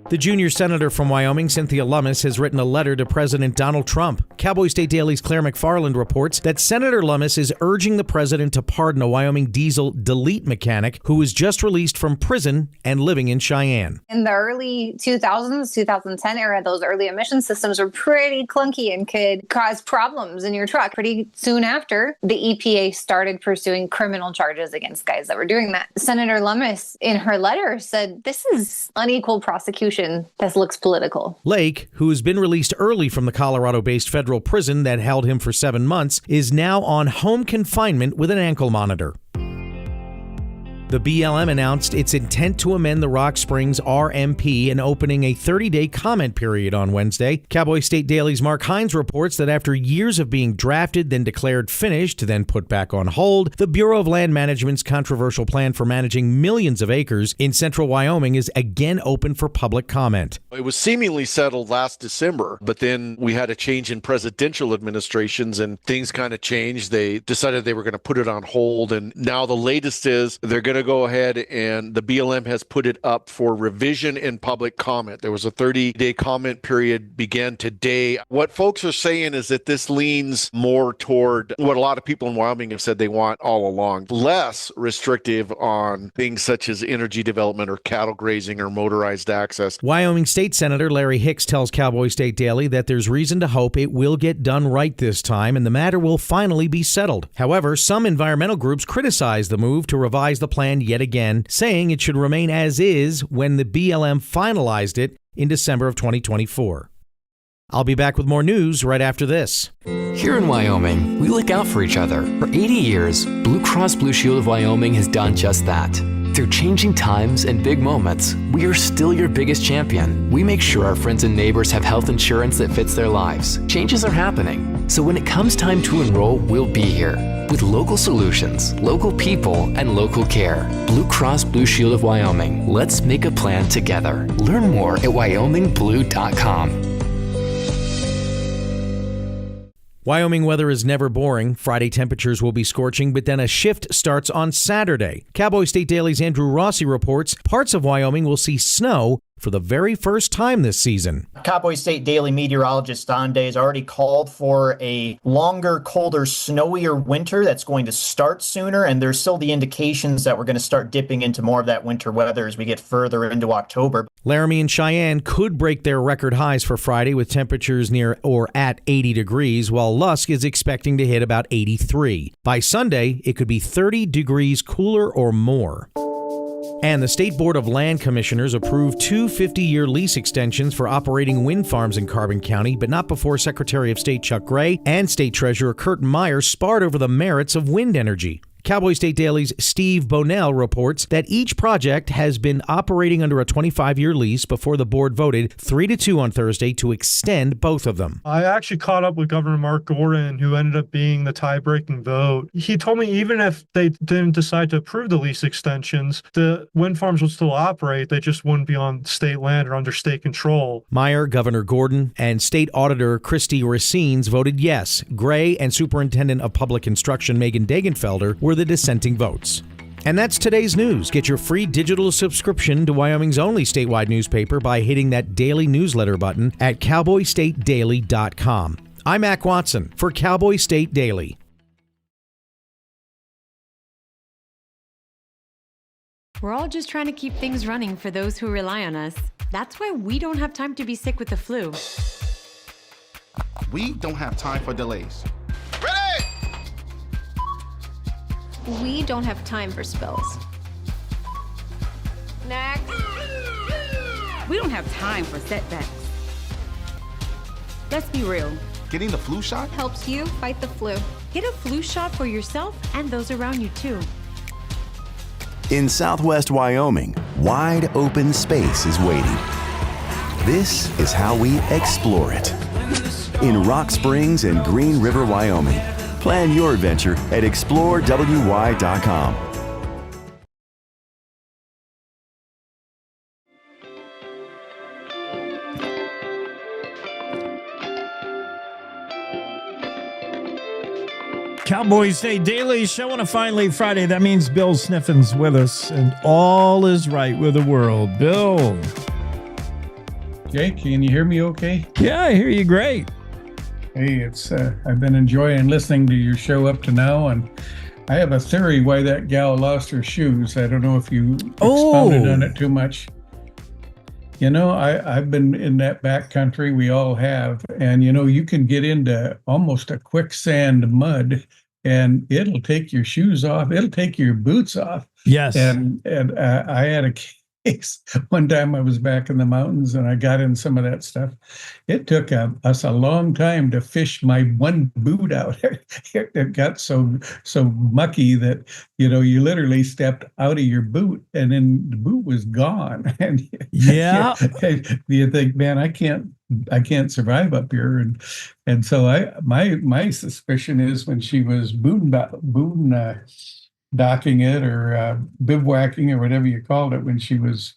The junior senator from Wyoming, Cynthia Lummis, has written a letter to President Donald Trump. Cowboy State Daily's Claire McFarland reports that Senator Lummis is urging the president to pardon a Wyoming diesel delete mechanic who was just released from prison and living in Cheyenne. In the early 2000s, 2010 era, those early emission systems were pretty clunky and could cause problems in your truck. Pretty soon after, the EPA started pursuing criminal charges against guys that were doing that. Senator Lummis, in her letter, said this is unequal prosecution. This looks political. Lake, who has been released early from the Colorado-based federal prison that held him for 7 months, is now on home confinement with an ankle monitor. The BLM announced its intent to amend the Rock Springs RMP and opening a 30-day comment period on Wednesday. Cowboy State Daily's Mark Hines reports that after years of being drafted, then declared finished, then put back on hold, the Bureau of Land Management's controversial plan for managing millions of acres in central Wyoming is again open for public comment. It was seemingly settled last December, but then we had a change in presidential administrations and things kind of changed. They decided they were going to put it on hold, and now the latest is they're going going to go ahead and the BLM has put it up for revision and public comment. There was a 30-day comment period began today. What folks are saying is that this leans more toward what a lot of people in Wyoming have said they want all along, less restrictive on things such as energy development or cattle grazing or motorized access. Wyoming State Senator Larry Hicks tells Cowboy State Daily that there's reason to hope it will get done right this time and the matter will finally be settled. However, some environmental groups criticize the move to revise the plan yet again, saying it should remain as is when the BLM finalized it in December of 2024. I'll be back with more news right after this. Here in Wyoming, we look out for each other. For 80 years, Blue Cross Blue Shield of Wyoming has done just that. Through changing times and big moments, we are still your biggest champion. We make sure our friends and neighbors have health insurance that fits their lives. Changes are happening, so when it comes time to enroll, we'll be here. With local solutions, local people, and local care. Blue Cross Blue Shield of Wyoming. Let's make a plan together. Learn more at wyomingblue.com. Wyoming weather is never boring. Friday temperatures will be scorching, but then a shift starts on Saturday. Cowboy State Daily's Andrew Rossi reports parts of Wyoming will see snow for the very first time this season. Cowboy State Daily meteorologist Don Day has already called for a longer, colder, snowier winter that's going to start sooner, and there's still the indications that we're going to start dipping into more of that winter weather as we get further into October. Laramie and Cheyenne could break their record highs for Friday with temperatures near or at 80 degrees, while Lusk is expecting to hit about 83. By Sunday, it could be 30 degrees cooler or more. And the State Board of Land Commissioners approved 2 50-year lease extensions for operating wind farms in Carbon County, but not before Secretary of State Chuck Gray and State Treasurer Kurt Meyer sparred over the merits of wind energy. Cowboy State Daily's Steve Bonell reports that each project has been operating under a 25-year lease before the board voted 3-2 on Thursday to extend both of them. I actually caught up with Governor Mark Gordon, who ended up being the tie-breaking vote. He told me even if they didn't decide to approve the lease extensions, the wind farms would still operate. They just wouldn't be on state land or under state control. Meyer, Governor Gordon, and State Auditor Christy Racines voted yes. Gray and Superintendent of Public Instruction Megan Dagenfelder were the dissenting votes. And that's today's news. Get your free digital subscription to Wyoming's only statewide newspaper by hitting that daily newsletter button at cowboystatedaily.com. I'm Mac Watson for Cowboy State Daily. We're all just trying to keep things running for those who rely on us. That's why we don't have time to be sick with the flu. We don't have time for delays. We don't have time for spills. Next. We don't have time for setbacks. Let's be real. Getting the flu shot helps you fight the flu. Get a flu shot for yourself and those around you too. In Southwest Wyoming, wide open space is waiting. This is how we explore it. In Rock Springs and Green River, Wyoming. Plan your adventure at explorewy.com. Cowboy State Daily showing a finally Friday. That means Bill Sniffin's with us, and all is right with the world. Bill. Jake, can you hear me okay? Yeah, I hear you great. Hey, it's I've been enjoying listening to your show up to now, and I have a theory why that gal lost her shoes. I don't know if you expounded on it too much. You know, I've been in that back country, we all have, and you know, you can get into almost a quicksand mud, and it'll take your shoes off. It'll take your boots off. Yes. And I had a case one time. I was back in the mountains and I got in some of that stuff. It took us a long time to fish my one boot out. It got so mucky that, you know, you literally stepped out of your boot and then the boot was gone. And yeah, you think, man, I can't survive up here. And so my suspicion is when she was docking it or bivouacking or whatever you called it, when she was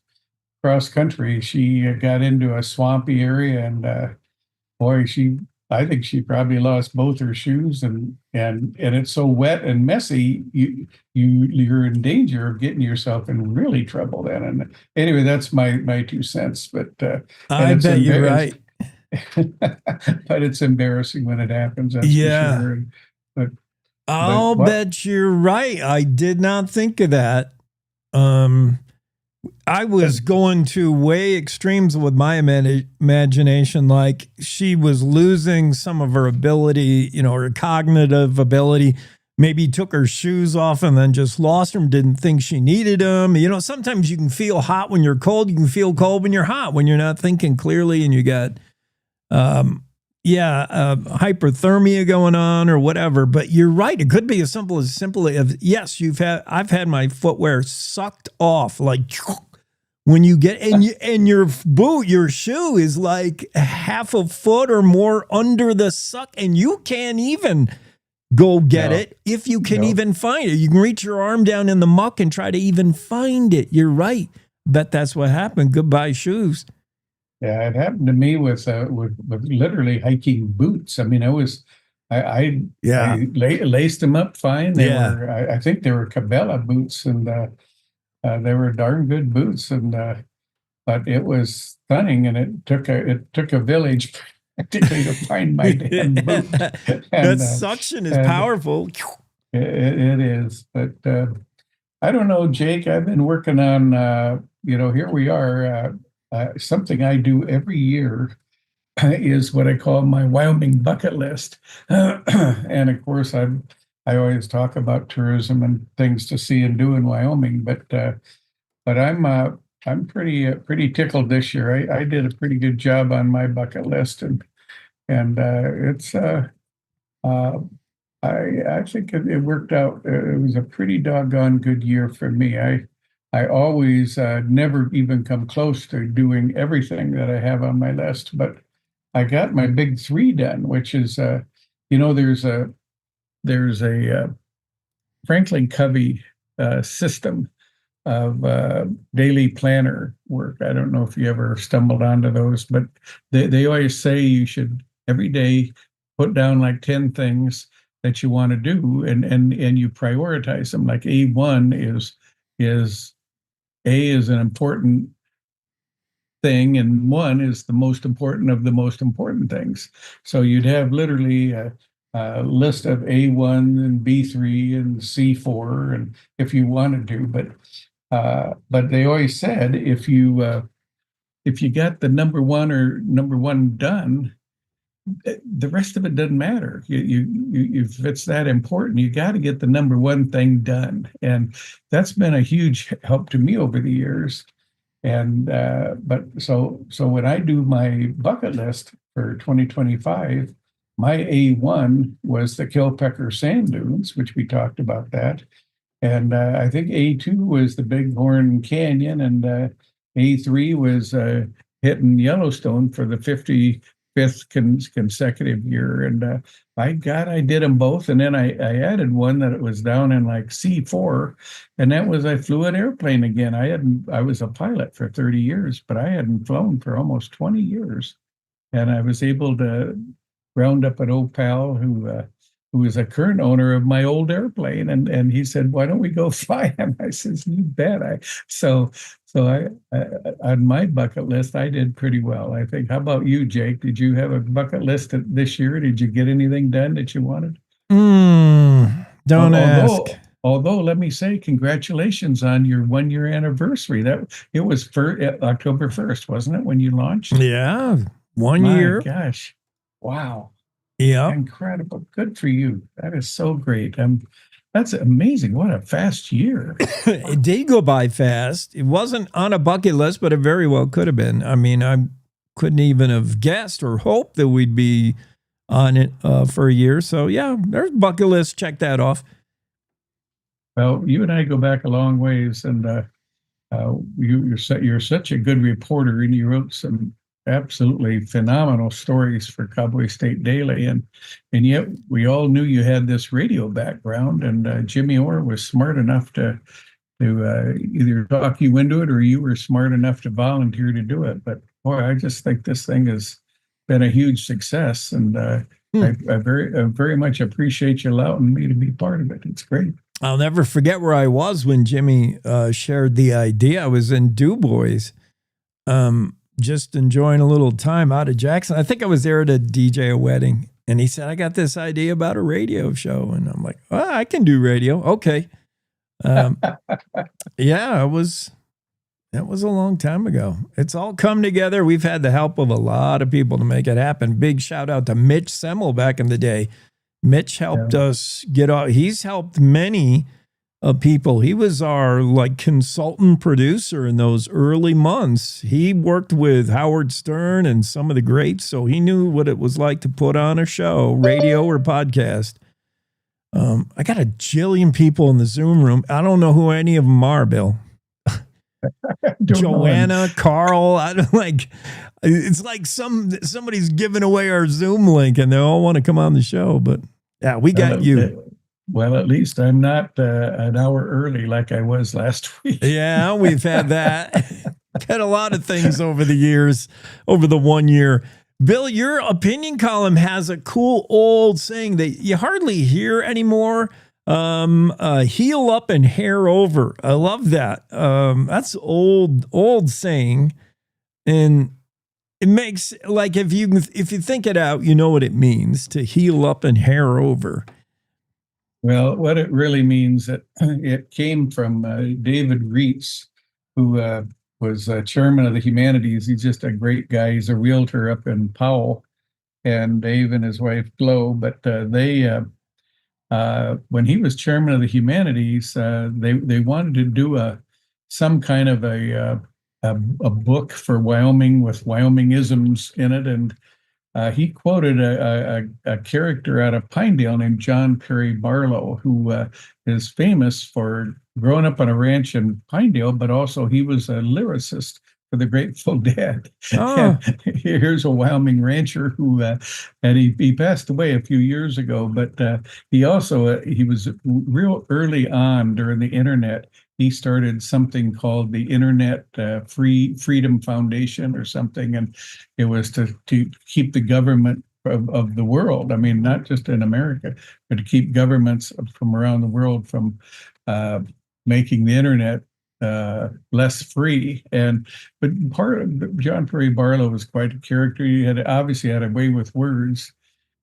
cross country, she got into a swampy area, and boy, she I think she probably lost both her shoes, and it's so wet and messy. You're in danger of getting yourself in really trouble then. And anyway, that's my 2 cents. But I bet you're right. But it's embarrassing when it happens. That's for sure. But I'll bet you're right. I did not think of that. I was going to way extremes with my imagination, like she was losing some of her ability, her cognitive ability. Maybe took her shoes off and then just lost them, didn't think she needed them. Sometimes you can feel hot when you're cold. You can feel cold when you're hot, when you're not thinking clearly and you got, hyperthermia going on or whatever. But you're right. It could be as simple as yes, I've had my footwear sucked off, like when you get and your shoe is like half a foot or more under the suck, and you can't even go get it if you can even find it. You can reach your arm down in the muck and try to even find it. You're right. Bet that's what happened. Goodbye shoes. Yeah, it happened to me with literally hiking boots. I mean, I laced them up fine. They were, I think they were Cabela boots, and they were darn good boots. And but it was stunning, and it took a village practically to find my damn boot. That suction is powerful. It is, but I don't know, Jake. I've been working on. Here we are. Something I do every year is what I call my Wyoming bucket list, and of course I always talk about tourism and things to see and do in Wyoming, but I'm pretty tickled this year. I did a pretty good job on my bucket list, and it's I think it worked out. It was a pretty doggone good year for me. I always never even come close to doing everything that I have on my list, but I got my big 3 done, which is, there's a Franklin Covey system of daily planner work. I don't know if you ever stumbled onto those, but they always say you should every day put down like 10 things that you want to do, and you prioritize them. Like A1 is A is an important thing, and 1 is the most important of the most important things. So you'd have literally a list of A1 and B3 and C4, and if you wanted to, but they always said if you got the number one done, the rest of it doesn't matter. If it's that important, you got to get the number one thing done, and that's been a huge help to me over the years. And but so when I do my bucket list for 2025, my A1 was the Kilpecker Sand Dunes, which we talked about that, and I think A2 was the Bighorn Canyon, and A3 was hitting Yellowstone for the 55th consecutive year. And by God, I did them both. And then I added one that it was down in like C4, and that was I flew an airplane again. I was a pilot for 30 years, but I hadn't flown for almost 20 years, and I was able to round up an old pal who is a current owner of my old airplane, and he said, "Why don't we go fly him?" I says, "You bet." So I on my bucket list, I did pretty well, I think. How about you, Jake? Did you have a bucket list this year? Did you get anything done that you wanted? Don't ask. Although, let me say, congratulations on your 1-year anniversary. That it was October 1st, wasn't it, when you launched? Yeah, 1 My year. Gosh, wow. Yeah. Incredible. Good for you. That is so great. That's amazing. What a fast year. It did go by fast. It wasn't on a bucket list, but it very well could have been. I mean, I couldn't even have guessed or hoped that we'd be on it for a year. So yeah, there's bucket list. Check that off. Well, you and I go back a long ways, and you're such a good reporter, and you wrote some absolutely phenomenal stories for Cowboy State Daily, and yet we all knew you had this radio background, and Jimmy Orr was smart enough to either talk you into it, or you were smart enough to volunteer to do it. But boy, I just think this thing is been a huge success, and I very much appreciate you allowing me to be part of it. It's great. I'll never forget where I was when Jimmy shared the idea. I was in Du Bois, just enjoying a little time out of Jackson. I think I was there to DJ a wedding, and he said, "I got this idea about a radio show," and I'm like, "Oh, I can do radio, okay." Yeah, that was a long time ago. It's all come together. We've had the help of a lot of people to make it happen. Big shout out to Mitch Semmel back in the day. Mitch helped us get out. He's helped many people. He was our consultant producer in those early months. He worked with Howard Stern and some of the greats, so he knew what it was like to put on a show, radio or podcast. I got a jillion people in the Zoom room. I don't know who any of them are, Bill. Joanna, Carl, I don't it's like somebody's giving away our Zoom link and they all want to come on the show, but yeah, we got you. Well, at least I'm not an hour early like I was last week. Yeah, we've had that. Had a lot of things over the years, over the 1 year. Bill, your opinion column has a cool old saying that you hardly hear anymore. Heel up and hair over. I love that. That's old saying. And it makes if you think it out, you know what it means to heel up and hair over. Well, what it really means that it came from David Reitz, who was chairman of the Humanities. He's just a great guy. He's a realtor up in Powell, and Dave and his wife Glo. But when he was chairman of the Humanities, they wanted to do some kind of a book for Wyoming with Wyomingisms in it, and he quoted a character out of Pinedale named John Perry Barlow, who is famous for growing up on a ranch in Pinedale, but also he was a lyricist for the Grateful Dead. Oh. Here's a Wyoming rancher who, and he passed away a few years ago, but he also, he was real early on during the internet. He started something called the Internet Freedom Foundation or something, and it was to keep the government of the world, I mean, not just in America, but to keep governments from around the world from making the internet less free. But part of John Perry Barlow was quite a character. He obviously had a way with words.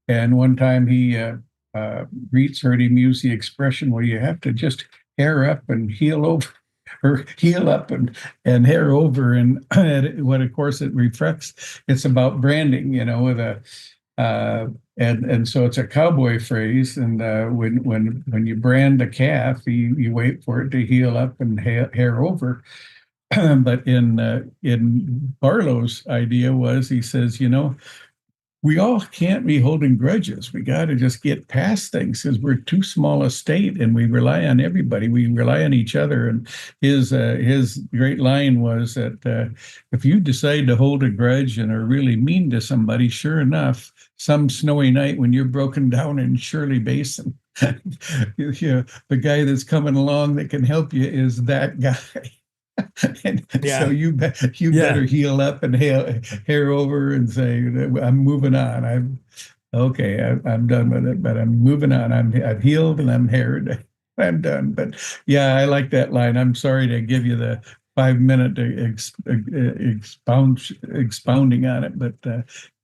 And one time Reitz heard him use the expression, well, you have to just hair up and heel over, or heel up and hair over. And what, of course, it reflects, it's about branding, with and so it's a cowboy phrase. And when you brand a calf, you wait for it to heel up and hair over. But in Barlow's idea was, he says, we all can't be holding grudges. We got to just get past things because we're too small a state and we rely on everybody. We rely on each other. And his great line was that if you decide to hold a grudge and are really mean to somebody, sure enough, some snowy night when you're broken down in Shirley Basin, the guy that's coming along that can help you is that guy. And so you better heel up and hair over and say, I'm moving on. I'm done with it, but I'm moving on. I've healed and I'm haired. I'm done. But yeah, I like that line. I'm sorry to give you the 5-minute expounding on it, but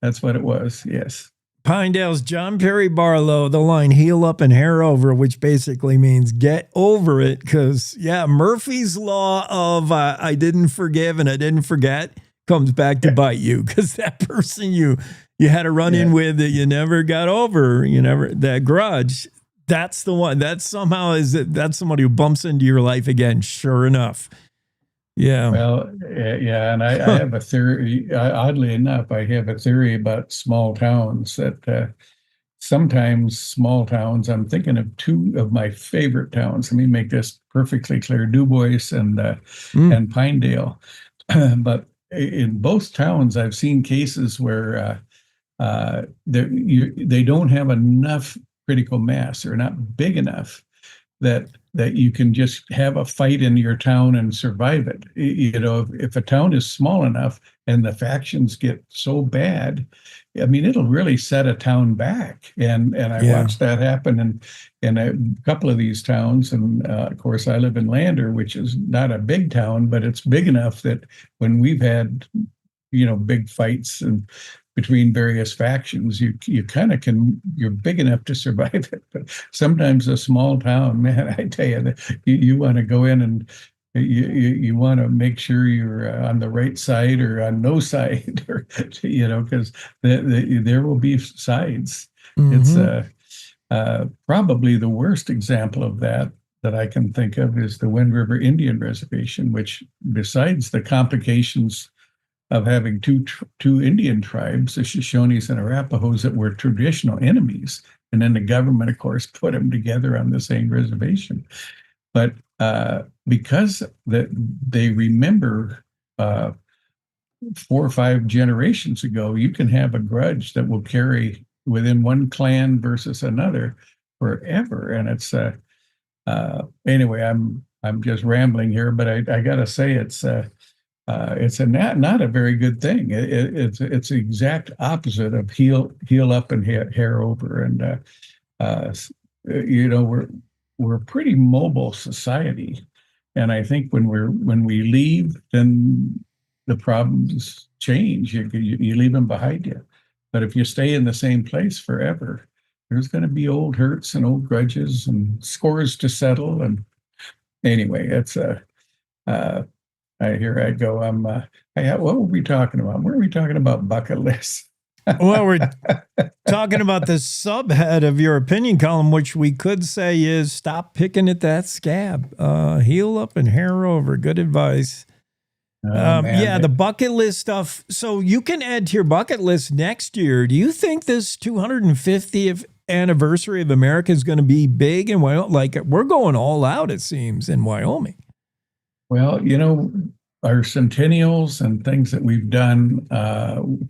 that's what it was. Yes. Pinedale's John Perry Barlow, the line heel up and hair over, which basically means get over it. Because, Murphy's Law of I didn't forgive and I didn't forget comes back to bite you. Because that person you had a run in with that you never got over, that grudge, that's the one. That's somebody who bumps into your life again, sure enough. Yeah. Well, and I have a theory. Oddly enough, I have a theory about small towns that sometimes small towns. I'm thinking of two of my favorite towns. Let me make this perfectly clear: Du Bois and Pinedale. But in both towns, I've seen cases where they don't have enough critical mass. They're not big enough. that you can just have a fight in your town and survive it. You know, if a town is small enough and the factions get so bad, I mean, it'll really set a town back. And I watched that happen in a couple of these towns. And of course, I live in Lander, which is not a big town, but it's big enough that when we've had, you know, big fights and between various factions, you kind of you're big enough to survive it. But sometimes a small town, man, I tell you, you want to go in and you want to make sure you're on the right side or on no side, or, you know, because there will be sides. It's probably the worst example of that I can think of is the Wind River Indian Reservation, which, besides the complications of having two Indian tribes, the Shoshones and Arapahoes, that were traditional enemies. And then the government, of course, put them together on the same reservation. But because they remember 4 or 5 generations ago, you can have a grudge that will carry within one clan versus another forever. And it's anyway, I'm just rambling here, but I got to say it's not a very good thing. It's the exact opposite of heel up and hair over. And you know, we're a pretty mobile society, and I think when we leave, then the problems change. You leave them behind you. But if you stay in the same place forever, there's going to be old hurts and old grudges and scores to settle. And anyway, it's here I go. What were we talking about? Were we talking about bucket lists? Well, we're talking about the subhead of your opinion column, which we could say is stop picking at that scab. Heel up and hair over. Good advice. The bucket list stuff. So you can add to your bucket list next year. Do you think this 250th anniversary of America is going to be big in Wyoming? Like, we're going all out, it seems, in Wyoming. Well, you know, our centennials and things that we've done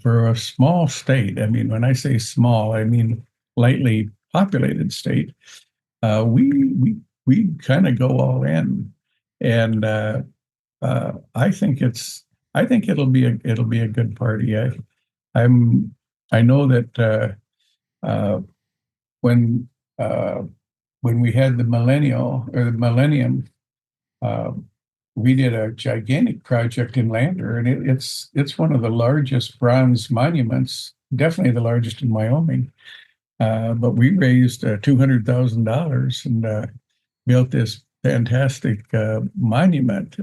for a small state. I mean, when I say small, I mean lightly populated state. We kind of go all in, and I think it'll be a good party. I know that when we had the millennium. We did a gigantic project in Lander, and it's one of the largest bronze monuments, definitely the largest in Wyoming. But we raised $200,000 and built this fantastic monument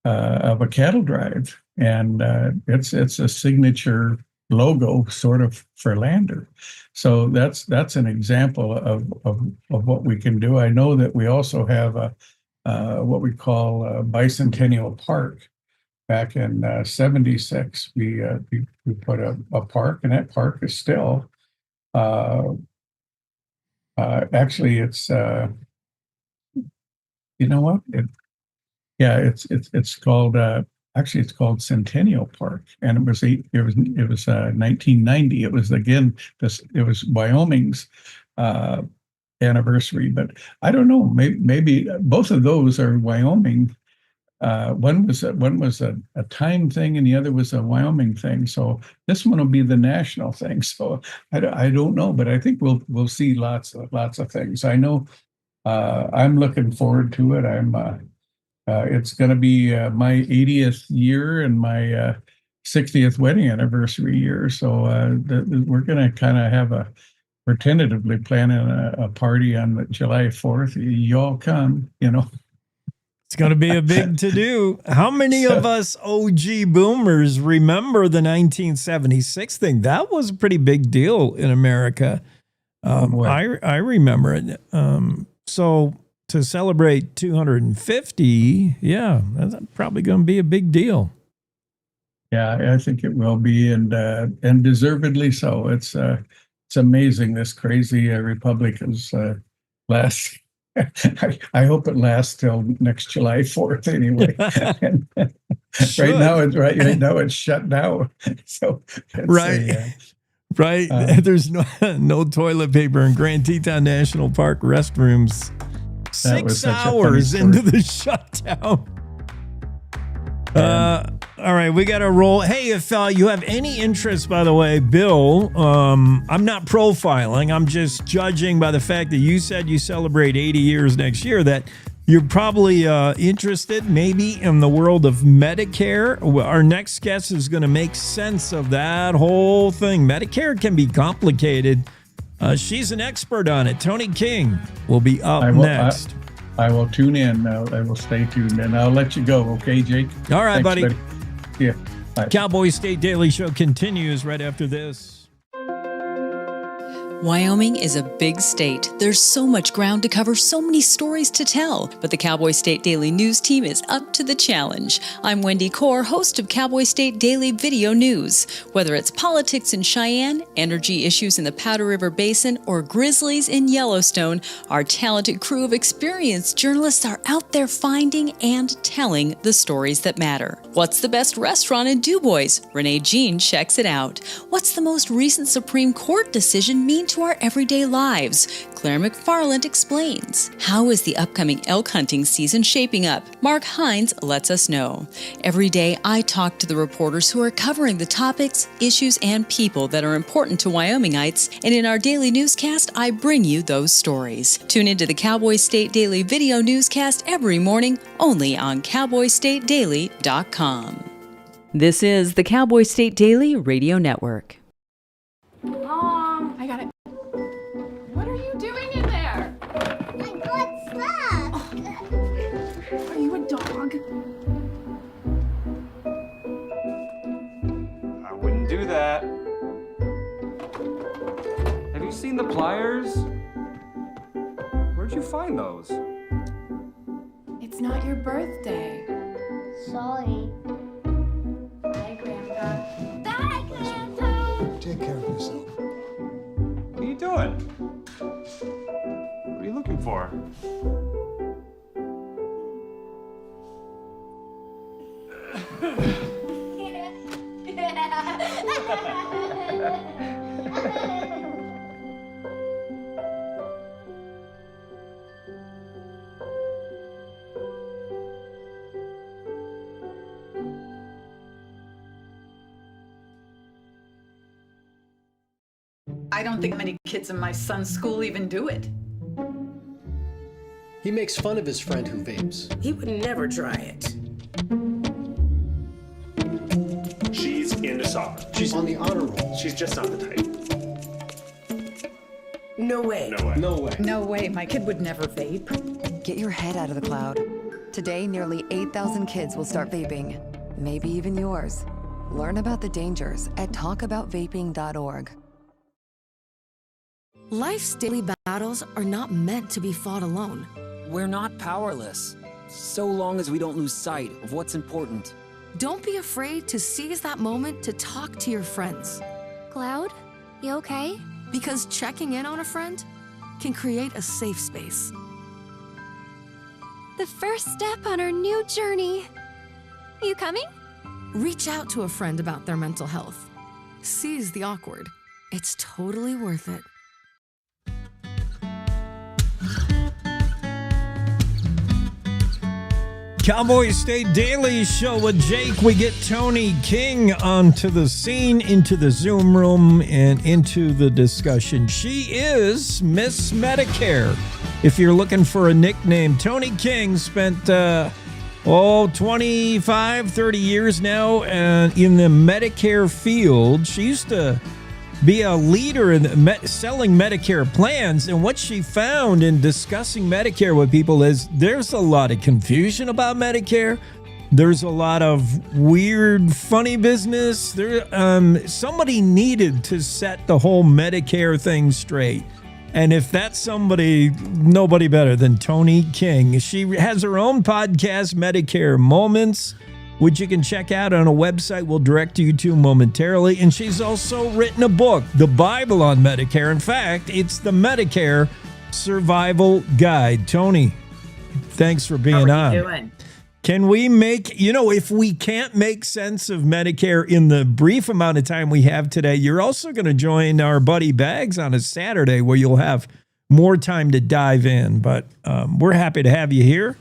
of a cattle drive, and it's a signature logo sort of for Lander. So that's an example of what we can do. I know that we also have what we call Bicentennial Park. Back in '76, we put a park, and that park is still actually it's you know what it's called actually it's called Centennial Park, and it was 1990. It was it was Wyoming's anniversary, but I don't know. Maybe both of those are Wyoming. One was a time thing, and the other was a Wyoming thing. So this one will be the national thing. So I don't know, but I think we'll see lots of things. I know I'm looking forward to it. It's going to be my 80th year and my 60th wedding anniversary year. So we're going to kind of have we're tentatively planning a party on July 4th. You all come, you know. It's going to be a big to-do. How many of us OG boomers remember the 1976 thing? That was a pretty big deal in America. I remember it. So to celebrate 250, yeah, that's probably going to be a big deal. Yeah, I think it will be, and deservedly so. It's amazing this crazy republic is last. I hope it lasts till next July 4th anyway. Right now it's shut down. So right. There's no toilet paper in Grand Teton National Park restrooms. 6 hours into the shutdown. All right, we got to roll. Hey, if you have any interest, by the way, Bill, I'm not profiling. I'm just judging by the fact that you said you celebrate 80 years next year, that you're probably interested maybe in the world of Medicare. Our next guest is going to make sense of that whole thing. Medicare can be complicated. She's an expert on it. Tony King will be up next. I will tune in. I will stay tuned, and I'll let you go. Okay, Jake? All right, Thanks, buddy. Yeah. Bye. Cowboy State Daily Show continues right after this. Wyoming is a big state. There's so much ground to cover, so many stories to tell. But the Cowboy State Daily News team is up to the challenge. I'm Wendy Core, host of Cowboy State Daily Video News. Whether it's politics in Cheyenne, energy issues in the Powder River Basin, or grizzlies in Yellowstone, our talented crew of experienced journalists are out there finding and telling the stories that matter. What's the best restaurant in DuBois? Renee Jean checks it out. What's the most recent Supreme Court decision mean to our everyday lives? Claire McFarland explains. How is the upcoming elk hunting season shaping up? Mark Hines lets us know. Every day, I talk to the reporters who are covering the topics, issues, and people that are important to Wyomingites, and in our daily newscast, I bring you those stories. Tune into the Cowboy State Daily Video Newscast every morning, only on CowboyStateDaily.com. This is the Cowboy State Daily Radio Network. I got it. What are you doing in there? I got stuck. Are you a dog? I wouldn't do that. Have you seen the pliers? Where'd you find those? It's not your birthday. Sorry. Bye, Grandpa. Bye, Grandpa. Take care of yourself. What are you doing? What are you looking for? I don't think many kids in my son's school even do it. He makes fun of his friend who vapes. He would never try it. She's into soccer. She's on the honor roll. She's just not the type. No way. No way. No way. No way, my kid would never vape. Get your head out of the cloud. Today, nearly 8,000 kids will start vaping. Maybe even yours. Learn about the dangers at talkaboutvaping.org. Life's daily battles are not meant to be fought alone. We're not powerless, so long as we don't lose sight of what's important. Don't be afraid to seize that moment to talk to your friends. Cloud, you okay? Because checking in on a friend can create a safe space. The first step on our new journey. You coming? Reach out to a friend about their mental health. Seize the awkward. It's totally worth it. Cowboy State Daily Show with Jake. We get Tony King onto the scene, into the Zoom room, and into the discussion. She is Miss Medicare. If you're looking for a nickname, Tony King spent 25, 30 years now in the Medicare field. She used to be a leader in selling Medicare plans, and what she found in discussing Medicare with people is there's a lot of confusion about Medicare. There's a lot of weird, funny business. Somebody needed to set the whole Medicare thing straight. And if that's somebody, nobody better than Tony King. She has her own podcast, Medicare Moments, which you can check out on a website we'll direct you to momentarily. And she's also written a book, The Bible on Medicare. In fact, it's the Medicare Survival Guide. Tony, thanks for being on. How are you doing? Can we if we can't make sense of Medicare in the brief amount of time we have today, you're also going to join our buddy Bags on a Saturday where you'll have more time to dive in. But we're happy to have you here.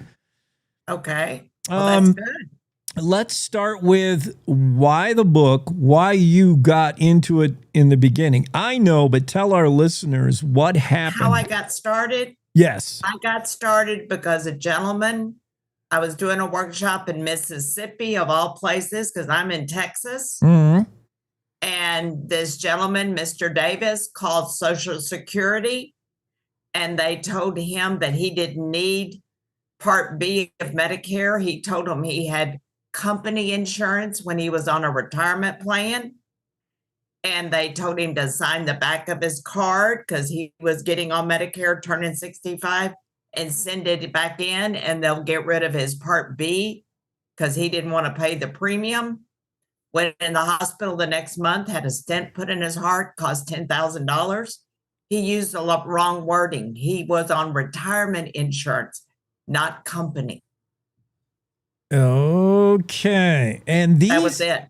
Okay. Well, that's good. Let's start with why the book, why you got into it in the beginning. I know, but tell our listeners what happened. How I got started? Yes. I got started because a gentleman, I was doing a workshop in Mississippi, of all places, because I'm in Texas. Mm-hmm. And this gentleman, Mr. Davis, called Social Security, and they told him that he didn't need Part B of Medicare. He told him he had company insurance when he was on a retirement plan. And they told him to sign the back of his card because he was getting on Medicare, turning 65, and send it back in, and they'll get rid of his Part B because he didn't want to pay the premium. Went in the hospital the next month, had a stent put in his heart, cost $10,000. He used the wrong wording. He was on retirement insurance, not company. Okay. And that was it.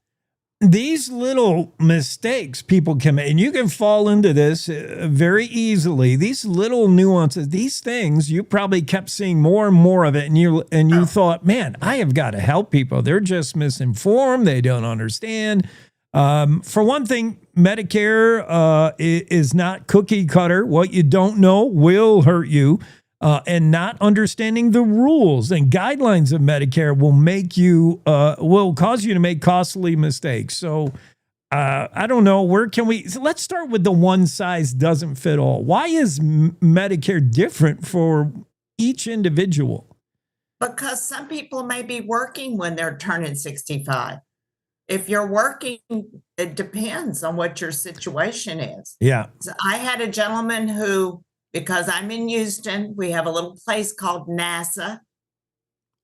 These little mistakes people can make, and you can fall into this very easily. These little nuances, these things, you probably kept seeing more and more of it, and you thought, man, I have got to help people. They're just misinformed. They don't understand. For one thing, Medicare is not cookie cutter. What you don't know will hurt you. And not understanding the rules and guidelines of Medicare will cause you to make costly mistakes. So I don't know, let's start with the one size doesn't fit all. Why is Medicare different for each individual? Because some people may be working when they're turning 65. If you're working, it depends on what your situation is. Yeah. So I had a gentleman who, because I'm in Houston, we have a little place called NASA.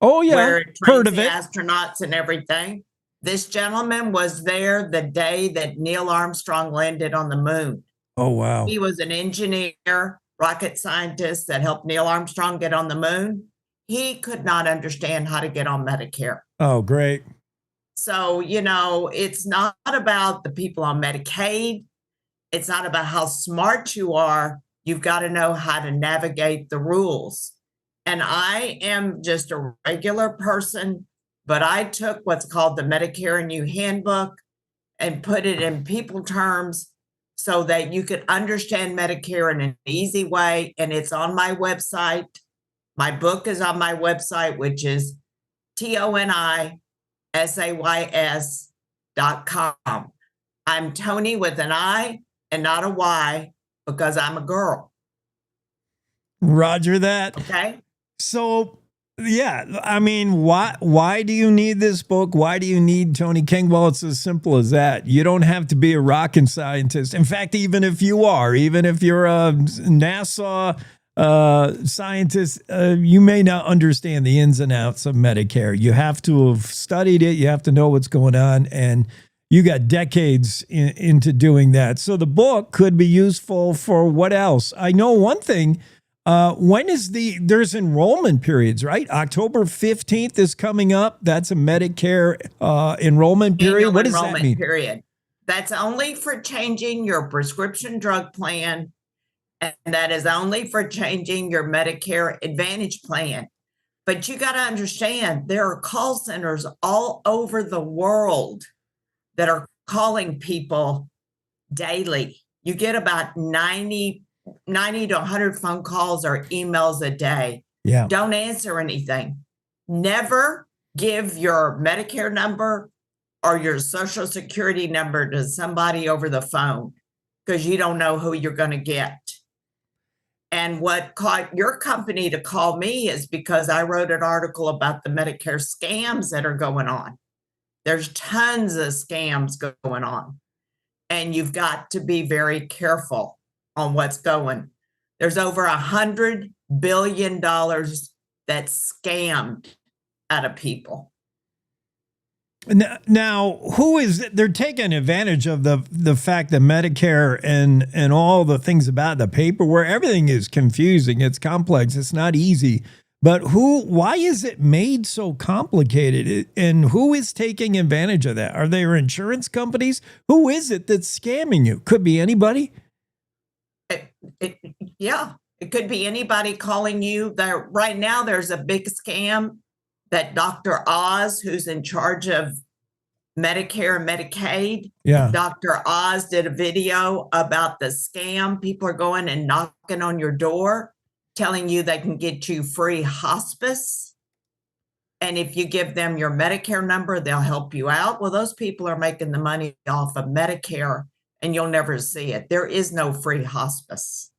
Oh, yeah. Where it Heard trains of the it. astronauts and everything. This gentleman was there the day that Neil Armstrong landed on the moon. Oh, wow. He was an engineer, rocket scientist that helped Neil Armstrong get on the moon. He could not understand how to get on Medicare. Oh, great. So, it's not about the people on Medicaid. It's not about how smart you are. You've got to know how to navigate the rules. And I am just a regular person, but I took what's called the Medicare and You Handbook and put it in people terms so that you could understand Medicare in an easy way. And it's on my website. My book is on my website, which is TonySays.com. I'm Tony with an I and not a Y, because I'm a girl. Roger that. Okay. So, yeah, I mean, why do you need this book? Why do you need Tony King? Well, it's as simple as that. You don't have to be a rocket scientist. In fact, even if you're a NASA scientist, you may not understand the ins and outs of Medicare. You have to have studied it. You have to know what's going on, and you got decades into doing that. So the book could be useful for what else? I know one thing. When is there's enrollment periods, right? October 15th is coming up. That's a Medicare enrollment period. Annual what does enrollment that mean? Period. That's only for changing your prescription drug plan. And that is only for changing your Medicare Advantage plan. But you got to understand, there are call centers all over the world that are calling people daily. You get about 90 to 100 phone calls or emails a day. Yeah. Don't answer anything. Never give your Medicare number or your Social Security number to somebody over the phone, because you don't know who you're going to get. And what caught your company to call me is because I wrote an article about the Medicare scams that are going on. There's tons of scams going on, and you've got to be very careful on what's going. There's over $100 billion that's scammed out of people. Now, who is it? They're taking advantage of the fact that Medicare and all the things about the paperwork, everything is confusing. It's complex. It's not easy. But why is it made so complicated? And who is taking advantage of that? Are there insurance companies? Who is it that's scamming you? Could be anybody. Yeah, It could be anybody calling you. There right now, there's a big scam that Dr. Oz, who's in charge of Medicare and Medicaid. Yeah. Dr. Oz did a video about the scam. People are going and knocking on your door, telling you they can get you free hospice. And if you give them your Medicare number, they'll help you out. Well, those people are making the money off of Medicare, and you'll never see it. There is no free hospice.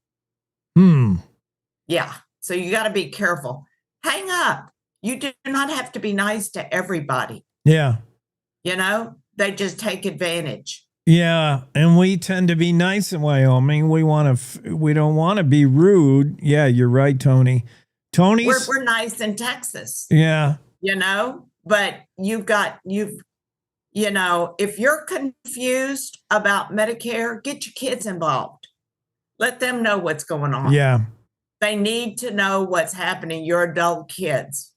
Yeah. So you got to be careful. Hang up. You do not have to be nice to everybody. Yeah. You know, they just take advantage. Yeah, and we tend to be nice in Wyoming. We don't want to be rude. Yeah, you're right, Tony. We're nice in Texas. Yeah. You know, but if you're confused about Medicare, get your kids involved. Let them know what's going on. Yeah. They need to know what's happening. Your adult kids.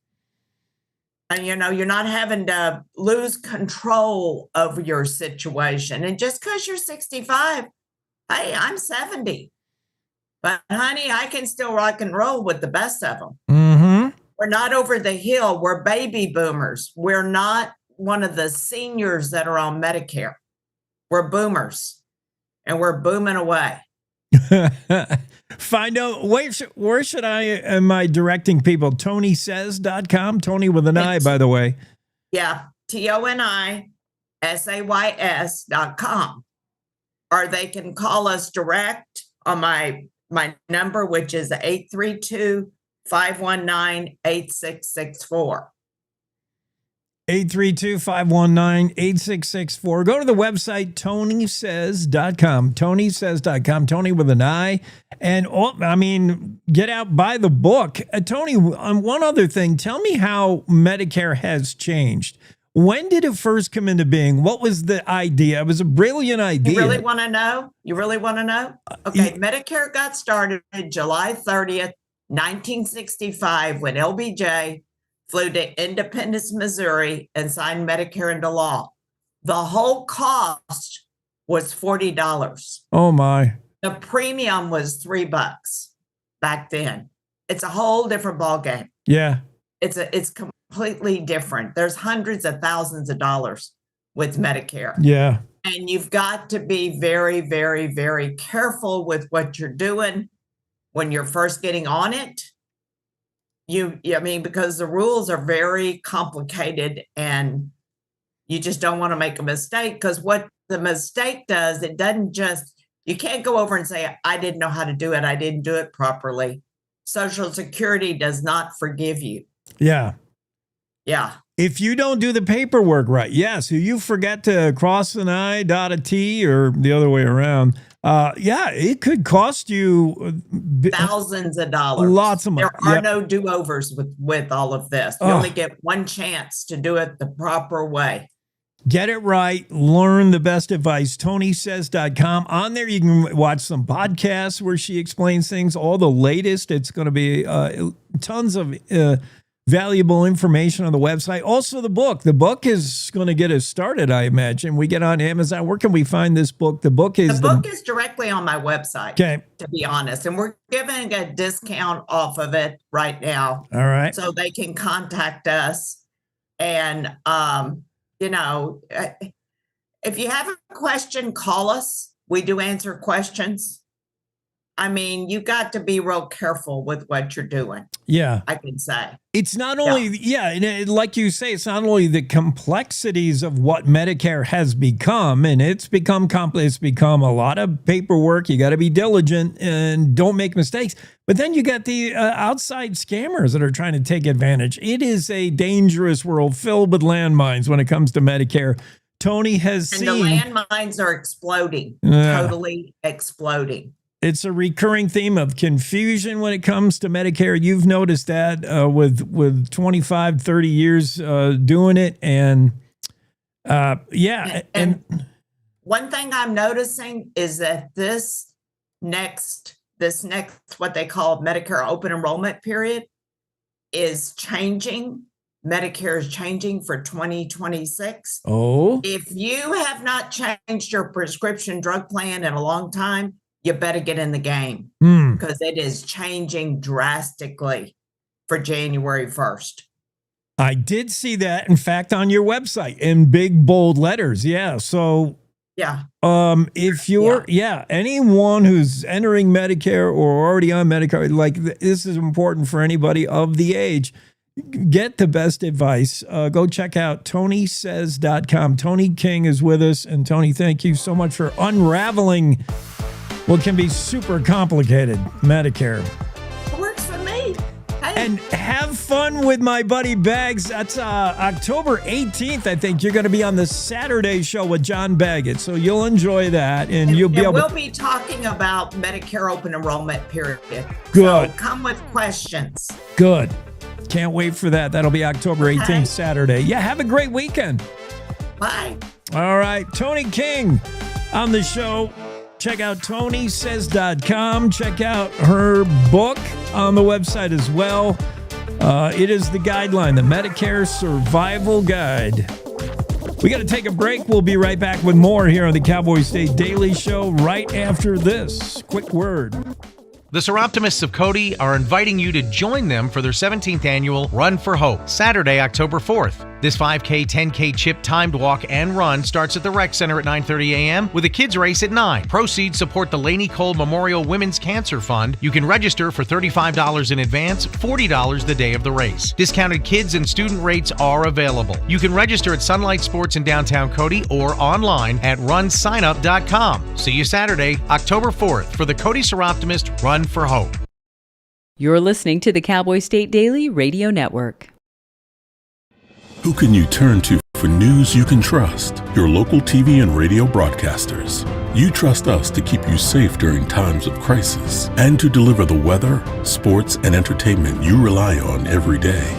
And, you're not having to lose control over your situation. And just because you're 65, hey, I'm 70. But, honey, I can still rock and roll with the best of them. Mm-hmm. We're not over the hill. We're baby boomers. We're not one of the seniors that are on Medicare. We're boomers. And we're booming away. Find out where should am I directing people? TonySays.com. Tony with an I, by the way. Yeah, TonySays.com. Or they can call us direct on my number, which is 832-519-8664. 832-519-8664. Go to the website, TonySays.com. TonySays.com. Tony with an I. And, get out, buy the book. Tony, on one other thing, tell me how Medicare has changed. When did it first come into being? What was the idea? It was a brilliant idea. You really want to know? Okay, Medicare got started July 30th, 1965, when LBJ flew to Independence, Missouri, and signed Medicare into law. The whole cost was $40. Oh, my. The premium was $3 back then. It's a whole different ballgame. Yeah. It's completely different. There's hundreds of thousands of dollars with Medicare. Yeah. And you've got to be very, very, very careful with what you're doing when you're first getting on it. Because the rules are very complicated and you just don't want to make a mistake, because what the mistake does, it doesn't you can't go over and say, I didn't know how to do it. I didn't do it properly. Social Security does not forgive you. Yeah. Yeah. If you don't do the paperwork right, yes, you forget to cross an I, dot a T, or the other way around. It could cost you thousands of dollars. Lots of money. There are no do-overs with all of this. You only get one chance to do it the proper way. Get it right. Learn the best advice. TonySays.com. On there, you can watch some podcasts where she explains things, all the latest. It's going to be tons of valuable information on the website. Also, the book. The book is going to get us started, I imagine. We get on Amazon. Where can we find this book? The book is directly on my website, okay, to be honest. And we're giving a discount off of it right now. All right. So they can contact us. And, if you have a question, call us. We do answer questions. You got to be real careful with what you're doing. Yeah. I can say. It's not only, and like you say, it's not only the complexities of what Medicare has become, and it's become complex. It's become a lot of paperwork. You got to be diligent and don't make mistakes. But then you got the outside scammers that are trying to take advantage. It is a dangerous world filled with landmines when it comes to Medicare. Tony has seen. And the landmines are exploding, totally exploding. It's a recurring theme of confusion when it comes to Medicare. You've noticed that with 25, 30 years doing it. And And one thing I'm noticing is that this next, what they call Medicare open enrollment period is changing. Medicare is changing for 2026. Oh. If you have not changed your prescription drug plan in a long time, you better get in the game Hmm. because it is changing drastically for January 1st. I did see that, in fact, on your website in big, bold letters. Yeah. So Yeah. if you're, anyone who's entering Medicare or already on Medicare, like this is important for anybody of the age. Get the best advice. Go check out TonySays.com. Tony King is with us. And Tony, thank you so much for unraveling what can be super complicated Medicare. It works for me. Hey. And have fun with my buddy Baggs. That's October 18th, I think. You're going to be on the Saturday show with John Baggett. So you'll enjoy that. And you'll be able we'll be talking about Medicare open enrollment period. Good. So come with questions. Good. Can't wait for that. That'll be October 18th, Saturday. Yeah, have a great weekend. Bye. All right. Tony King on the show. Check out TonySays.com. Check out her book on the website as well. It is the guideline, the Medicare Survival Guide. We got to take a break. We'll be right back with more here on the Cowboy State Daily Show right after this quick word. The Seroptimists of Cody are inviting you to join them for their 17th annual Run for Hope, Saturday, October 4th. This 5K, 10K chip timed walk and run starts at the Rec Center at 9:30 a.m. with a kids race at 9. Proceeds support the Laney Cole Memorial Women's Cancer Fund. You can register for $35 in advance, $40 the day of the race. Discounted kids and student rates are available. You can register at Sunlight Sports in downtown Cody or online at runsignup.com. See you Saturday, October 4th for the Cody Seroptimist Run for Hope. You're listening to the Cowboy State Daily Radio Network. Who can you turn to for news you can trust? Your local TV and radio broadcasters. You trust us to keep you safe during times of crisis and to deliver the weather, sports, and entertainment you rely on every day.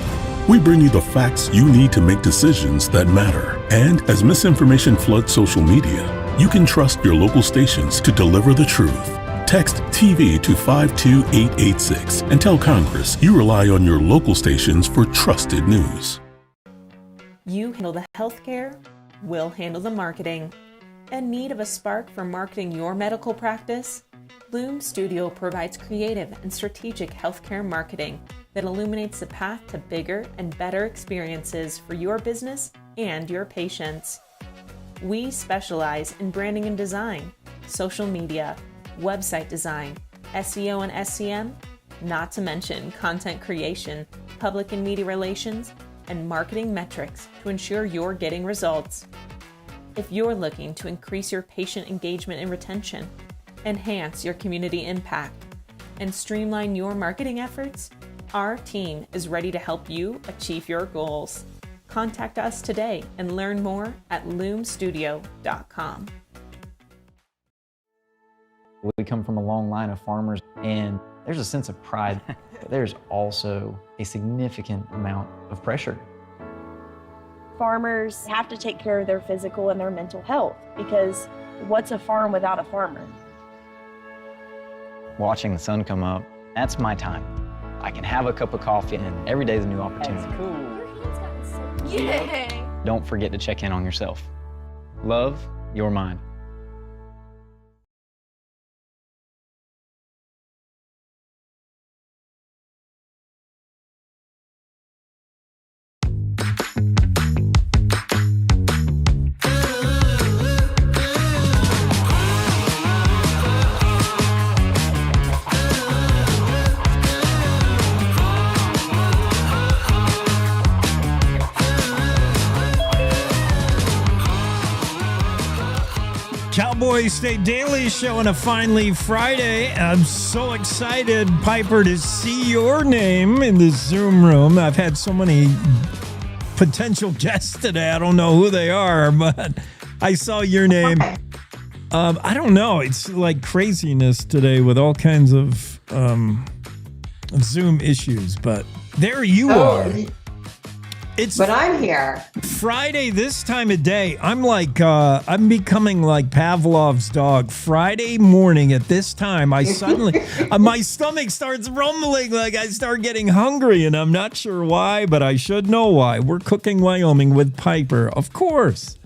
We bring you the facts you need to make decisions that matter. And as misinformation floods social media, you can trust your local stations to deliver the truth. Text TV to 52886 and tell Congress you rely on your local stations for trusted news. You handle the healthcare, we'll handle the marketing. In need of a spark for marketing your medical practice? Loom Studio provides creative and strategic healthcare marketing that illuminates the path to bigger and better experiences for your business and your patients. We specialize in branding and design, social media, website design, SEO and SEM, not to mention content creation, public and media relations, and marketing metrics to ensure you're getting results. If you're looking to increase your patient engagement and retention, enhance your community impact, and streamline your marketing efforts, our team is ready to help you achieve your goals. Contact us today and learn more at loomstudio.com. We come from a long line of farmers, and there's a sense of pride, but there's also a significant amount of pressure. Farmers have to take care of their physical and their mental health, because what's a farm without a farmer? Watching the sun come up, that's my time. I can have a cup of coffee, and every day is a new opportunity. That's cool. Your hand's gotten so Yay! Don't forget to check in on yourself. Love your mind. Cowboy State Daily Show on a finally Friday. I'm so excited, Piper, to see your name in the Zoom room. I've had so many potential guests today. I don't know who they are, but I saw your name. I don't know. It's like craziness today with all kinds of Zoom issues, but there you are. But I'm here. Friday this time of day. I'm like, I'm becoming like Pavlov's dog. Friday morning at this time, I suddenly, my stomach starts rumbling like I start getting hungry, and I'm not sure why, but I should know why. We're cooking Wyoming with Piper, of course.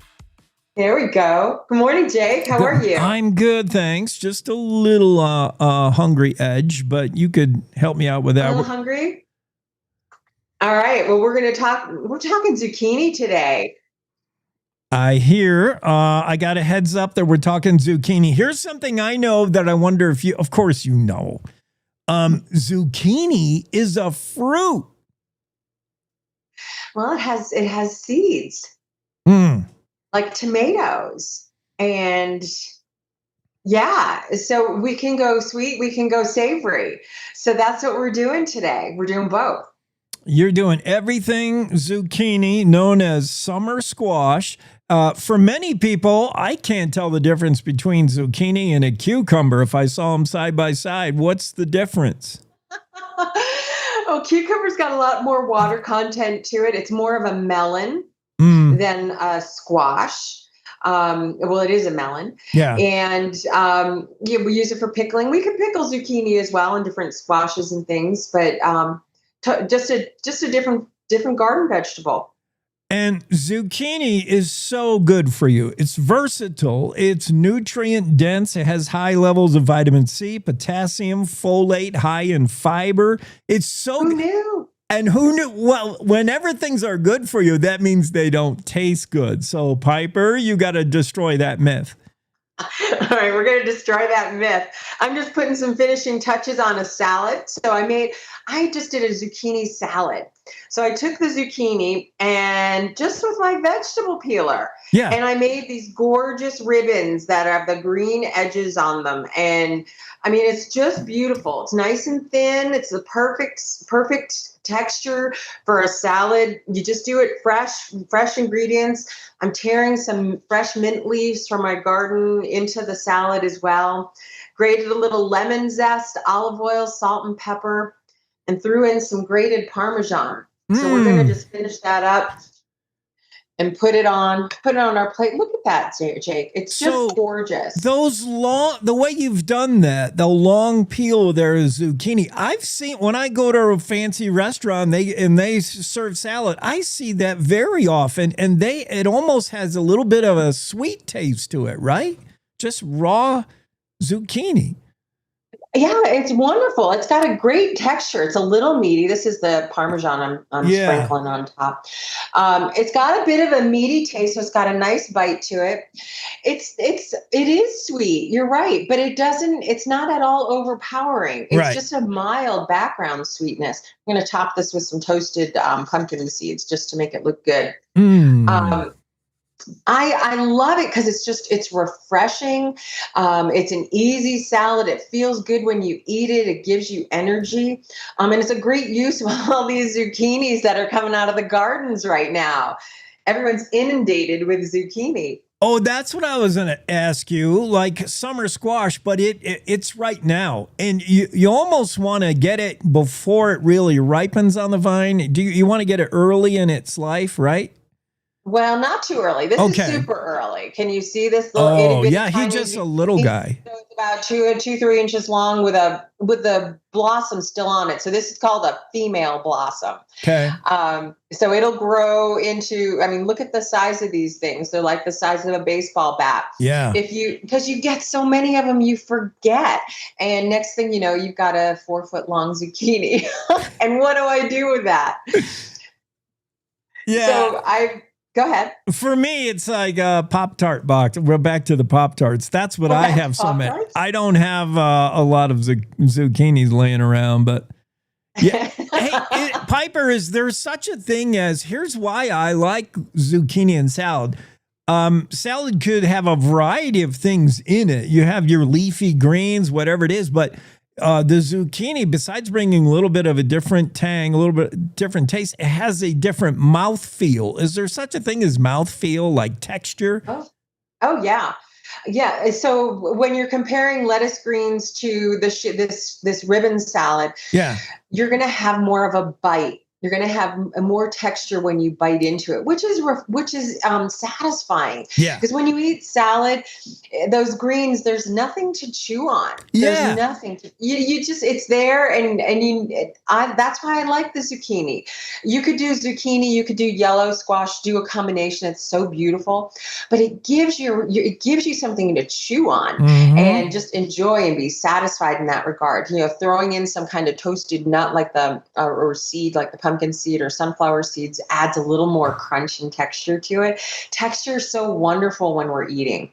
There we go. Good morning, Jake. How are you? I'm good, thanks. Just a little hungry edge, but you could help me out with that. A little hungry? All right. Well, we're talking zucchini today. I hear. I got a heads up that we're talking zucchini. Here's something I know that I wonder if you, of course you know. Zucchini is a fruit. Well, it has seeds. Like tomatoes. And yeah, so we can go sweet, we can go savory. So that's what we're doing today. We're doing both. You're doing everything zucchini, known as summer squash. For many people, I can't tell the difference between zucchini and a cucumber if I saw them side by side. What's the difference? Oh, cucumber's got a lot more water content to it. It's more of a melon than a squash. Well, it is a melon. Yeah. And we use it for pickling. We can pickle zucchini as well in different squashes and things, but just a different garden vegetable. And zucchini is so good for you. It's versatile. It's nutrient dense. It has high levels of vitamin C, potassium, folate, high in fiber. It's so Who knew? And who knew? Well, whenever things are good for you, that means they don't taste good. So, Piper, you got to destroy that myth. All right, we're going to destroy that myth. I'm just putting some finishing touches on a salad. So I just did a zucchini salad. So I took the zucchini and just with my vegetable peeler. Yeah. And I made these gorgeous ribbons that have the green edges on them. And I mean, it's just beautiful. It's nice and thin. It's the perfect texture for a salad. You just do it fresh ingredients. I'm tearing some fresh mint leaves from my garden into the salad as well. Grated a little lemon zest, olive oil, salt and pepper, and threw in some grated Parmesan. So we're going to just finish that up and put it on our plate. Look at that, Jake. It's just gorgeous. The way you've done that, the long peel there is zucchini. I've seen when I go to a fancy restaurant, they serve salad. I see that very often, and it almost has a little bit of a sweet taste to it, right? Just raw zucchini. Yeah, it's wonderful. It's got a great texture. It's a little meaty. This is the Parmesan I'm sprinkling on top. It's got a bit of a meaty taste, so it's got a nice bite to it. It is sweet. You're right, but it's not at all overpowering. It's just a mild background sweetness. I'm going to top this with some toasted pumpkin seeds just to make it look good. I love it because it's refreshing. It's an easy salad. It feels good when you eat it. It gives you energy. And it's a great use of all these zucchinis that are coming out of the gardens right now. Everyone's inundated with zucchini. Oh, that's what I was going to ask you, like summer squash, but it's right now. And you almost want to get it before it really ripens on the vine. Do you want to get it early in its life, right? Well, not too early. This is super early. Can you see this little itty bitty? Yeah, he's just a little guy. So it's about 3 inches long with the blossom still on it. So this is called a female blossom. Okay. So it'll grow into. I mean, look at the size of these things. They're like the size of a baseball bat. Yeah. Because you get so many of them, you forget. And next thing you know, you've got a 4-foot long zucchini. And what do I do with that? Yeah. So Go ahead. For me, it's like a Pop-Tart box. We're back to the Pop-Tarts. That's what I have so many. I don't have a lot of zucchinis laying around, but yeah. Hey, Piper, is there such a thing as, here's why I like zucchini and salad. Salad could have a variety of things in it. You have your leafy greens, whatever it is, but the zucchini, besides bringing a little bit of a different tang, a little bit different taste, it has a different mouthfeel. Is there such a thing as mouthfeel, like texture? Oh yeah. Yeah. So when you're comparing lettuce greens to this ribbon salad, yeah, you're going to have more of a bite. You're going to have a more texture when you bite into it, which is satisfying. Yeah. Because when you eat salad, those greens, there's nothing to chew on. Yeah. There's nothing to, you just, it's there. That's why I like the zucchini. You could do zucchini, you could do yellow squash, do a combination. It's so beautiful, but it gives you something to chew on and just enjoy and be satisfied in that regard. Throwing in some kind of toasted nut like or seed like the pumpkin seed or sunflower seeds adds a little more crunch and texture to it. Texture is so wonderful when we're eating.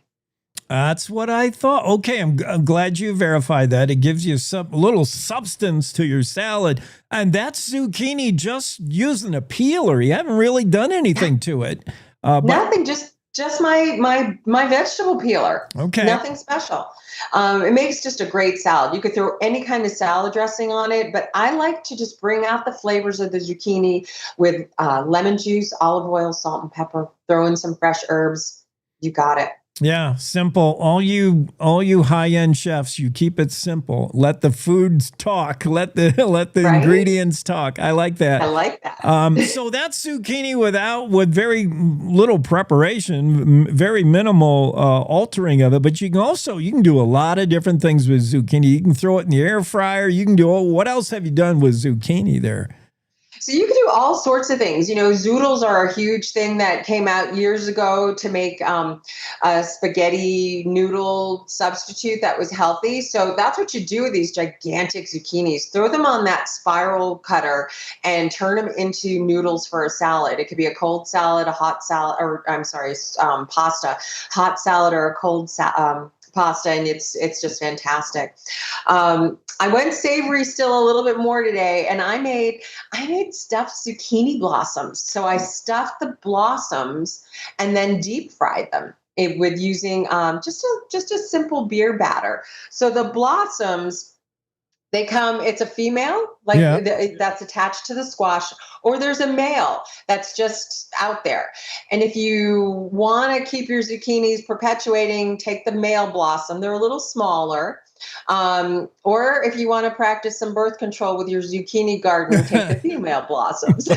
That's what I thought. Okay, I'm glad you verified that. It gives you some little substance to your salad. And that's zucchini just using a peeler. You haven't really done anything to it. Nothing, just my vegetable peeler. Okay. Nothing special. It makes just a great salad. You could throw any kind of salad dressing on it, but I like to just bring out the flavors of the zucchini with lemon juice, olive oil, salt, and pepper. Throw in some fresh herbs. You got it. Yeah, simple. All you high-end chefs, you keep it simple. Let the foods talk. Let the Right? ingredients talk. I like that. I like that. So that's zucchini with very little preparation, very minimal altering of it. But you can do a lot of different things with zucchini. You can throw it in the air fryer. You can do what else have you done with zucchini there? So you can do all sorts of things. Zoodles are a huge thing that came out years ago to make a spaghetti noodle substitute that was healthy. So that's what you do with these gigantic zucchinis. Throw them on that spiral cutter and turn them into noodles for a salad. It could be a cold salad, a hot salad, or pasta, hot salad or a cold pasta, and it's just fantastic. I went savory still a little bit more today, and I made stuffed zucchini blossoms. So I stuffed the blossoms and then deep fried them with using just a simple beer batter. So the blossoms, it's a female, that's attached to the squash, or there's a male that's just out there. And if you want to keep your zucchinis perpetuating, take the male blossom. They're a little smaller. Or if you want to practice some birth control with your zucchini garden, take the female blossoms.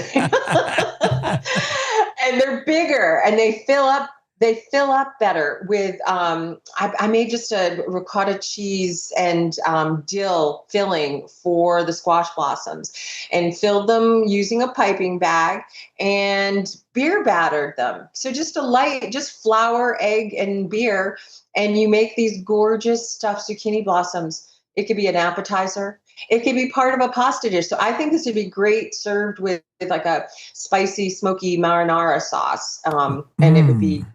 And they're bigger and they fill up better with, I made just a ricotta cheese and dill filling for the squash blossoms and filled them using a piping bag and beer battered them. So just flour, egg, and beer, and you make these gorgeous stuffed zucchini blossoms. It could be an appetizer. It could be part of a pasta dish. So I think this would be great served with like a spicy, smoky marinara sauce. And it would be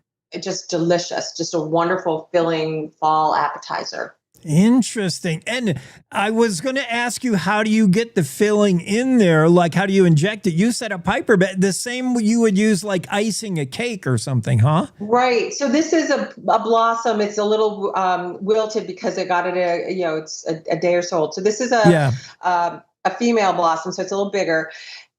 just delicious, just a wonderful filling fall appetizer. Interesting. And I was going to ask you, how do you get the filling in there? Like, how do you inject it? You said a piper, but the same you would use like icing a cake or something, huh? Right. So this is a blossom. It's a little wilted because I got it it's a day or so old. So this is a female blossom. So it's a little bigger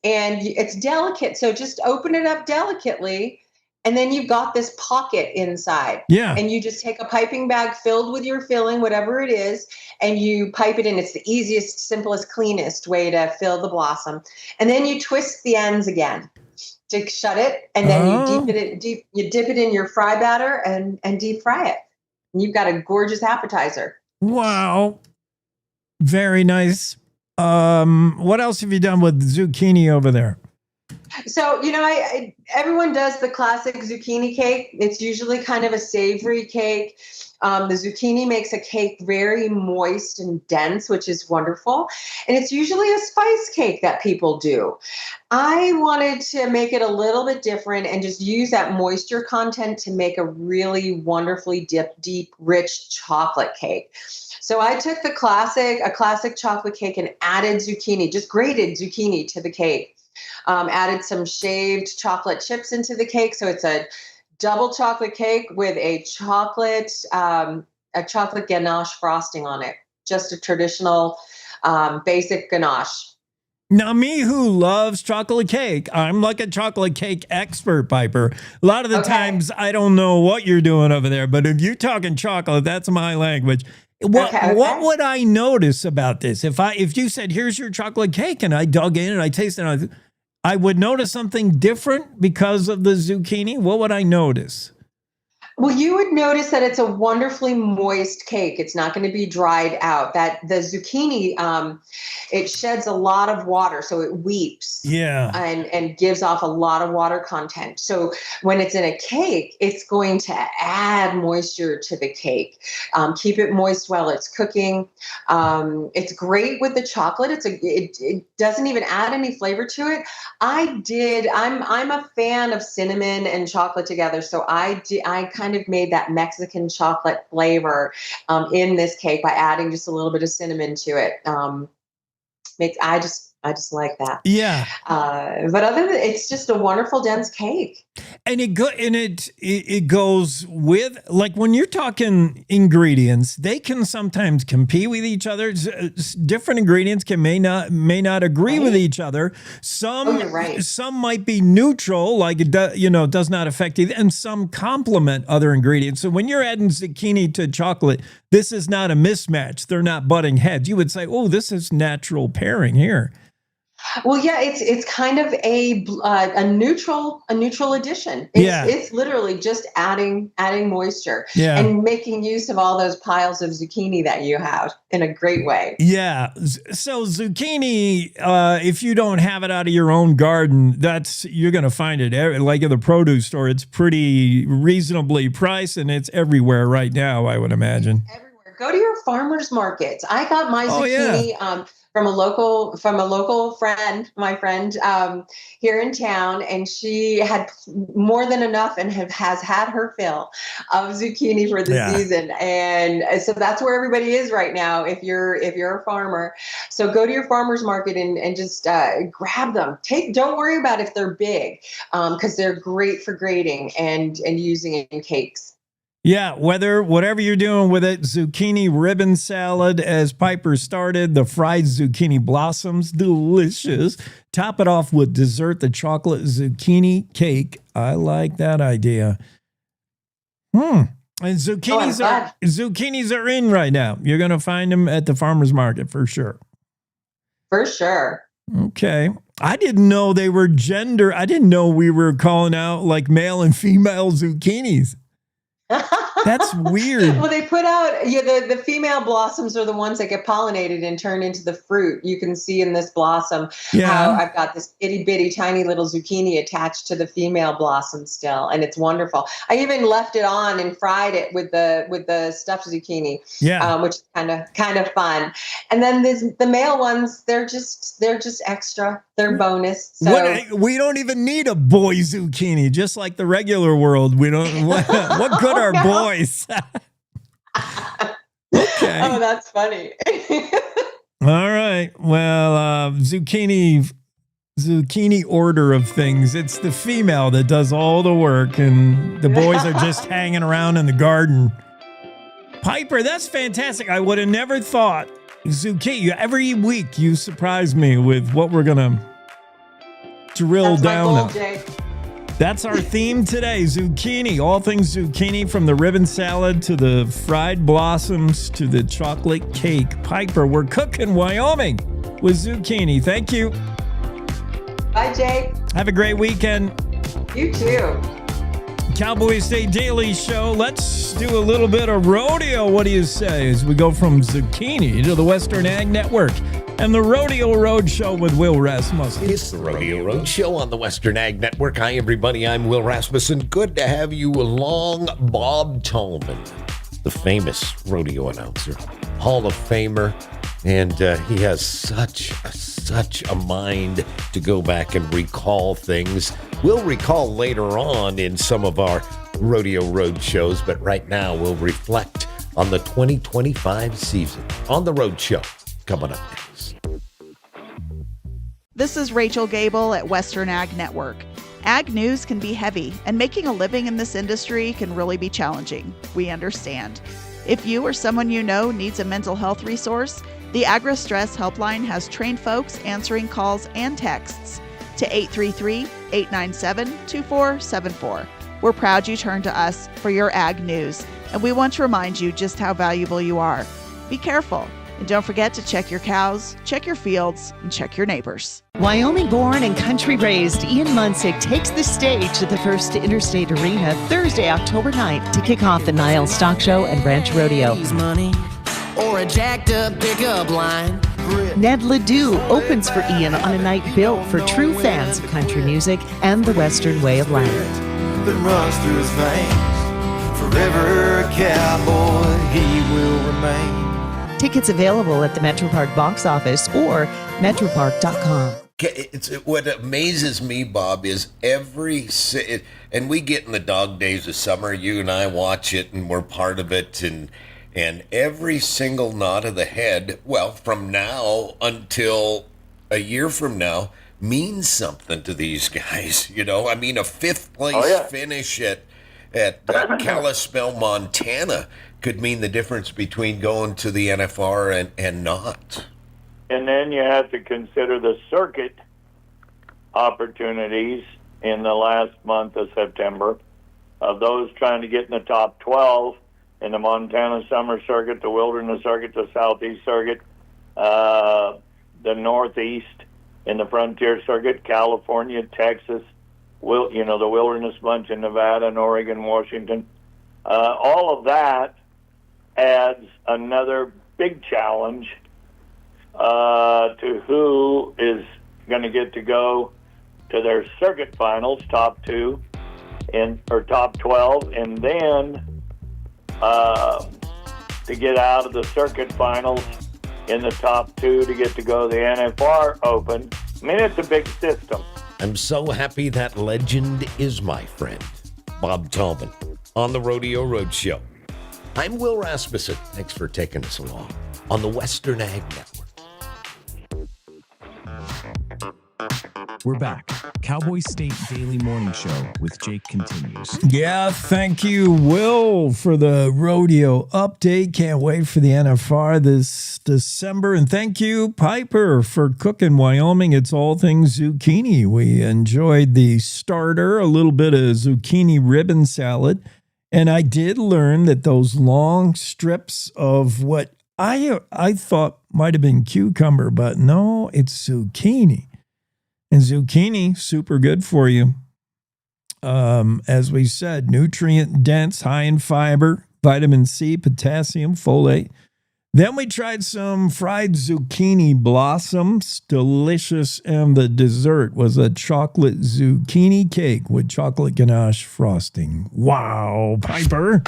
and it's delicate. So just open it up delicately. And then you've got this pocket inside. Yeah. And you just take a piping bag filled with your filling, whatever it is, and you pipe it in. It's the easiest, simplest, cleanest way to fill the blossom. And then you twist the ends again to shut it. And then you dip it in your fry batter and deep fry it. And you've got a gorgeous appetizer. Wow. Very nice. What else have you done with zucchini over there? So, everyone does the classic zucchini cake. It's usually kind of a savory cake. The zucchini makes a cake very moist and dense, which is wonderful. And it's usually a spice cake that people do. I wanted to make it a little bit different and just use that moisture content to make a really wonderfully deep, rich chocolate cake. So I took a classic chocolate cake and added zucchini, just grated zucchini to the cake. Added some shaved chocolate chips into the cake. So it's a double chocolate cake with a chocolate ganache frosting on it. Just a traditional basic ganache. Now, me who loves chocolate cake, I'm like a chocolate cake expert, Piper. A lot of the times I don't know what you're doing over there, but if you're talking chocolate, that's my language. What would I notice about this? If you said, here's your chocolate cake, and I dug in and I tasted it, I would notice something different because of the zucchini. What would I notice? Well, you would notice that it's a wonderfully moist cake. It's not going to be dried out. That the zucchini, it sheds a lot of water, so it weeps. Yeah. And gives off a lot of water content. So when it's in a cake, it's going to add moisture to the cake. Keep it moist while it's cooking. It's great with the chocolate. It doesn't even add any flavor to it. I'm a fan of cinnamon and chocolate together, so I kind of made that Mexican chocolate flavor in this cake by adding just a little bit of cinnamon to it. I just like that. Yeah. But other than it's just a wonderful dense cake. And it goes with, like, when you're talking ingredients, they can sometimes compete with each other. Different ingredients may not agree with each other. Some might be neutral, like it does not affect either, and some complement other ingredients. So when you're adding zucchini to chocolate, this is not a mismatch. They're not butting heads. You would say, oh, this is natural pairing here. Well, yeah, it's kind of a neutral addition. It's literally just adding moisture and making use of all those piles of zucchini that you have in a great way. Yeah. So zucchini, if you don't have it out of your own garden, you're going to find it like at the produce store. It's pretty reasonably priced, and it's everywhere right now, I would imagine. Everywhere. Go to your farmers markets. I got my zucchini from a local friend, my friend here in town, and she had more than enough and has had her fill of zucchini for the season, and so that's where everybody is right now. If you're a farmer, so go to your farmer's market and just grab them. Don't worry about if they're big, because they're great for grating and using in cakes. Yeah, whatever you're doing with it, zucchini ribbon salad, as Piper started, the fried zucchini blossoms, delicious. Top it off with dessert, the chocolate zucchini cake. I like that idea. And zucchinis are in right now. You're going to find them at the farmer's market for sure. For sure. Okay. I didn't know they were gender. I didn't know we were calling out like male and female zucchinis. That's weird. Well, they put out the female blossoms are the ones that get pollinated and turn into the fruit. You can see in this blossom how I've got this itty bitty tiny little zucchini attached to the female blossom still, and it's wonderful. I even left it on and fried it with the stuffed zucchini, which is kind of fun. And then the male ones, they're just extra. They're bonus. So we don't even need a boy zucchini, just like the regular world. We don't. What good are boys? Okay. Oh, that's funny. All right. Well, zucchini order of things. It's the female that does all the work, and the boys are just hanging around in the garden. Piper, that's fantastic. I would have never thought zucchini. Every week you surprise me with what we're gonna drill down on. That's our theme today, zucchini. All things zucchini, from the ribbon salad to the fried blossoms to the chocolate cake. Piper, we're cooking Wyoming with zucchini. Thank you. Bye, Jake. Have a great weekend. You too. Cowboy State Daily Show. Let's do a little bit of rodeo. What do you say as we go from zucchini to the Western Ag Network and the Rodeo Road Show with Will Rasmussen? It's the Rodeo Road Show on the Western Ag Network. Hi, everybody. I'm Will Rasmussen. Good to have you along. Bob Tallman, the famous rodeo announcer, Hall of Famer, and he has such a mind to go back and recall things. We'll recall later on in some of our Rodeo Road shows, but right now we'll reflect on the 2025 season on the Road Show. Coming up next. This is Rachel Gable at Western Ag Network. Ag news can be heavy, and making a living in this industry can really be challenging. We understand. If you or someone you know needs a mental health resource, the AgriStress Helpline has trained folks answering calls and texts to 833-897-2474. We're proud you turned to us for your ag news, and we want to remind you just how valuable you are. Be careful. And don't forget to check your cows, check your fields, and check your neighbors. Wyoming-born and country-raised Ian Munsick takes the stage at the First Interstate Arena Thursday, October 9th to kick off the Nile Stock Show and Ranch Rodeo. Money or a jacked-up pickup line. Ned Ledoux opens for Ian on a night built for true fans of country music and the Western way of life. That runs through his veins. Forever a cowboy, he will remain. Tickets available at the Metropark box office or metropark.com. What amazes me, Bob, is and we get in the dog days of summer. You and I watch it, and we're part of it, and every single nod of the head, well, from now until a year from now, means something to these guys. You know, I mean, a fifth place finish at Kalispell, Montana, could mean the difference between going to the NFR and not. And then you have to consider the circuit opportunities in the last month of September of those trying to get in the top 12 in the Montana Summer Circuit, the Wilderness Circuit, the Southeast Circuit, the Northeast in the Frontier Circuit, California, Texas, the Wilderness Bunch in Nevada and Oregon, Washington. All of that adds another big challenge to who is going to get to go to their circuit finals, top 2 or top 12, and then to get out of the circuit finals in the top 2 to get to go to the NFR Open. I mean, it's a big system. I'm so happy that legend is my friend, Bob Tallman, on the Rodeo Roadshow. I'm Will Rasmussen. Thanks for taking us along on the Western Ag Network. We're back. Cowboy State Daily Morning Show with Jake continues. Yeah, thank you, Will, for the rodeo update. Can't wait for the NFR this December. And thank you, Piper, for cooking Wyoming. It's all things zucchini. We enjoyed the starter, a little bit of zucchini ribbon salad. And I did learn that those long strips of what I thought might have been cucumber, but no, it's zucchini. And zucchini, super good for you. As we said, nutrient dense, high in fiber, vitamin C, potassium, folate. Then we tried some fried zucchini blossoms, delicious. And the dessert was a chocolate zucchini cake with chocolate ganache frosting. Wow, Piper.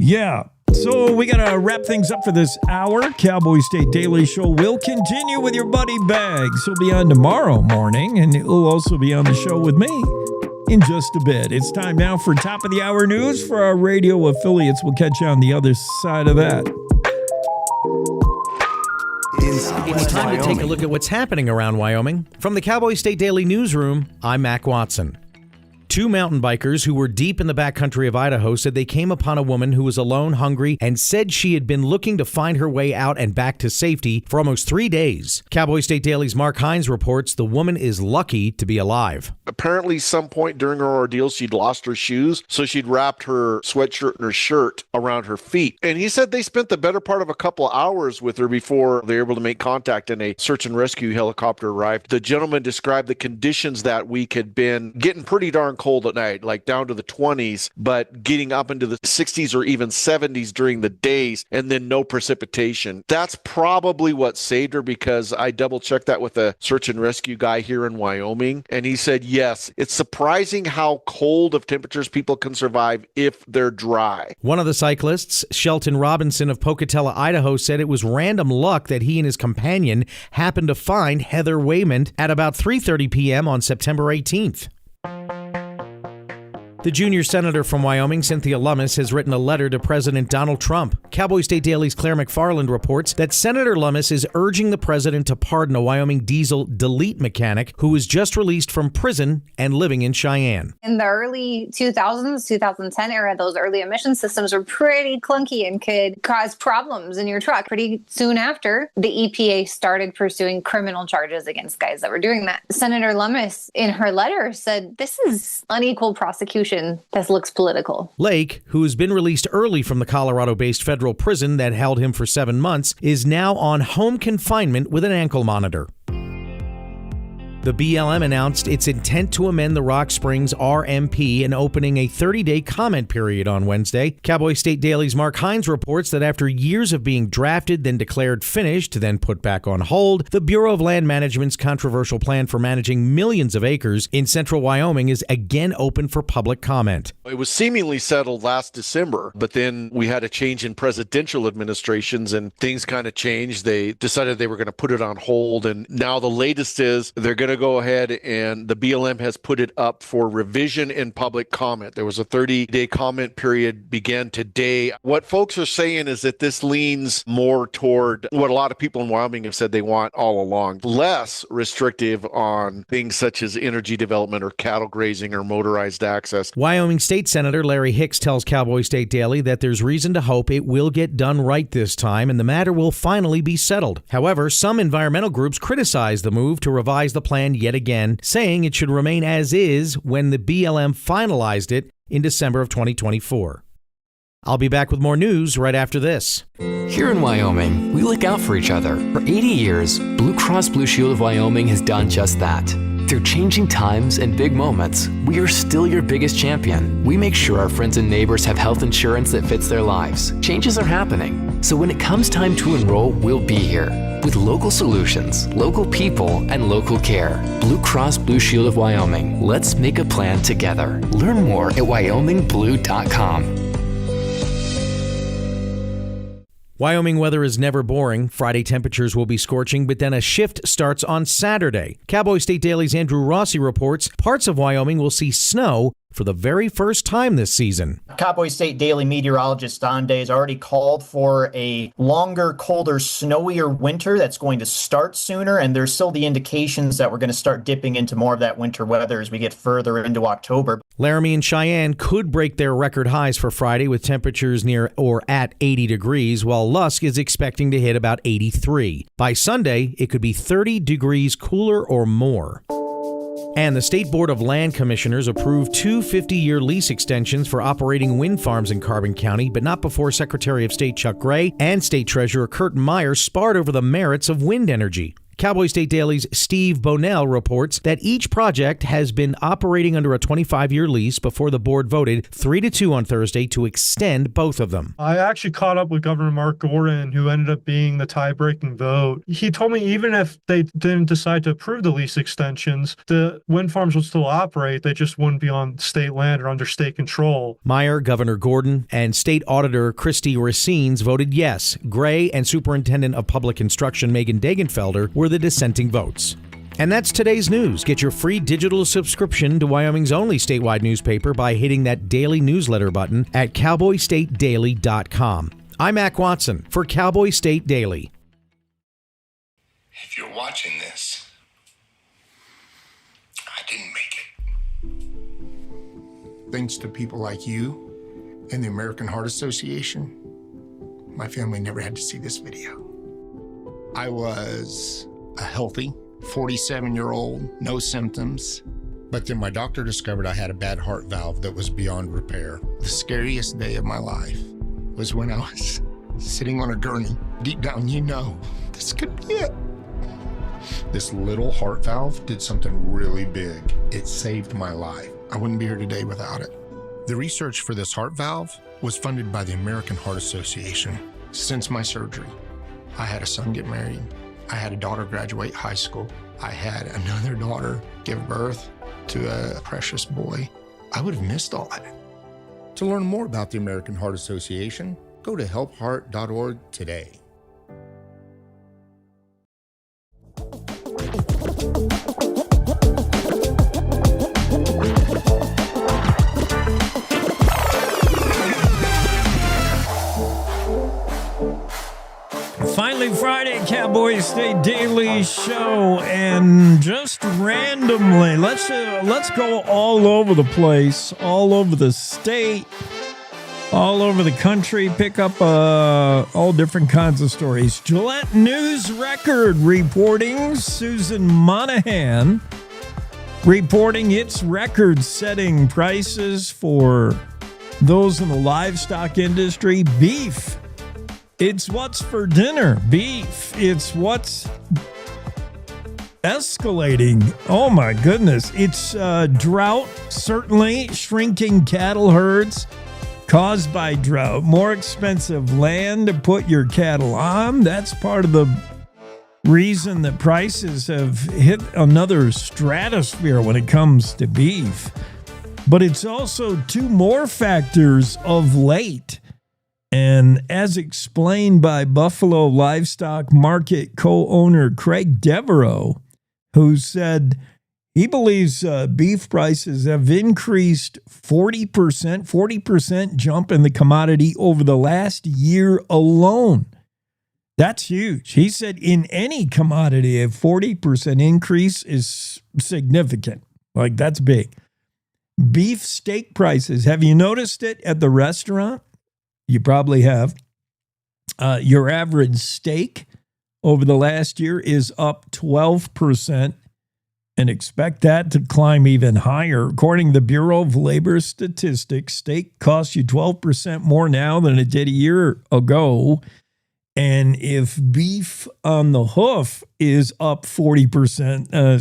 Yeah. So we got to wrap things up for this hour. Cowboy State Daily Show will continue with your buddy Bags. He'll be on tomorrow morning, and he'll also be on the show with me in just a bit. It's time now for top of the hour news for our radio affiliates. We'll catch you on the other side of that. It's time to take a look at what's happening around Wyoming. From the Cowboy State Daily Newsroom, I'm Mac Watson. 2 mountain bikers who were deep in the backcountry of Idaho said they came upon a woman who was alone, hungry, and said she had been looking to find her way out and back to safety for almost 3 days. Cowboy State Daily's Mark Hines reports the woman is lucky to be alive. Apparently, some point during her ordeal, she'd lost her shoes, so she'd wrapped her sweatshirt and her shirt around her feet. And he said they spent the better part of a couple of hours with her before they were able to make contact and a search and rescue helicopter arrived. The gentleman described the conditions that week had been getting pretty darn cold at night, like down to the 20s, but getting up into the 60s or even 70s during the days, and then no precipitation. That's probably what saved her, because I double-checked that with a search and rescue guy here in Wyoming, and he said, yes, it's surprising how cold of temperatures people can survive if they're dry. One of the cyclists, Shelton Robinson of Pocatello, Idaho, said it was random luck that he and his companion happened to find Heather Waymond at about 3:30 p.m. on September 18th. The junior senator from Wyoming, Cynthia Lummis, has written a letter to President Donald Trump. Cowboy State Daily's Claire McFarland reports that Senator Lummis is urging the president to pardon a Wyoming diesel delete mechanic who was just released from prison and living in Cheyenne. In the early 2000s, 2010 era, those early emission systems were pretty clunky and could cause problems in your truck. Pretty soon after, the EPA started pursuing criminal charges against guys that were doing that. Senator Lummis, in her letter, said this is unequal prosecution solution that looks political. Lake, who has been released early from the Colorado-based federal prison that held him for 7 months, is now on home confinement with an ankle monitor. The BLM announced its intent to amend the Rock Springs RMP and opening a 30-day comment period on Wednesday. Cowboy State Daily's Mark Hines reports that after years of being drafted, then declared finished, then put back on hold, the Bureau of Land Management's controversial plan for managing millions of acres in central Wyoming is again open for public comment. It was seemingly settled last December, but then we had a change in presidential administrations and things kind of changed. They decided they were going to put it on hold, and now the latest is they're going to go ahead and the BLM has put it up for revision and public comment. There was a 30-day comment period began today. What folks are saying is that this leans more toward what a lot of people in Wyoming have said they want all along, less restrictive on things such as energy development or cattle grazing or motorized access. Wyoming State Senator Larry Hicks tells Cowboy State Daily that there's reason to hope it will get done right this time and the matter will finally be settled. However, some environmental groups criticize the move to revise the plan yet again, saying it should remain as is when the BLM finalized it in December of 2024. I'll be back with more news right after this. Here in Wyoming, we look out for each other. For 80 years, Blue Cross Blue Shield of Wyoming has done just that. Through changing times and big moments, we are still your biggest champion. We make sure our friends and neighbors have health insurance that fits their lives. Changes are happening, so when it comes time to enroll, we'll be here. With local solutions, local people, and local care. Blue Cross Blue Shield of Wyoming. Let's make a plan together. Learn more at wyomingblue.com. Wyoming weather is never boring. Friday temperatures will be scorching, but then a shift starts on Saturday. Cowboy State Daily's Andrew Rossi reports parts of Wyoming will see snow for the very first time this season. Cowboy State Daily meteorologist Don Day has already called for a longer, colder, snowier winter that's going to start sooner, and there's still the indications that we're going to start dipping into more of that winter weather as we get further into October. Laramie and Cheyenne could break their record highs for Friday with temperatures near or at 80 degrees, while Lusk is expecting to hit about 83. By Sunday, it could be 30 degrees cooler or more. And the State Board of Land Commissioners approved 2 50-year lease extensions for operating wind farms in Carbon County, but not before Secretary of State Chuck Gray and State Treasurer Kurt Meyer sparred over the merits of wind energy. Cowboy State Daily's Steve Bonell reports that each project has been operating under a 25-year lease before the board voted 3-2 on Thursday to extend both of them. I actually caught up with Governor Mark Gordon, who ended up being the tie-breaking vote. He told me even if they didn't decide to approve the lease extensions, the wind farms would still operate. They just wouldn't be on state land or under state control. Meyer, Governor Gordon, and State Auditor Christy Racines voted yes. Gray and Superintendent of Public Instruction Megan Dagenfelder were the dissenting votes. And that's today's news. Get your free digital subscription to Wyoming's only statewide newspaper by hitting that daily newsletter button at cowboystatedaily.com. I'm Mac Watson for Cowboy State Daily. If you're watching this, I didn't make it. Thanks to people like you and the American Heart Association, my family never had to see this video. I was a healthy 47-year-old, no symptoms. But then my doctor discovered I had a bad heart valve that was beyond repair. The scariest day of my life was when I was sitting on a gurney. Deep down, you know, this could be it. This little heart valve did something really big. It saved my life. I wouldn't be here today without it. The research for this heart valve was funded by the American Heart Association. Since my surgery, I had a son get married. I had a daughter graduate high school. I had another daughter give birth to a precious boy. I would have missed all that. To learn more about the American Heart Association, go to helpheart.org today. Finally, Friday, Cowboy State Daily Show, and just randomly, let's go all over the place, all over the state, all over the country, pick up all different kinds of stories. Gillette News Record reporting Susan Monahan reporting its record-setting prices for those in the livestock industry. Beef. It's what's for dinner. Beef. It's what's escalating. Oh my goodness. It's drought, certainly. Shrinking cattle herds caused by drought. More expensive land to put your cattle on. That's part of the reason that prices have hit another stratosphere when it comes to beef. But it's also two more factors of late. And as explained by Buffalo Livestock Market co-owner Craig Devereaux, who said he believes beef prices have increased 40% jump in the commodity over the last year alone. That's huge. He said in any commodity, a 40% increase is significant. Like, that's big. Beef steak prices. Have you noticed it at the restaurant? You probably have. Your average steak over the last year is up 12%, and expect that to climb even higher. According to the Bureau of Labor Statistics, steak costs you 12% more now than it did a year ago. And if beef on the hoof is up 40%,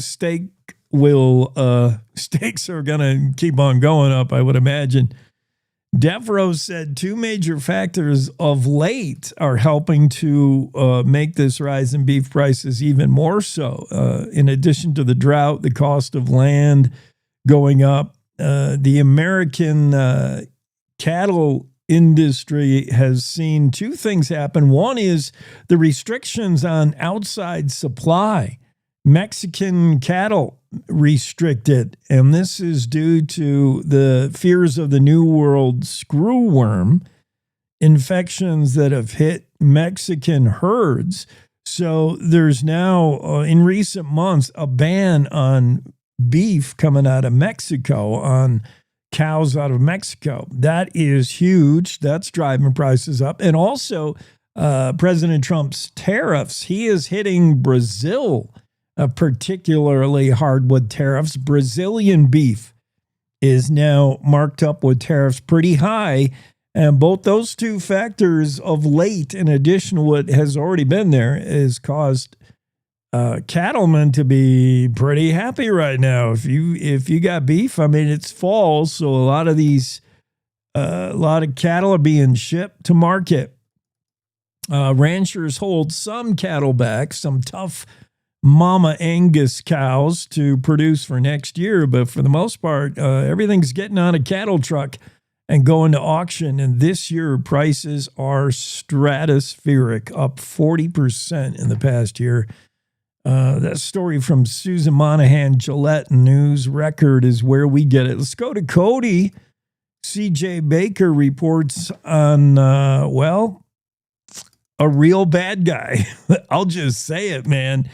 steaks are going to keep on going up, I would imagine. Devereaux said two major factors of late are helping to make this rise in beef prices even more so. In addition to the drought, the cost of land going up, the American cattle industry has seen two things happen. One is the restrictions on outside supply. Mexican cattle restricted, and this is due to the fears of the New World screwworm infections that have hit Mexican herds. So there's now, in recent months, a ban on beef coming out of Mexico, on cows out of Mexico. That is huge. That's driving prices up. And also, President Trump's tariffs, he is hitting Brazil particularly hard with tariffs. Brazilian beef is now marked up with tariffs pretty high. And both those two factors of late, in addition to what has already been there, has caused cattlemen to be pretty happy right now. If you got beef, I mean, it's fall, so a lot of cattle are being shipped to market. Ranchers hold some cattle back, some tough Mama Angus cows to produce for next year, but for the most part, everything's getting on a cattle truck and going to auction. And this year, prices are stratospheric, up 40% in the past year. That story from Susan Monahan, Gillette News Record, is where we get it. Let's go to Cody. CJ Baker reports on, a real bad guy. I'll just say it, man.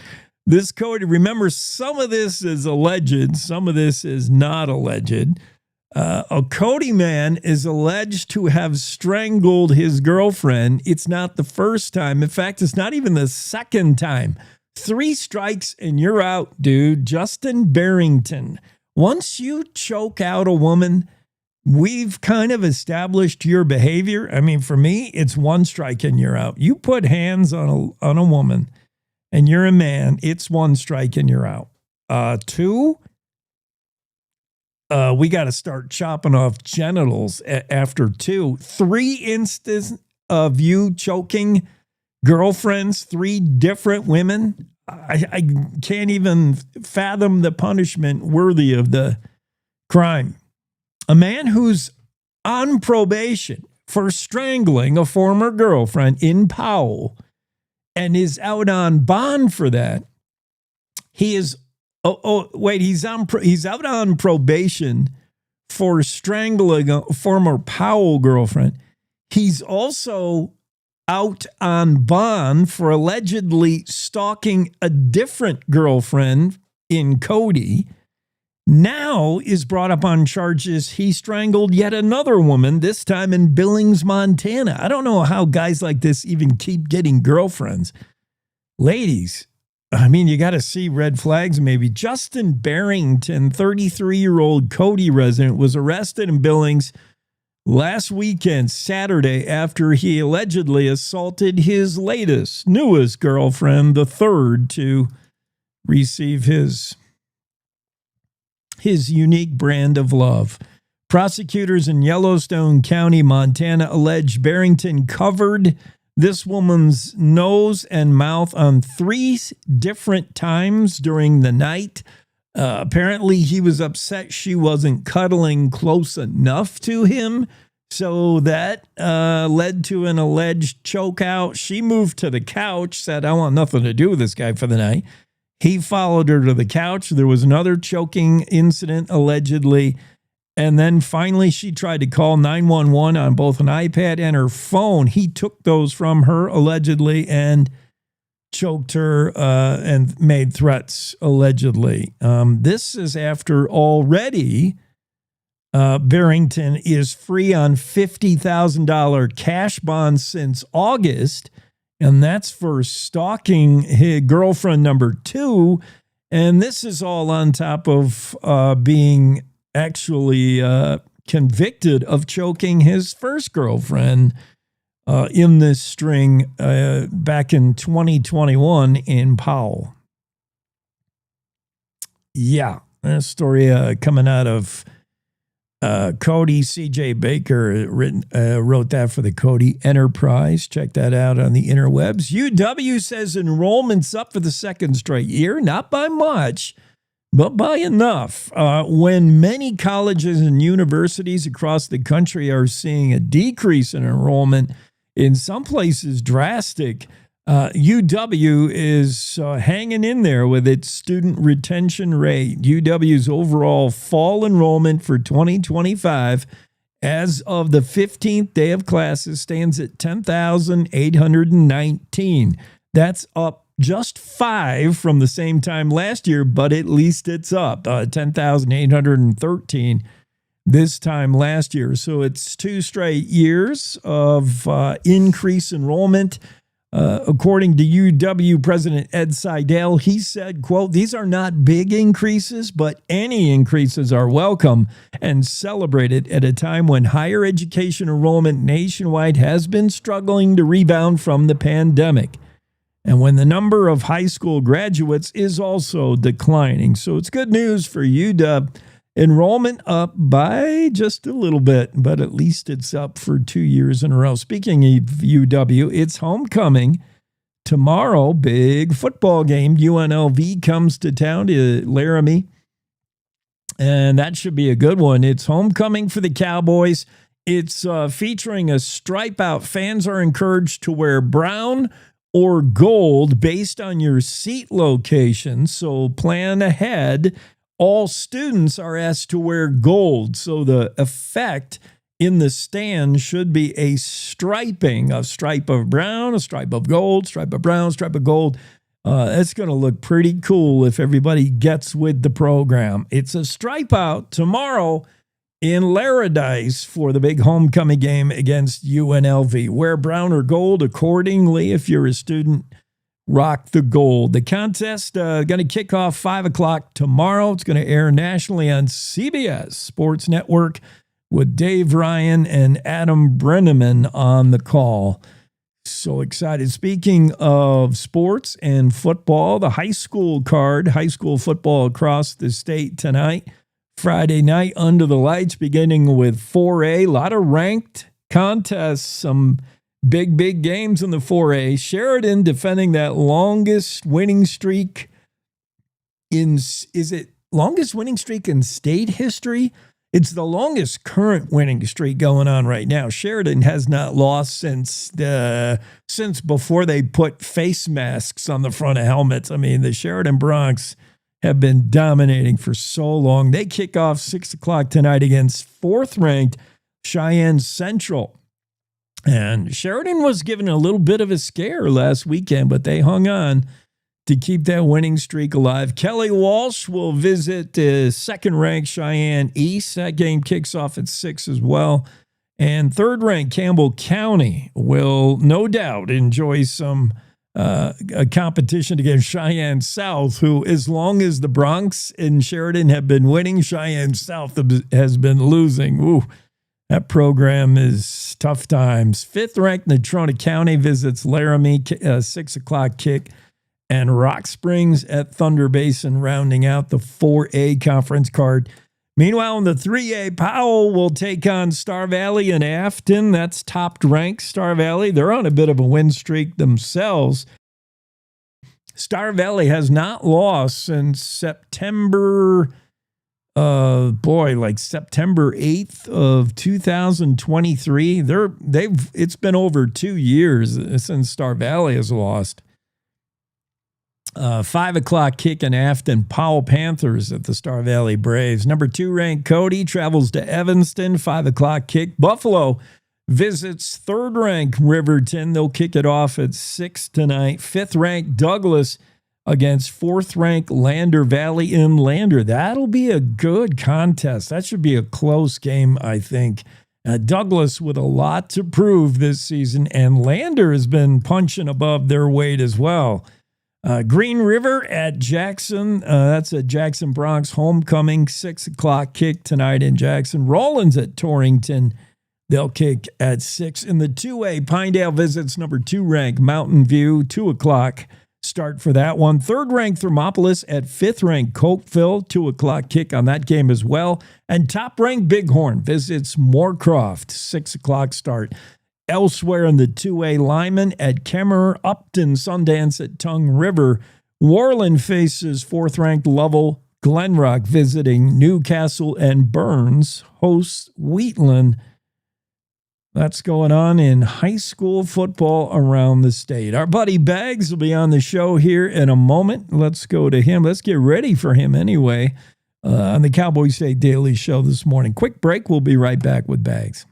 This Cody, remember, some of this is alleged, some of this is not alleged. A Cody man is alleged to have strangled his girlfriend. It's not the first time. In fact, it's not even the second time. 3 strikes and you're out, dude. Justin Barrington. Once you choke out a woman, we've kind of established your behavior. I mean, for me, it's 1 strike and you're out. You put hands on a woman and you're a man, it's 1 strike and you're out. 2, we got to start chopping off genitals after 2. 3 instances of you choking girlfriends, 3 different women. I can't even fathom the punishment worthy of the crime. A man who's on probation for strangling a former girlfriend in Powell and is out on bond for that. He is, he's out on probation for strangling a former Powell girlfriend. He's also out on bond for allegedly stalking a different girlfriend in Cody. Now is brought up on charges he strangled yet another woman, this time in Billings, Montana. I don't know how guys like this even keep getting girlfriends. Ladies, I mean, you got to see red flags maybe. Justin Barrington, 33-year-old Cody resident, was arrested in Billings last weekend, Saturday, after he allegedly assaulted his newest girlfriend, the third, to receive his unique brand of love. Prosecutors in Yellowstone County, Montana, allege Barrington covered this woman's nose and mouth on 3 different times during the night. Apparently, he was upset she wasn't cuddling close enough to him, so that led to an alleged chokeout. She moved to the couch, said, I want nothing to do with this guy for the night. He followed her to the couch. There was another choking incident, allegedly. And then finally, she tried to call 911 on both an iPad and her phone. He took those from her, allegedly, and choked her and made threats, allegedly. This is after already Barrington is free on $50,000 cash bond since August, and that's for stalking his girlfriend number 2. And this is all on top of being actually convicted of choking his first girlfriend in this string back in 2021 in Powell. Yeah, a story coming out of Cody. C.J. Baker wrote that for the Cody Enterprise. Check that out on the interwebs. UW says enrollment's up for the second straight year, not by much, but by enough. When many colleges and universities across the country are seeing a decrease in enrollment, in some places drastic, UW is hanging in there with its student retention rate. UW's overall fall enrollment for 2025 as of the 15th day of classes stands at 10,819. That's up just 5 from the same time last year, but at least it's up 10,813 this time last year. So it's 2 straight years of increased enrollment. According to UW President Ed Seidel, he said, quote, "These are not big increases, but any increases are welcome and celebrated at a time when higher education enrollment nationwide has been struggling to rebound from the pandemic, and when the number of high school graduates is also declining." So it's good news for UW. Enrollment up by just a little bit, but at least it's up for 2 years in a row. Speaking of UW, it's homecoming tomorrow. Big football game. UNLV comes to town to Laramie, and that should be a good one. It's homecoming for the Cowboys. It's featuring a stripe out. Fans are encouraged to wear brown or gold based on your seat location, so plan ahead. All students are asked to wear gold, so the effect in the stand should be a striping, a stripe of brown, a stripe of gold, stripe of brown, stripe of gold. It's going to look pretty cool if everybody gets with the program. It's a stripe out tomorrow in Laradice for the big homecoming game against UNLV. Wear brown or gold accordingly if you're a student. Rock the gold. The contest going to kick off 5 o'clock tomorrow. It's going to air nationally on CBS Sports Network with Dave Ryan and Adam Brenneman on the call. So excited. Speaking of sports and football, the high school card, high school football across the state tonight, Friday night under the lights, beginning with 4A. A lot of ranked contests, some big games in the 4A. Sheridan defending that longest winning streak is it longest winning streak in state history? It's the longest current winning streak going on right now. Sheridan has not lost since before they put face masks on the front of helmets. I mean, the Sheridan Broncs have been dominating for so long. They kick off 6 o'clock tonight against 4th-ranked Cheyenne Central. And Sheridan was given a little bit of a scare last weekend, but they hung on to keep that winning streak alive. Kelly Walsh will visit 2nd-ranked Cheyenne East. That game kicks off at 6 as well. And 3rd-ranked Campbell County will no doubt enjoy some a competition against Cheyenne South, who, as long as the Bronx and Sheridan have been winning, Cheyenne South has been losing. Ooh, that program is tough times. 5th-ranked Natrona County visits Laramie, 6 o'clock kick, and Rock Springs at Thunder Basin, rounding out the 4A conference card. Meanwhile, in the 3A, Powell will take on Star Valley and Afton. That's top-ranked Star Valley. They're on a bit of a win streak themselves. Star Valley has not lost since September, September 8th of 2023. It's been over 2 years since Star Valley has lost. 5 o'clock kick in Afton, Powell Panthers at the Star Valley Braves. Number 2 ranked Cody travels to Evanston, 5 o'clock kick. Buffalo visits 3rd ranked Riverton. They'll kick it off at 6 tonight. 5th ranked Douglas against 4th ranked Lander Valley in Lander. That'll be a good contest. That should be a close game, I think. Douglas with a lot to prove this season, and Lander has been punching above their weight as well. Green River at Jackson. That's a Jackson Bronx homecoming. 6 o'clock kick tonight in Jackson. Rollins at Torrington. They'll kick at 6. In the 2A, Pinedale visits number 2 ranked Mountain View. 2 o'clock start for that one. 3rd ranked Thermopolis at 5th ranked Cokeville. 2 o'clock kick on that game as well. And top ranked Bighorn visits Moorcroft. 6 o'clock start. Elsewhere in the 2A, Lyman at Kemmerer, Upton, Sundance at Tongue River. Worland faces 4th-ranked Lovell. Glenrock visiting Newcastle, and Burns hosts Wheatland. That's going on in high school football around the state. Our buddy Bags will be on the show here in a moment. Let's go to him. Let's get ready for him anyway on the Cowboy State Daily Show this morning. Quick break. We'll be right back with Bags.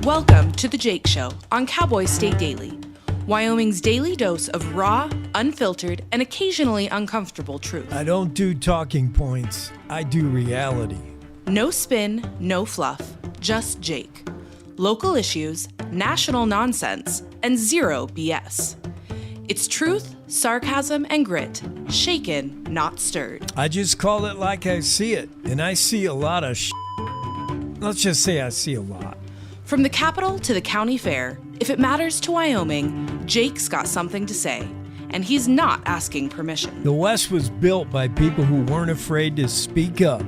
Welcome to The Jake Show on Cowboy State Daily, Wyoming's daily dose of raw, unfiltered, and occasionally uncomfortable truth. I don't do talking points. I do reality. No spin, no fluff, just Jake. Local issues, national nonsense, and zero BS. It's truth, sarcasm, and grit, shaken, not stirred. I just call it like I see it, and I see a lot of Let's just say I see a lot. From the capital to the county fair, if it matters to Wyoming, Jake's got something to say, and he's not asking permission. The West was built by people who weren't afraid to speak up.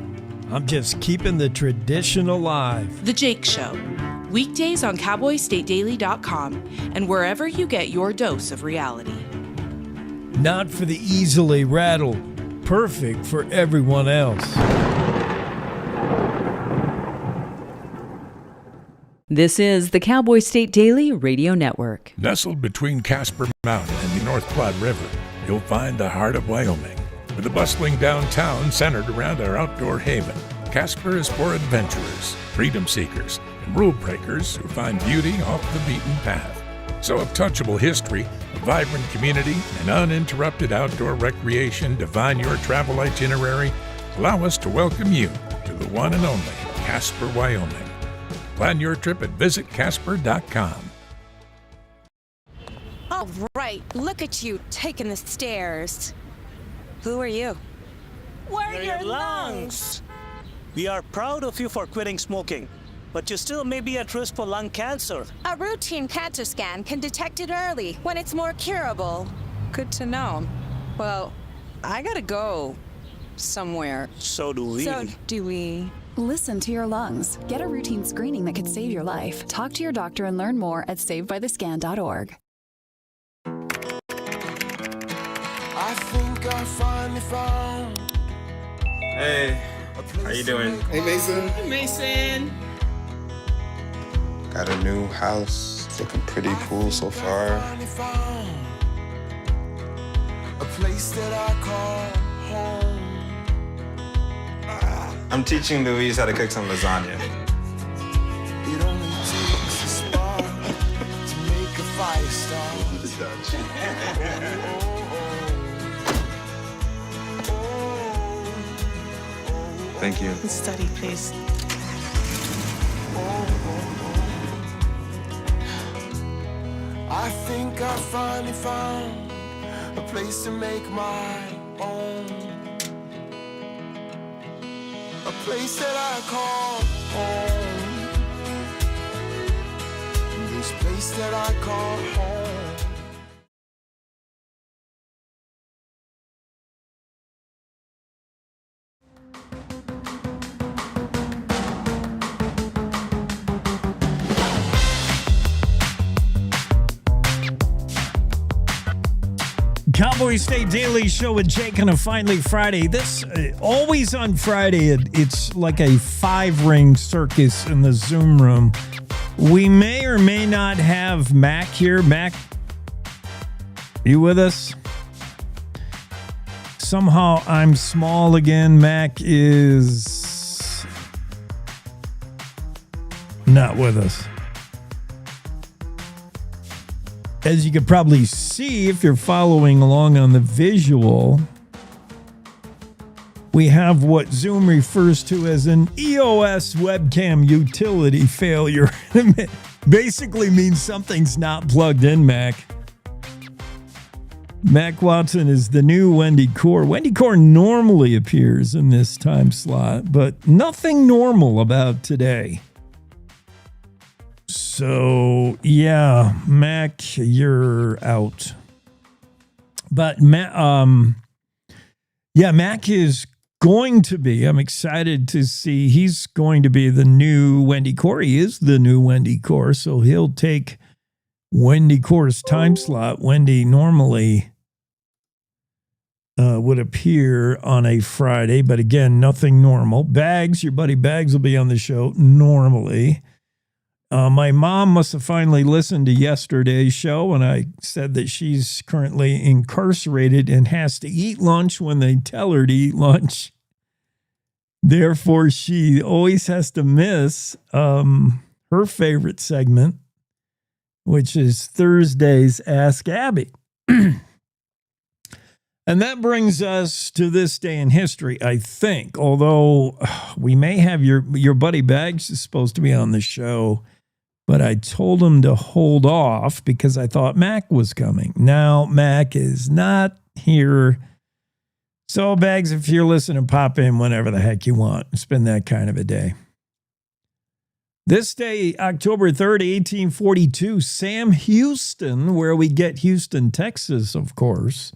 I'm just keeping the tradition alive. The Jake Show, weekdays on CowboyStateDaily.com and wherever you get your dose of reality. Not for the easily rattled, perfect for everyone else. This is the Cowboy State Daily Radio Network. Nestled between Casper Mountain and the North Platte River, you'll find the heart of Wyoming. With a bustling downtown centered around our outdoor haven, Casper is for adventurers, freedom seekers, and rule breakers who find beauty off the beaten path. So if touchable history, a vibrant community, and uninterrupted outdoor recreation define your travel itinerary, allow us to welcome you to the one and only Casper, Wyoming. Plan your trip at visitcasper.com. All right, look at you taking the stairs. Who are you? We're your lungs. We are proud of you for quitting smoking, but you still may be at risk for lung cancer. A routine cancer scan can detect it early when it's more curable. Good to know. Well, I gotta go somewhere. So do we. So do we. Listen to your lungs. Get a routine screening that could save your life. Talk to your doctor and learn more at savedbythescan.org. I think I finally found. Hey, how you doing? Hey, Mason. Hey, Mason. Got a new house. It's looking pretty cool so far. A place that I call home. I'm teaching Louise how to cook some lasagna. It only takes a spark to make a fire start. Thank you. Study, please. I I think I finally found a place to make my own. A place that I call home. This place that I call home. Cowboy State Daily Show with Jake on a Finally Friday. This, always on Friday, it's like a 5-ring circus in the Zoom room. We may or may not have Mac here. Mac, you with us? Somehow I'm small again. Mac is not with us. As you could probably see if you're following along on the visual, we have what Zoom refers to as an EOS webcam utility failure. Basically means something's not plugged in, Mac. Mac Watson is the new Wendy Core. Wendy Core normally appears in this time slot, but nothing normal about today. So, yeah, Mac, you're out. But, Mac is going to be, I'm excited to see, he's going to be the new Wendy Core. He is the new Wendy Core, so he'll take Wendy Core's time slot. Wendy normally would appear on a Friday, but again, nothing normal. Bags, your buddy Bags will be on the show normally. My mom must have finally listened to yesterday's show when I said that she's currently incarcerated and has to eat lunch when they tell her to eat lunch. Therefore, she always has to miss her favorite segment, which is Thursday's Ask Abby. And that brings us to this day in history, I think, although we may have your buddy Bags is supposed to be on the show. But I told him to hold off because I thought Mac was coming. Now Mac is not here. So, Bags, if you're listening, pop in whenever the heck you want. It's been that kind of a day. This day, October 3rd, 1842, Sam Houston, where we get Houston, Texas, of course.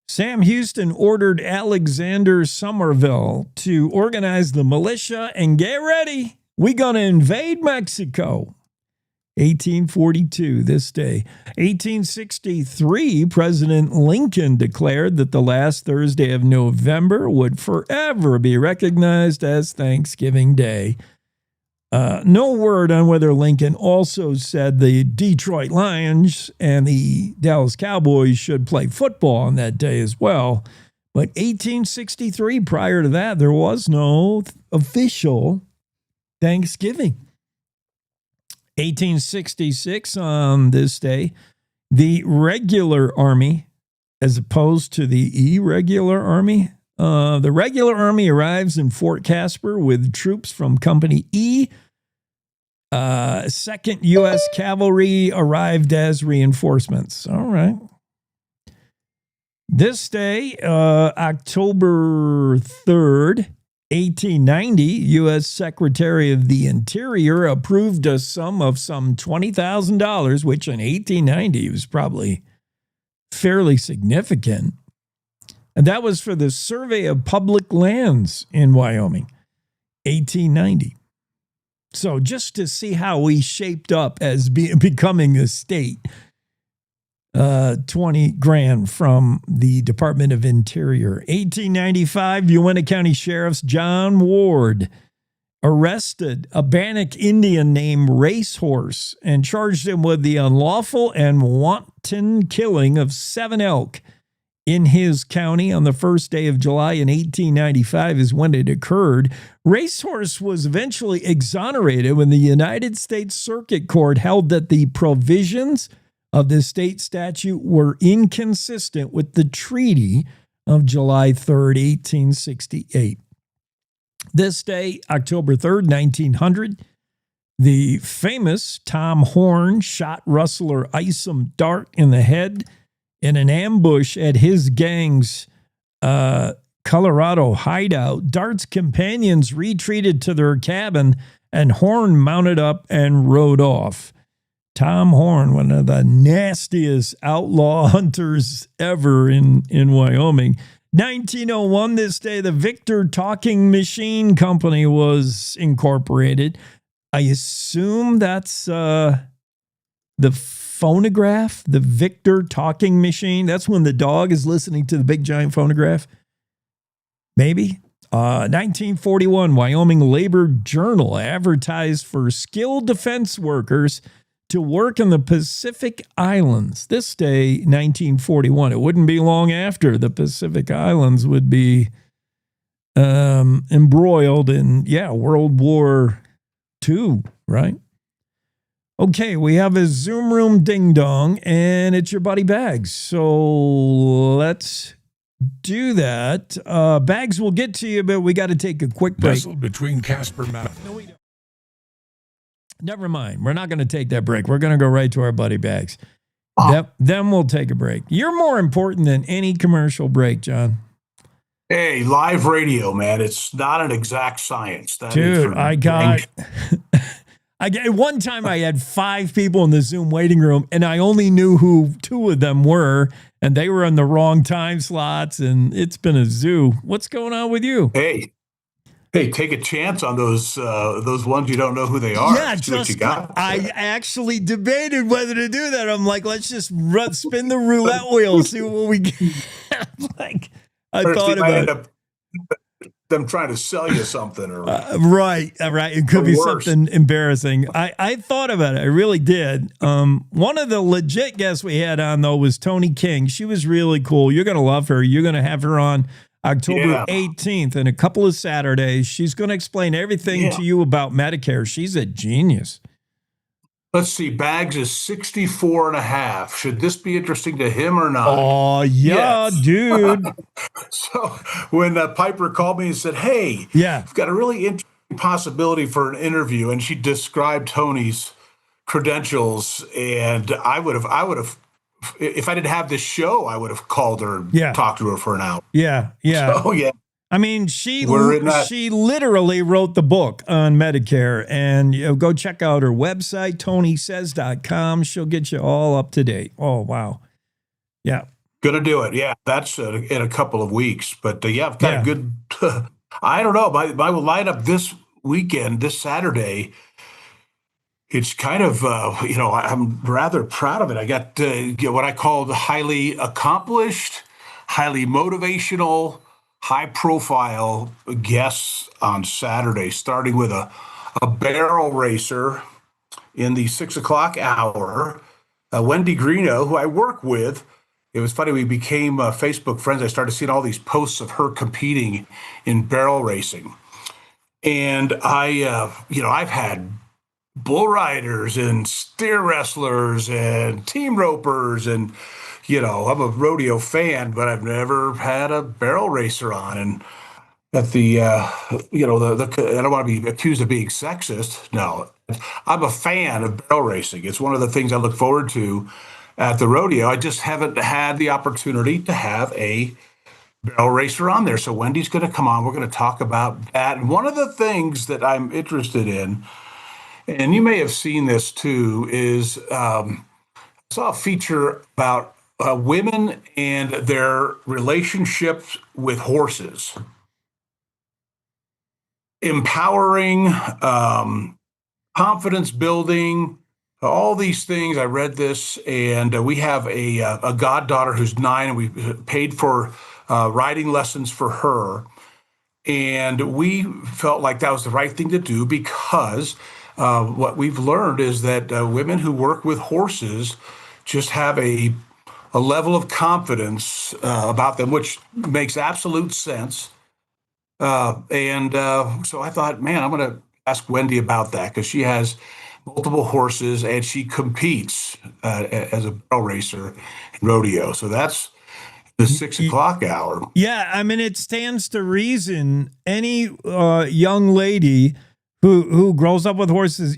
Sam Houston ordered Alexander Somerville to organize the militia and get ready. We're going to invade Mexico. 1842, this day. 1863, President Lincoln declared that the last Thursday of November would forever be recognized as Thanksgiving Day. No word on whether Lincoln also said the Detroit Lions and the Dallas Cowboys should play football on that day as well. But 1863, prior to that, there was no official Thanksgiving. 1866, on this day, the regular army, as opposed to the irregular army, the regular army arrives in Fort Caspar with troops from Company E. 2nd U.S. Cavalry arrived as reinforcements. All right. This day, October 3rd, 1890, U.S. Secretary of the Interior approved a sum of some $20,000, which in 1890 was probably fairly significant. And that was for the survey of public lands in Wyoming, 1890. So just to see how we shaped up as becoming a state, $20,000 from the Department of Interior. 1895, Uintah County Sheriff's John Ward arrested a Bannock Indian named Racehorse and charged him with the unlawful and wanton killing of 7 elk in his county on the first day of July in 1895 is when it occurred. Racehorse was eventually exonerated when the United States Circuit Court held that the provisions of the state statute were inconsistent with the Treaty of July 3rd, 1868. This day, October 3rd, 1900, The famous Tom Horn shot rustler Isom Dart in the head in an ambush at his gang's Colorado hideout. Dart's companions retreated to their cabin, and Horn mounted up and rode off. Tom Horn, one of the nastiest outlaw hunters ever in Wyoming. 1901, this day, the Victor Talking Machine Company was incorporated. I assume that's the phonograph, the Victor Talking Machine. That's when the dog is listening to the big giant phonograph. Maybe. 1941, Wyoming Labor Journal advertised for skilled defense workers to work in the Pacific Islands. This day, 1941. It wouldn't be long after the Pacific Islands would be embroiled in, World War II, right? Okay, we have a Zoom room ding dong, and it's your buddy Bags. So let's do that. Bags will get to you, but we got to take a quick break. Nestled between Casper Mountain. No, we don't. Never mind. We're not going to take that break. We're going to go right to our buddy Bags. Then we'll take a break. You're more important than any commercial break, John. Hey, live radio, man. It's not an exact science. Dude, one time I had 5 people in the Zoom waiting room, and I only knew who 2 of them were, and they were in the wrong time slots, and it's been a zoo. What's going on with you? Hey, take a chance on those ones you don't know who they are. Yeah, see what you got. I actually debated whether to do that. I'm like, let's just spin the roulette wheel, see what we get. I thought about it. Them trying to sell you something, or right. It could be something embarrassing. I thought about it. I really did. One of the legit guests we had on though was Tony King. She was really cool. You're gonna love her. You're gonna have her on October 18th and a couple of Saturdays. She's gonna explain everything to you about Medicare. She's a genius. Let's see. Bags is 64 and a half. Should this be interesting to him or not? Oh, yeah, yes. Dude. So when Piper called me and said, hey, I've got a really interesting possibility for an interview, and she described Tony's credentials, and I would have, if I didn't have this show, I would have called her and talked to her for an hour. Yeah. So, I mean, she literally wrote the book on Medicare, and go check out her website, tonysays.com. She'll get you all up to date. Oh, wow. Yeah. Gonna do it. Yeah, that's in a couple of weeks. But I've got a good, I don't know, my lineup this weekend, this Saturday, it's kind of, I'm rather proud of it. I got what I call the highly accomplished, highly motivational, high-profile guests on Saturday, starting with a barrel racer in the 6 o'clock hour, Wendy Greeno, who I work with. It was funny, we became Facebook friends. I started seeing all these posts of her competing in barrel racing. And I've had bull riders and steer wrestlers and team ropers, and I'm a rodeo fan, but I've never had a barrel racer on. And at the I don't want to be accused of being sexist. No, I'm a fan of barrel racing. It's one of the things I look forward to at the rodeo. I just haven't had the opportunity to have a barrel racer on there. So Wendy's going to come on. We're going to talk about that. And one of the things that I'm interested in, and you may have seen this too, is I saw a feature about women and their relationships with horses. Empowering, confidence building, all these things. I read this, and we have a goddaughter who's 9, and we paid for riding lessons for her. And we felt like that was the right thing to do, because what we've learned is that women who work with horses just have a level of confidence about them, which makes absolute sense. So I thought, man, I'm going to ask Wendy about that, because she has multiple horses and she competes as a barrel racer in rodeo. So that's the 6 o'clock hour. Yeah, I mean, it stands to reason any young lady who grows up with horses,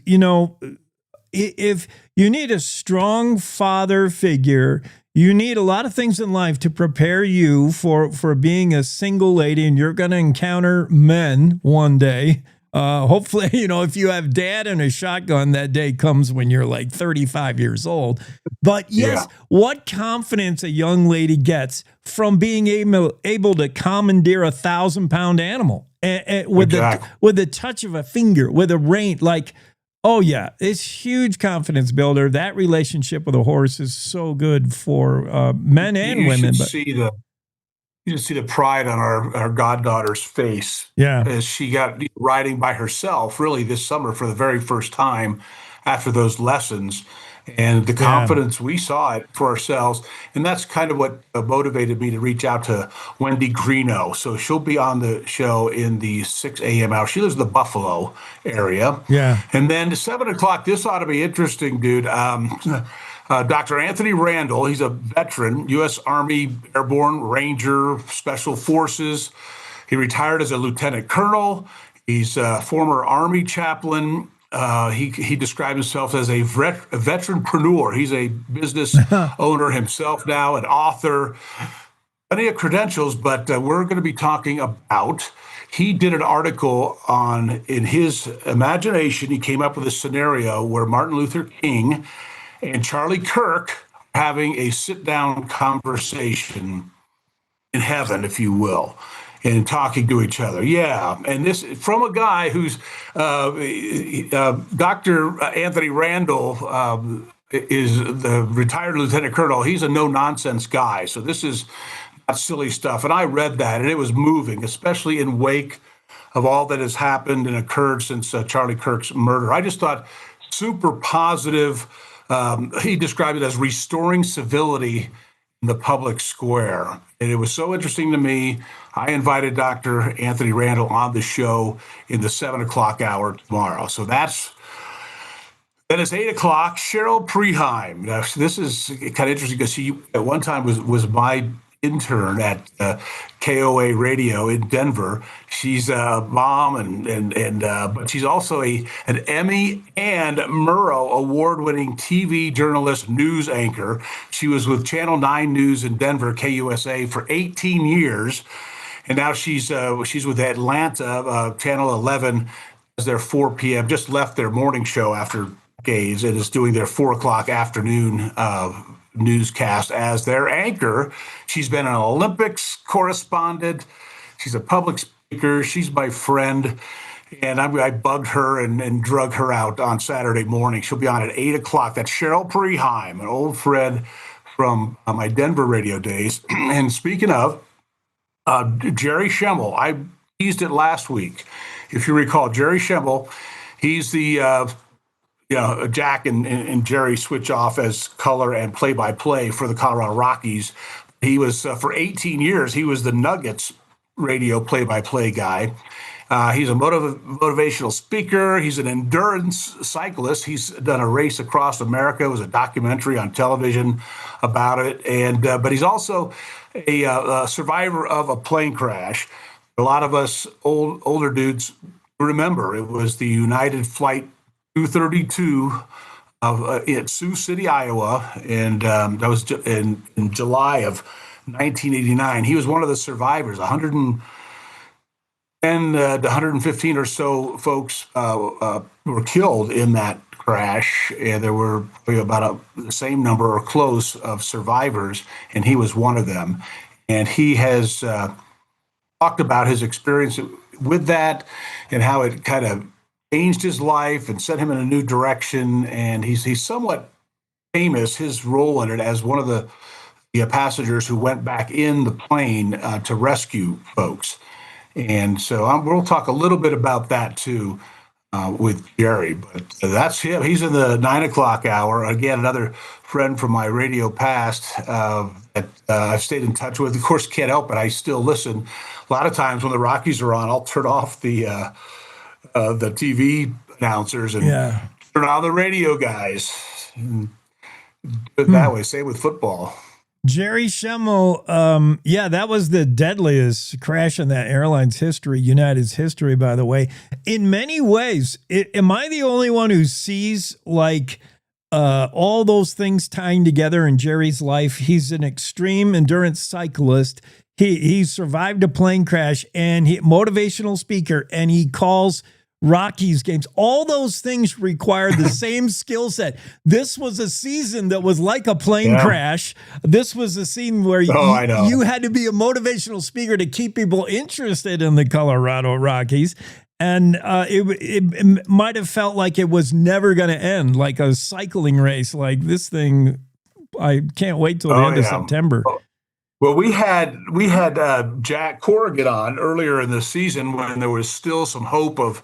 if you need a strong father figure, you need a lot of things in life to prepare you for being a single lady, and you're going to encounter men one day. Hopefully, if you have dad and a shotgun, that day comes when you're like 35 years old. But yes, what confidence a young lady gets from being able to commandeer 1,000-pound animal with the touch of a finger, with a rein, like. Oh, yeah. It's huge confidence builder. That relationship with a horse is so good for men and women. You should see the pride on our goddaughter's face. Yeah. As she got riding by herself, really, this summer for the very first time after those lessons. And the confidence we saw it for ourselves. And that's kind of what motivated me to reach out to Wendy Greeno. So she'll be on the show in the 6 a.m. hour. She lives in the Buffalo area. Yeah. And then 7 o'clock, this ought to be interesting, dude. Dr. Anthony Randall, he's a veteran, U.S. Army Airborne Ranger, Special Forces. He retired as a lieutenant colonel. He's a former Army chaplain. He described himself as a veteranpreneur. He's a business owner himself now, an author, plenty of credentials, but we're going to be talking about, he did an article in his imagination, he came up with a scenario where Martin Luther King and Charlie Kirk having a sit-down conversation in heaven, if you will, and talking to each other. Yeah, and this from a guy who's Dr. Anthony Randall is the retired lieutenant colonel. He's a no-nonsense guy, so this is not silly stuff. And I read that, and it was moving, especially in wake of all that has happened and occurred since Charlie Kirk's murder. I just thought super positive. He described it as restoring civility in the public square. And it was so interesting to me. I invited Dr. Anthony Randall on the show in the 7 o'clock hour tomorrow. So then it's 8 o'clock. Cheryl Preheim. Now, this is kind of interesting because she at one time was my intern at KOA Radio in Denver. She's a mom but she's also an Emmy and Murrow award-winning TV journalist, news anchor. She was with Channel 9 News in Denver, KUSA, for 18 years, and now she's with Atlanta, Channel 11, as their 4 p.m. Just left their morning show after decades and is doing their 4 o'clock afternoon newscast as their anchor. She's been an Olympics correspondent. She's a public speaker. She's my friend. And I bugged her and drug her out on Saturday morning. She'll be on at 8 o'clock. That's Cheryl Preheim, an old friend from my Denver radio days. And speaking of, Jerry Schemmel, I teased it last week. If you recall, Jerry Schemmel, he's the Jack and Jerry switch off as color and play-by-play for the Colorado Rockies. He was, for 18 years, he was the Nuggets radio play-by-play guy. He's a motivational speaker. He's an endurance cyclist. He's done a race across America. It was a documentary on television about it. But he's also a survivor of a plane crash. A lot of us older dudes remember it was the United Flight 232 at Sioux City, Iowa, and that was in July of 1989. He was one of the survivors. 110 to 115 or so folks were killed in that crash, and there were about the same number or close of survivors, and he was one of them. And he has talked about his experience with that and how it kind of changed his life and set him in a new direction. And he's somewhat famous, his role in it, as one of the passengers who went back in the plane to rescue folks. And so we'll talk a little bit about that too with Jerry, but that's him. He's in the 9 o'clock hour. Again, another friend from my radio past that I've stayed in touch with. Of course, can't help it. I still listen. A lot of times when the Rockies are on, I'll turn off the TV announcers and turn on the radio guys. And do it that way. Same with football. Jerry Schemmel, yeah, that was the deadliest crash in that airline's history, United's history, by the way. In many ways, am I the only one who sees like all those things tying together in Jerry's life? He's an extreme endurance cyclist. He survived a plane crash and motivational speaker, and he calls Rockies games. All those things require the same skill set. This was a season that was like a plane crash. This was a scene where you had to be a motivational speaker to keep people interested in the Colorado Rockies. And it might have felt like it was never going to end, like a cycling race. Like this thing, I can't wait till the end of September. Well, we had Jack Corrigan on earlier in the season when there was still some hope of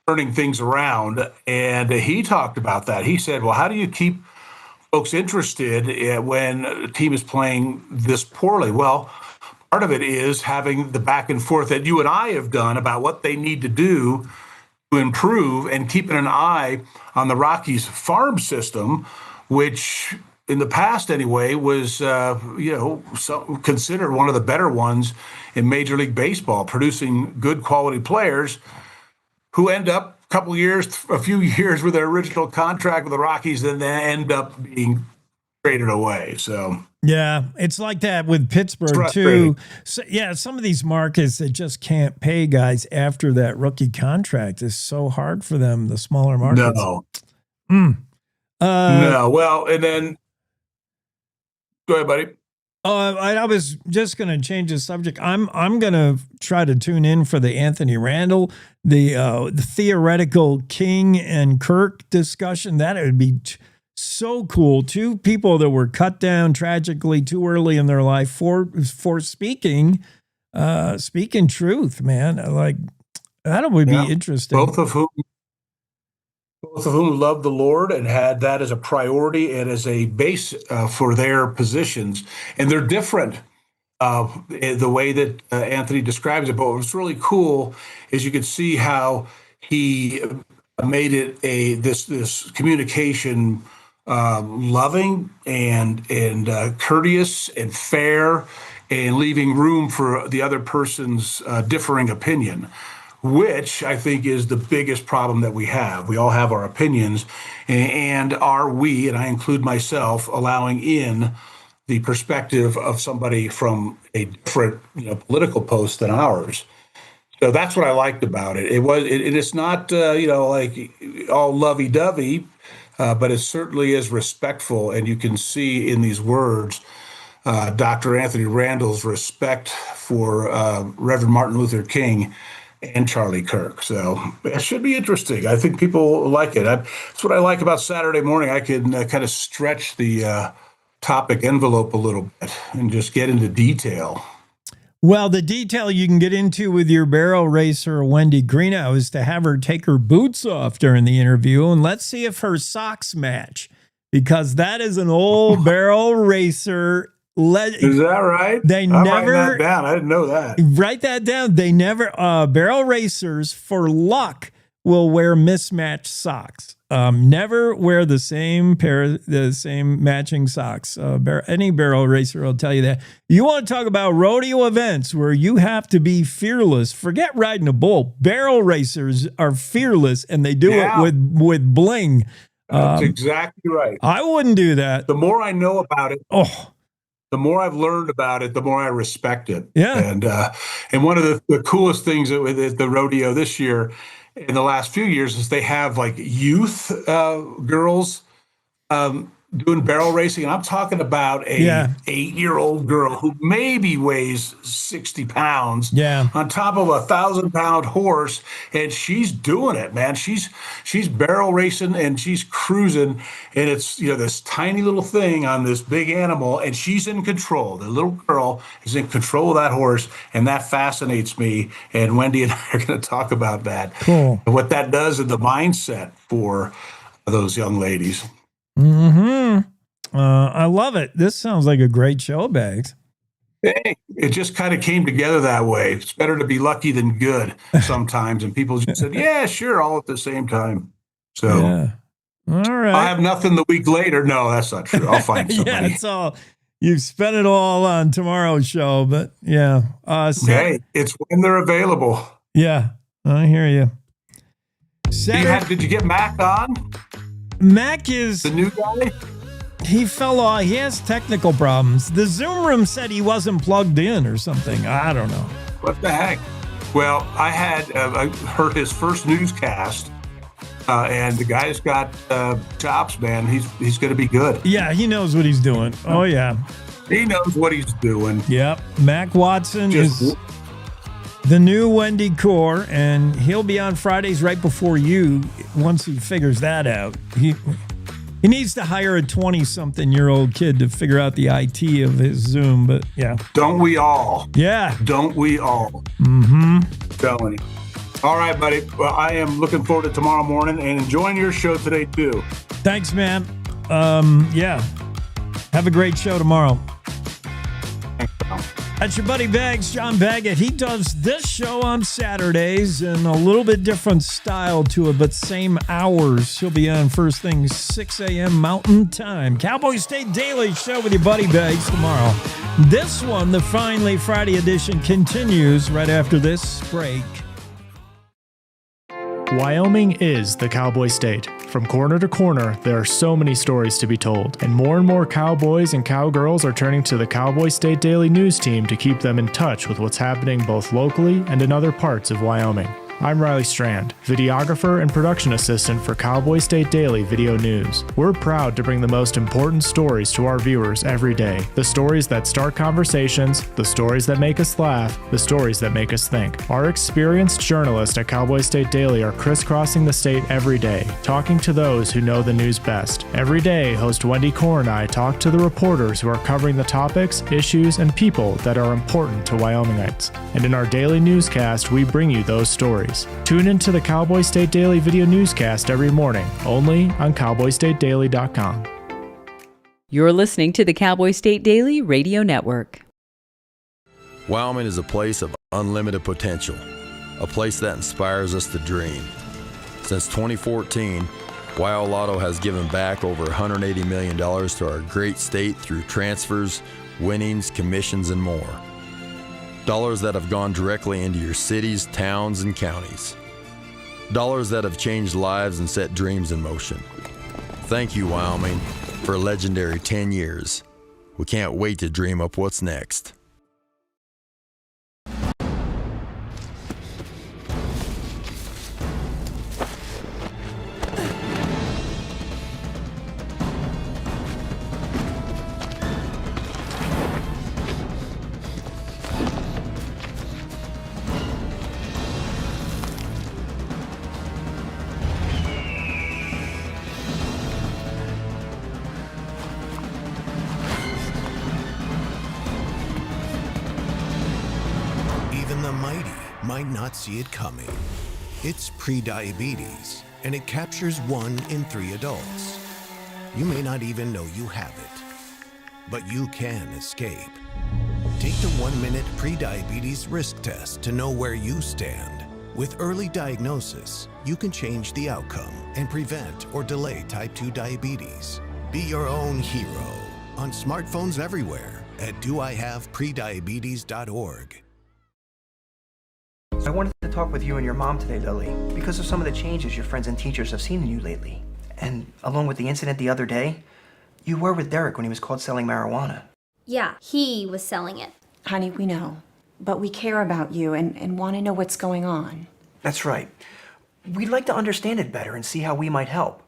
turning things around, and he talked about that. He said, well, how do you keep folks interested when a team is playing this poorly? Well, part of it is having the back and forth that you and I have done about what they need to do to improve, and keeping an eye on the Rockies farm system, which in the past anyway was considered one of the better ones in Major League Baseball, producing good quality players who end up a few years with their original contract with the Rockies, and then end up being traded away. So yeah, it's like that with Pittsburgh too. So, yeah, some of these markets that just can't pay guys after that rookie contract is so hard for them. The smaller markets. No. Well, and then go ahead, buddy. I was just going to change the subject. I'm going to try to tune in for the Anthony Randall, the theoretical King and Kirk discussion. That would be so cool. Two people that were cut down tragically too early in their life for speaking truth, man. Like that would be interesting. Both of whom loved the Lord and had that as a priority and as a base for their positions. And they're different the way that Anthony describes it. But what's really cool is you could see how he made it this communication loving and courteous and fair, and leaving room for the other person's differing opinion, which I think is the biggest problem that we have. We all have our opinions, and are we, and I include myself, allowing in the perspective of somebody from a different political post than ours? So that's what I liked about it. It's not like all lovey-dovey, but it certainly is respectful, and you can see in these words Dr. Anthony Randall's respect for Reverend Martin Luther King and Charlie Kirk. So it should be interesting. I think people like it. That's what I like about Saturday morning. I can kind of stretch the topic envelope a little bit and just get into detail. Well, the detail you can get into with your barrel racer, Wendy Greenough, is to have her take her boots off during the interview, and let's see if her socks match, because that is an old barrel racer. Is that right? They I'm never writing that down. I didn't know that. Write that down. They never barrel racers for luck will wear mismatched socks. Never wear the same matching socks. Any barrel racer will tell you that. You want to talk about rodeo events where you have to be fearless. Forget riding a bull. Barrel racers are fearless, and they do it with bling. That's exactly right. I wouldn't do that. The more I know about it, the more I've learned about it, the more I respect it. Yeah. And one of the coolest things at the rodeo this year, in the last few years, is they have like youth girls doing barrel racing. And I'm talking about a 8-year-old girl who maybe weighs 60 pounds on top of a 1,000-pound horse. And she's doing it, man. She's barrel racing and she's cruising. And it's, this tiny little thing on this big animal, and she's in control. The little girl is in control of that horse. And that fascinates me. And Wendy and I are going to talk about that. Cool. And what that does in the mindset for those young ladies. Mm-hmm. I love it. This sounds like a great show, Bags. Hey, it just kind of came together that way. It's better to be lucky than good sometimes. And people just said, yeah, sure, all at the same time. So, all right. I have nothing the week later. No, that's not true. I'll find somebody. It's all You've spent it all on tomorrow's show, but yeah. Hey, it's when they're available. Yeah, I hear you. Did you get Mac on? Mac is the new guy. He fell off. He has technical problems. The Zoom room said he wasn't plugged in or something. I don't know. What the heck? Well, I heard his first newscast, and the guy's got chops, man. He's going to be good. Yeah, he knows what he's doing. Oh, yeah. He knows what he's doing. Yep. Mac Watson is the new Wendy Core, and he'll be on Fridays right before you once he figures that out. He needs to hire a 20-something-year-old kid to figure out the IT of his Zoom, but yeah. Don't we all? Yeah. Don't we all? Mm-hmm. Telling you. All right, buddy. Well, I am looking forward to tomorrow morning and enjoying your show today, too. Thanks, man. Yeah. Have a great show tomorrow. That's your buddy Bags, John Baggett. He does this show on Saturdays in a little bit different style to it, but same hours. He'll be on first thing 6 a.m. Mountain Time. Cowboy State Daily Show with your buddy Bags tomorrow. This one, the Finally Friday edition, continues right after this break. Wyoming is the cowboy state. From corner to corner, there are so many stories to be told, and more cowboys and cowgirls are turning to the Cowboy State Daily News team to keep them in touch with what's happening both locally and in other parts of Wyoming. I'm Riley Strand, videographer and production assistant for Cowboy State Daily Video News. We're proud to bring the most important stories to our viewers every day. The stories that start conversations, the stories that make us laugh, the stories that make us think. Our experienced journalists at Cowboy State Daily are crisscrossing the state every day, talking to those who know the news best. Every day, host Wendy Core and I talk to the reporters who are covering the topics, issues, and people that are important to Wyomingites. And in our daily newscast, we bring you those stories. Tune into the Cowboy State Daily video newscast every morning, only on cowboystatedaily.com. You're listening to the Cowboy State Daily Radio Network. Wyoming is a place of unlimited potential, a place that inspires us to dream. Since 2014, Wyo Lotto has given back over $180 million to our great state through transfers, winnings, commissions, and more. Dollars that have gone directly into your cities, towns, and counties. Dollars that have changed lives and set dreams in motion. Thank you, Wyoming, for a legendary 10 years. We can't wait to dream up what's next. Might not see it coming. It's prediabetes, and it captures 1 in 3 adults. You may not even know you have it, but you can escape. Take the 1-minute prediabetes risk test to know where you stand. With early diagnosis, you can change the outcome and prevent or delay type 2 diabetes. Be your own hero on smartphones everywhere at doihaveprediabetes.org. I wanted to talk with you and your mom today, Lily, because of some of the changes your friends and teachers have seen in you lately. And along with the incident the other day, you were with Derek when he was caught selling marijuana. Yeah, he was selling it. Honey, we know. But we care about you and want to know what's going on. That's right. We'd like to understand it better and see how we might help.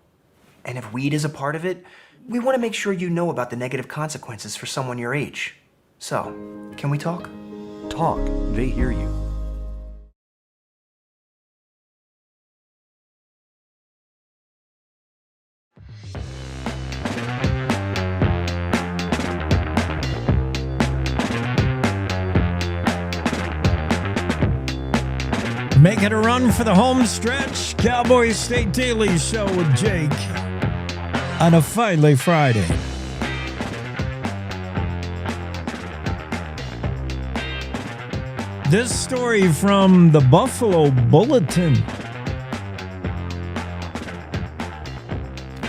And if weed is a part of it, we want to make sure you know about the negative consequences for someone your age. So, can we talk? Talk. They hear you. Making a run for the home stretch, Cowboy State Daily Show with Jake on a Finally Friday. This story from the Buffalo Bulletin.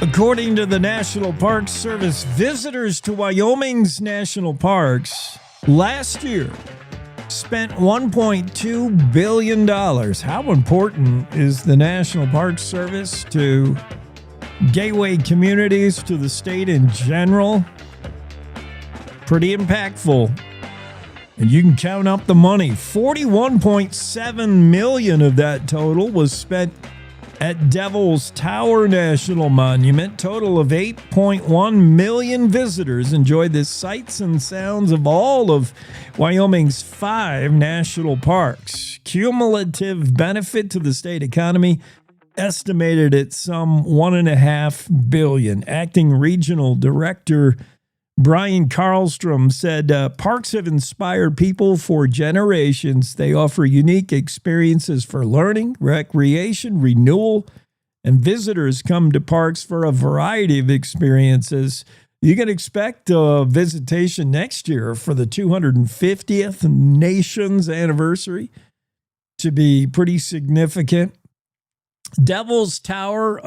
According to the National Park Service, visitors to Wyoming's national parks last year spent $1.2 billion. How important is the National Park Service to gateway communities, to the state in general? Pretty impactful. And you can count up the money. $41.7 million of that total was spent at Devil's Tower National Monument. Total of 8.1 million visitors enjoyed the sights and sounds of all of Wyoming's 5 national parks. Cumulative benefit to the state economy estimated at some $1.5 billion. Acting Regional Director Brian Karlstrom said, parks have inspired people for generations. They offer unique experiences for learning, recreation, renewal, and visitors come to parks for a variety of experiences. You can expect a visitation next year for the 250th nation's anniversary to be pretty significant. Devil's Tower,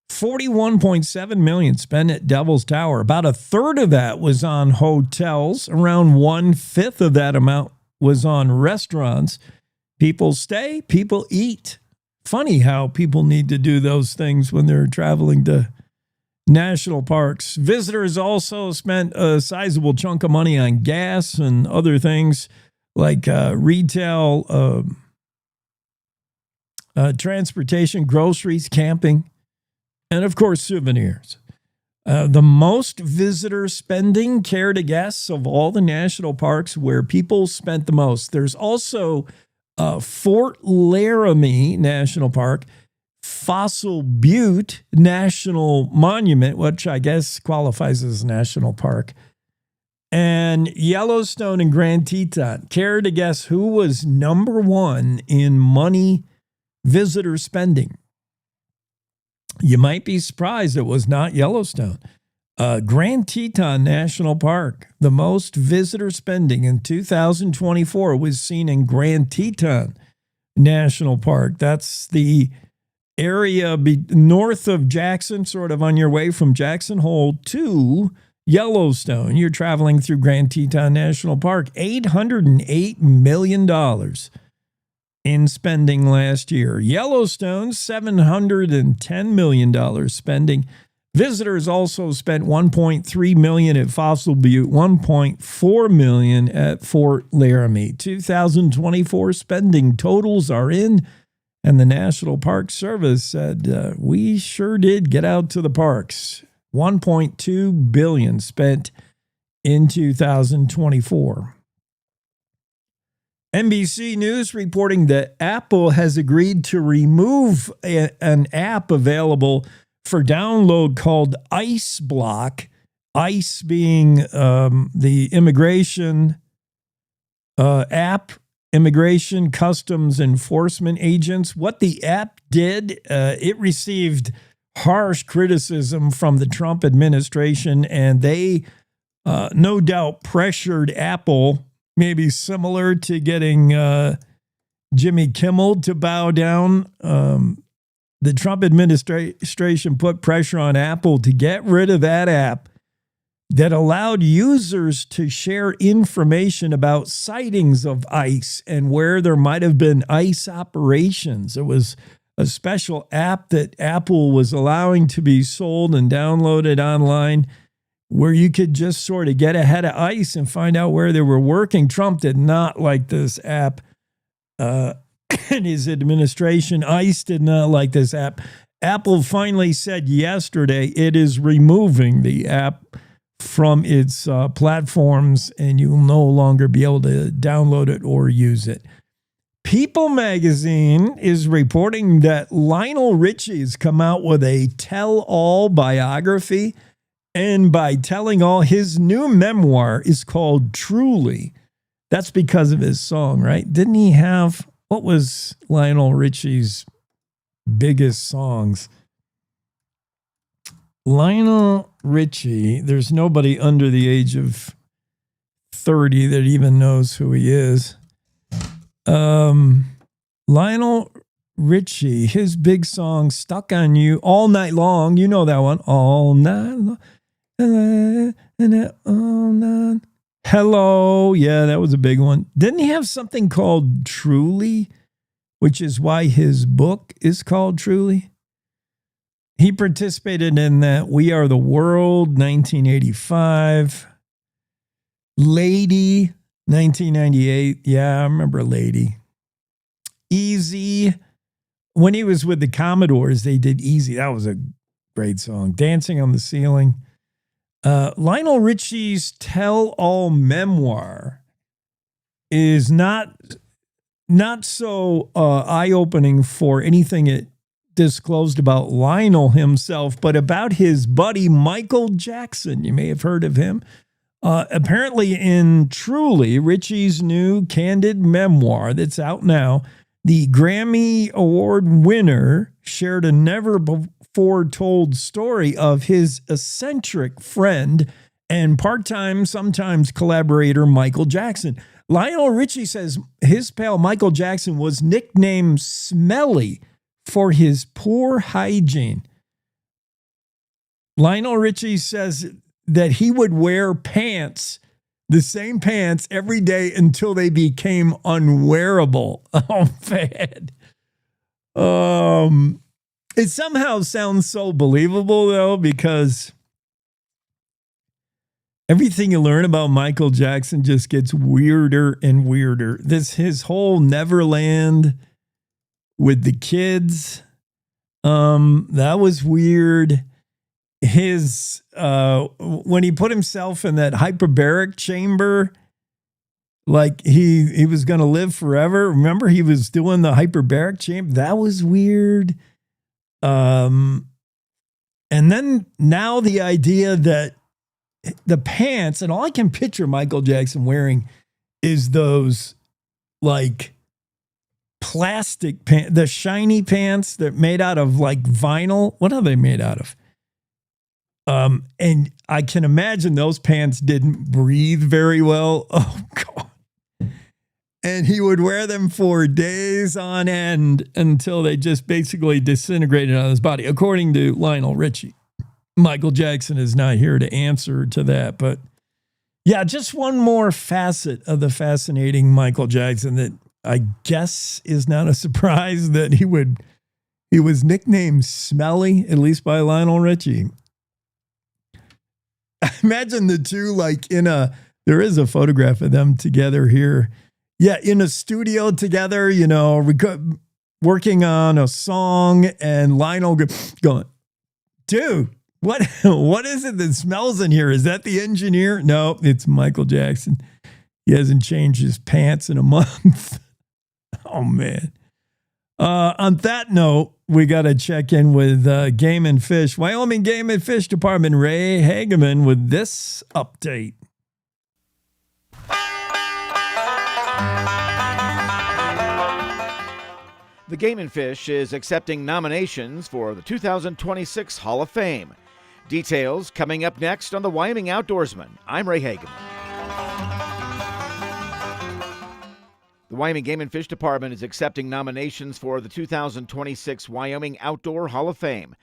$41.7 million spent at Devil's Tower. About a third of that was on hotels. Around 1/5 of that amount was on restaurants. People stay, people eat. Funny how people need to do those things when they're traveling to national parks. Visitors also spent a sizable chunk of money on gas and other things like retail, transportation, groceries, camping, and, of course, souvenirs. The most visitor spending, care to guess, of all the national parks where people spent the most. There's also Fort Laramie National Park, Fossil Butte National Monument, which I guess qualifies as a national park, and Yellowstone and Grand Teton. Care to guess who was number 1 in money visitor spending? You might be surprised it was not Yellowstone. Grand Teton National Park, the most visitor spending in 2024 was seen in Grand Teton National Park. That's the area north of Jackson, sort of on your way from Jackson Hole to Yellowstone. You're traveling through Grand Teton National Park. $808 million in spending last year. Yellowstone, $710 million spending. Visitors also spent $1.3 million at Fossil Butte, $1.4 million at Fort Laramie. 2024 spending totals are in, and the National Park Service said, we sure did get out to the parks. $1.2 billion spent in 2024. NBC News reporting that Apple has agreed to remove an app available for download called ICE Block. ICE being the immigration app, Immigration Customs Enforcement Agents. What the app did, it received harsh criticism from the Trump administration, and they no doubt pressured Apple, maybe similar to getting Jimmy Kimmel to bow down. The Trump administration put pressure on Apple to get rid of that app that allowed users to share information about sightings of ICE and where there might have been ICE operations. It was a special app that Apple was allowing to be sold and downloaded online, where you could just sort of get ahead of ICE and find out where they were working. Trump did not like this app. In his administration, ICE did not like this app. Apple finally said yesterday it is removing the app from its platforms, and you will no longer be able to download it or use it. People magazine is reporting that Lionel Richie has come out with a tell-all biography. And by telling all, his new memoir is called Truly. That's because of his song, right? Didn't he have, what was Lionel Richie's biggest songs? Lionel Richie, there's nobody under the age of 30 that even knows who he is. Lionel Richie, his big song, Stuck on You, All Night Long. You know that one. All night long. All night. Hello. Yeah, that was a big one. Didn't he have something called Truly, which is why his book is called Truly? He participated in that We Are the World, 1985. Lady, 1998. Yeah, I remember Lady. Easy. When he was with the Commodores, they did Easy. That was a great song. Dancing on the Ceiling. Lionel Richie's tell-all memoir is not so eye-opening for anything it disclosed about Lionel himself, but about his buddy Michael Jackson. You may have heard of him. Apparently in Truly, Richie's new candid memoir that's out now, the Grammy Award winner shared a never-before-told story of his eccentric friend and part-time, sometimes collaborator Michael Jackson. Lionel Richie says his pal Michael Jackson was nicknamed Smelly for his poor hygiene. Lionel Richie says that he would wear pants, the same pants, every day until they became unwearable. Oh, man. It somehow sounds so believable, though, because everything you learn about Michael Jackson just gets weirder and weirder. His whole Neverland with the kids, that was weird. His when he put himself in that hyperbaric chamber, like he was going to live forever. Remember, he was doing the hyperbaric chamber. That was weird. And then now the idea that the pants, and all I can picture Michael Jackson wearing is those like plastic pants, the shiny pants that are made out of like vinyl. What are they made out of? And I can imagine those pants didn't breathe very well. Oh, God. And he would wear them for days on end until they just basically disintegrated on his body, according to Lionel Richie. Michael Jackson is not here to answer to that. But yeah, just one more facet of the fascinating Michael Jackson that I guess is not a surprise that he was nicknamed Smelly, at least by Lionel Richie. Imagine the two there is a photograph of them together here. Yeah, in a studio together, working on a song, and Lionel going, dude, what is it that smells in here? Is that the engineer? No, it's Michael Jackson. He hasn't changed his pants in a month. Oh, man. On that note, we got to check in with Game and Fish, Wyoming Game and Fish Department, Ray Hageman, with this update. The Game and Fish is accepting nominations for the 2026 Hall of Fame. Details coming up next on the Wyoming Outdoorsman. I'm Ray Hageman. The Wyoming Game and Fish Department is accepting nominations for the 2026 Wyoming Outdoor Hall of Fame.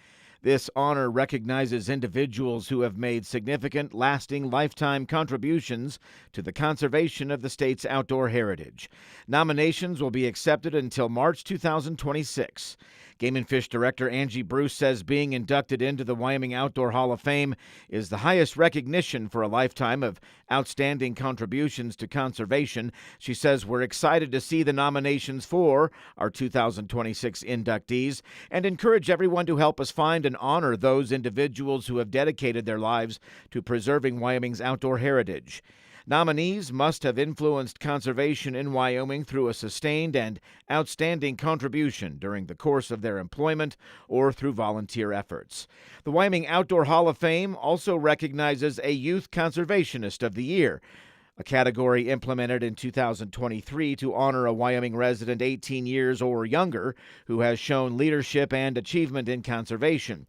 This honor recognizes individuals who have made significant, lasting, lifetime contributions to the conservation of the state's outdoor heritage. Nominations will be accepted until March 2026. Game and Fish Director Angie Bruce says being inducted into the Wyoming Outdoor Hall of Fame is the highest recognition for a lifetime of outstanding contributions to conservation. She says we're excited to see the nominations for our 2026 inductees and encourage everyone to help us find and honor those individuals who have dedicated their lives to preserving Wyoming's outdoor heritage. Nominees must have influenced conservation in Wyoming through a sustained and outstanding contribution during the course of their employment or through volunteer efforts. The Wyoming Outdoor Hall of Fame also recognizes a Youth Conservationist of the Year, a category implemented in 2023 to honor a Wyoming resident 18 years or younger who has shown leadership and achievement in conservation.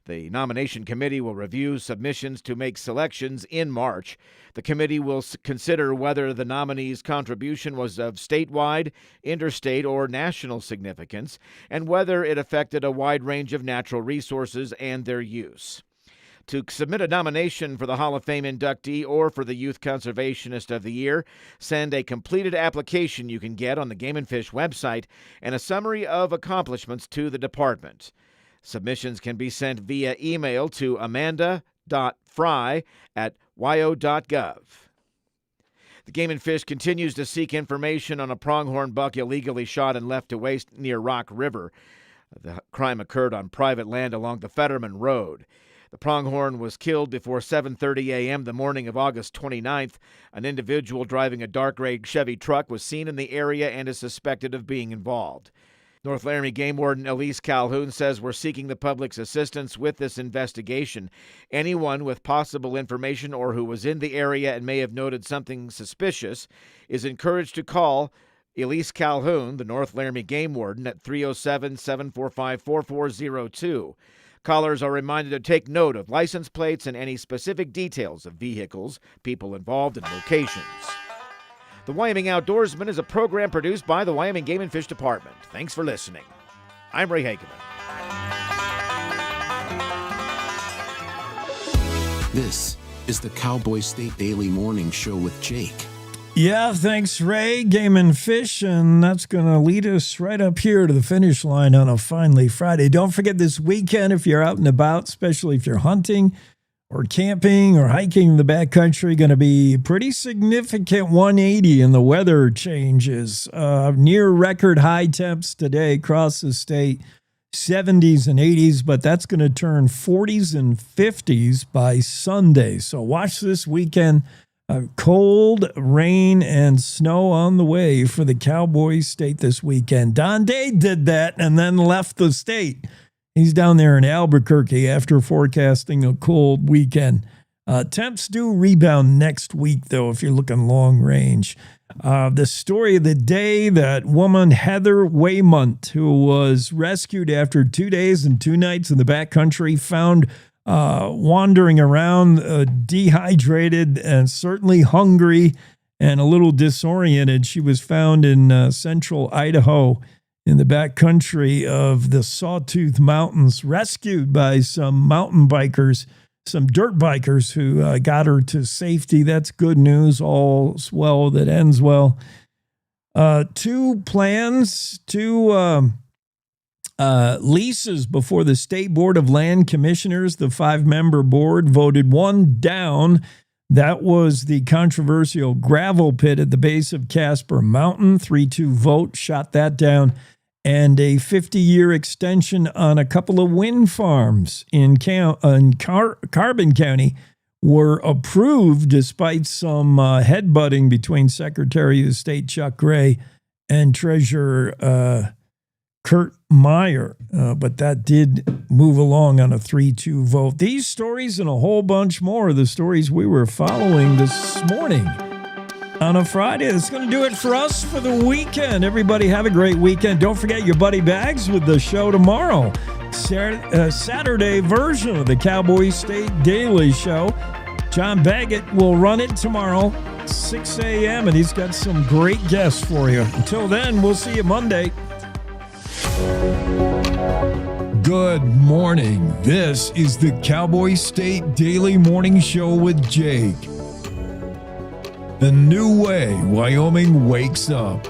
The nomination committee will review submissions to make selections in March. The committee will consider whether the nominee's contribution was of statewide, interstate, or national significance, and whether it affected a wide range of natural resources and their use. To submit a nomination for the Hall of Fame inductee or for the Youth Conservationist of the Year, send a completed application you can get on the Game & Fish website and a summary of accomplishments to the department. Submissions can be sent via email to amanda.fry@wyo.gov. The Game & Fish continues to seek information on a pronghorn buck illegally shot and left to waste near Rock River. The crime occurred on private land along the Fetterman Road. The pronghorn was killed before 7:30 a.m. the morning of August 29th. An individual driving a dark gray Chevy truck was seen in the area and is suspected of being involved. North Laramie Game Warden Elise Calhoun says we're seeking the public's assistance with this investigation. Anyone with possible information or who was in the area and may have noted something suspicious is encouraged to call Elise Calhoun, the North Laramie Game Warden, at 307-745-4402. Callers are reminded to take note of license plates and any specific details of vehicles, people involved, and locations. The Wyoming Outdoorsman is a program produced by the Wyoming Game and Fish Department. Thanks for listening. I'm Ray Hageman. This is the Cowboy State Daily Morning Show with Jake. Yeah, thanks, Ray. Game and Fish, and that's going to lead us right up here to the finish line on a finally Friday. Don't forget this weekend, if you're out and about, especially if you're hunting or camping or hiking in the backcountry, going to be pretty significant 180 in the weather changes. Near record high temps today across the state, 70s and 80s, but that's going to turn 40s and 50s by Sunday. So watch this weekend. Cold, rain, and snow on the way for the Cowboy State this weekend. Don Day did that and then left the state. He's down there in Albuquerque after forecasting a cold weekend. Temps do rebound next week, though, if you're looking long range. The story of the day, that woman, Heather Waymont, who was rescued after 2 days and 2 nights in the backcountry, found wandering around, dehydrated and certainly hungry and a little disoriented. She was found in central Idaho in the backcountry of the Sawtooth Mountains, rescued by some mountain bikers, some dirt bikers who got her to safety. That's good news. All's well that ends well. Two leases before the State Board of Land Commissioners. The 5-member board voted one down. That was the controversial gravel pit at the base of Casper Mountain. 3-2 vote shot that down. And a 50-year extension on a couple of wind farms in Carbon County were approved despite some headbutting between Secretary of State Chuck Gray and Treasurer Kurt Meyer, but that did move along on a 3-2 vote. These stories and a whole bunch more are the stories we were following this morning on a Friday. That's going to do it for us for the weekend. Everybody have a great weekend. Don't forget your buddy Bags with the show tomorrow. Saturday version of the Cowboy State Daily Show. John Baggett will run it tomorrow, 6 a.m., and he's got some great guests for you. Until then, we'll see you Monday. Good morning. This is the Cowboy State Daily Morning Show with Jake. The new way Wyoming wakes up.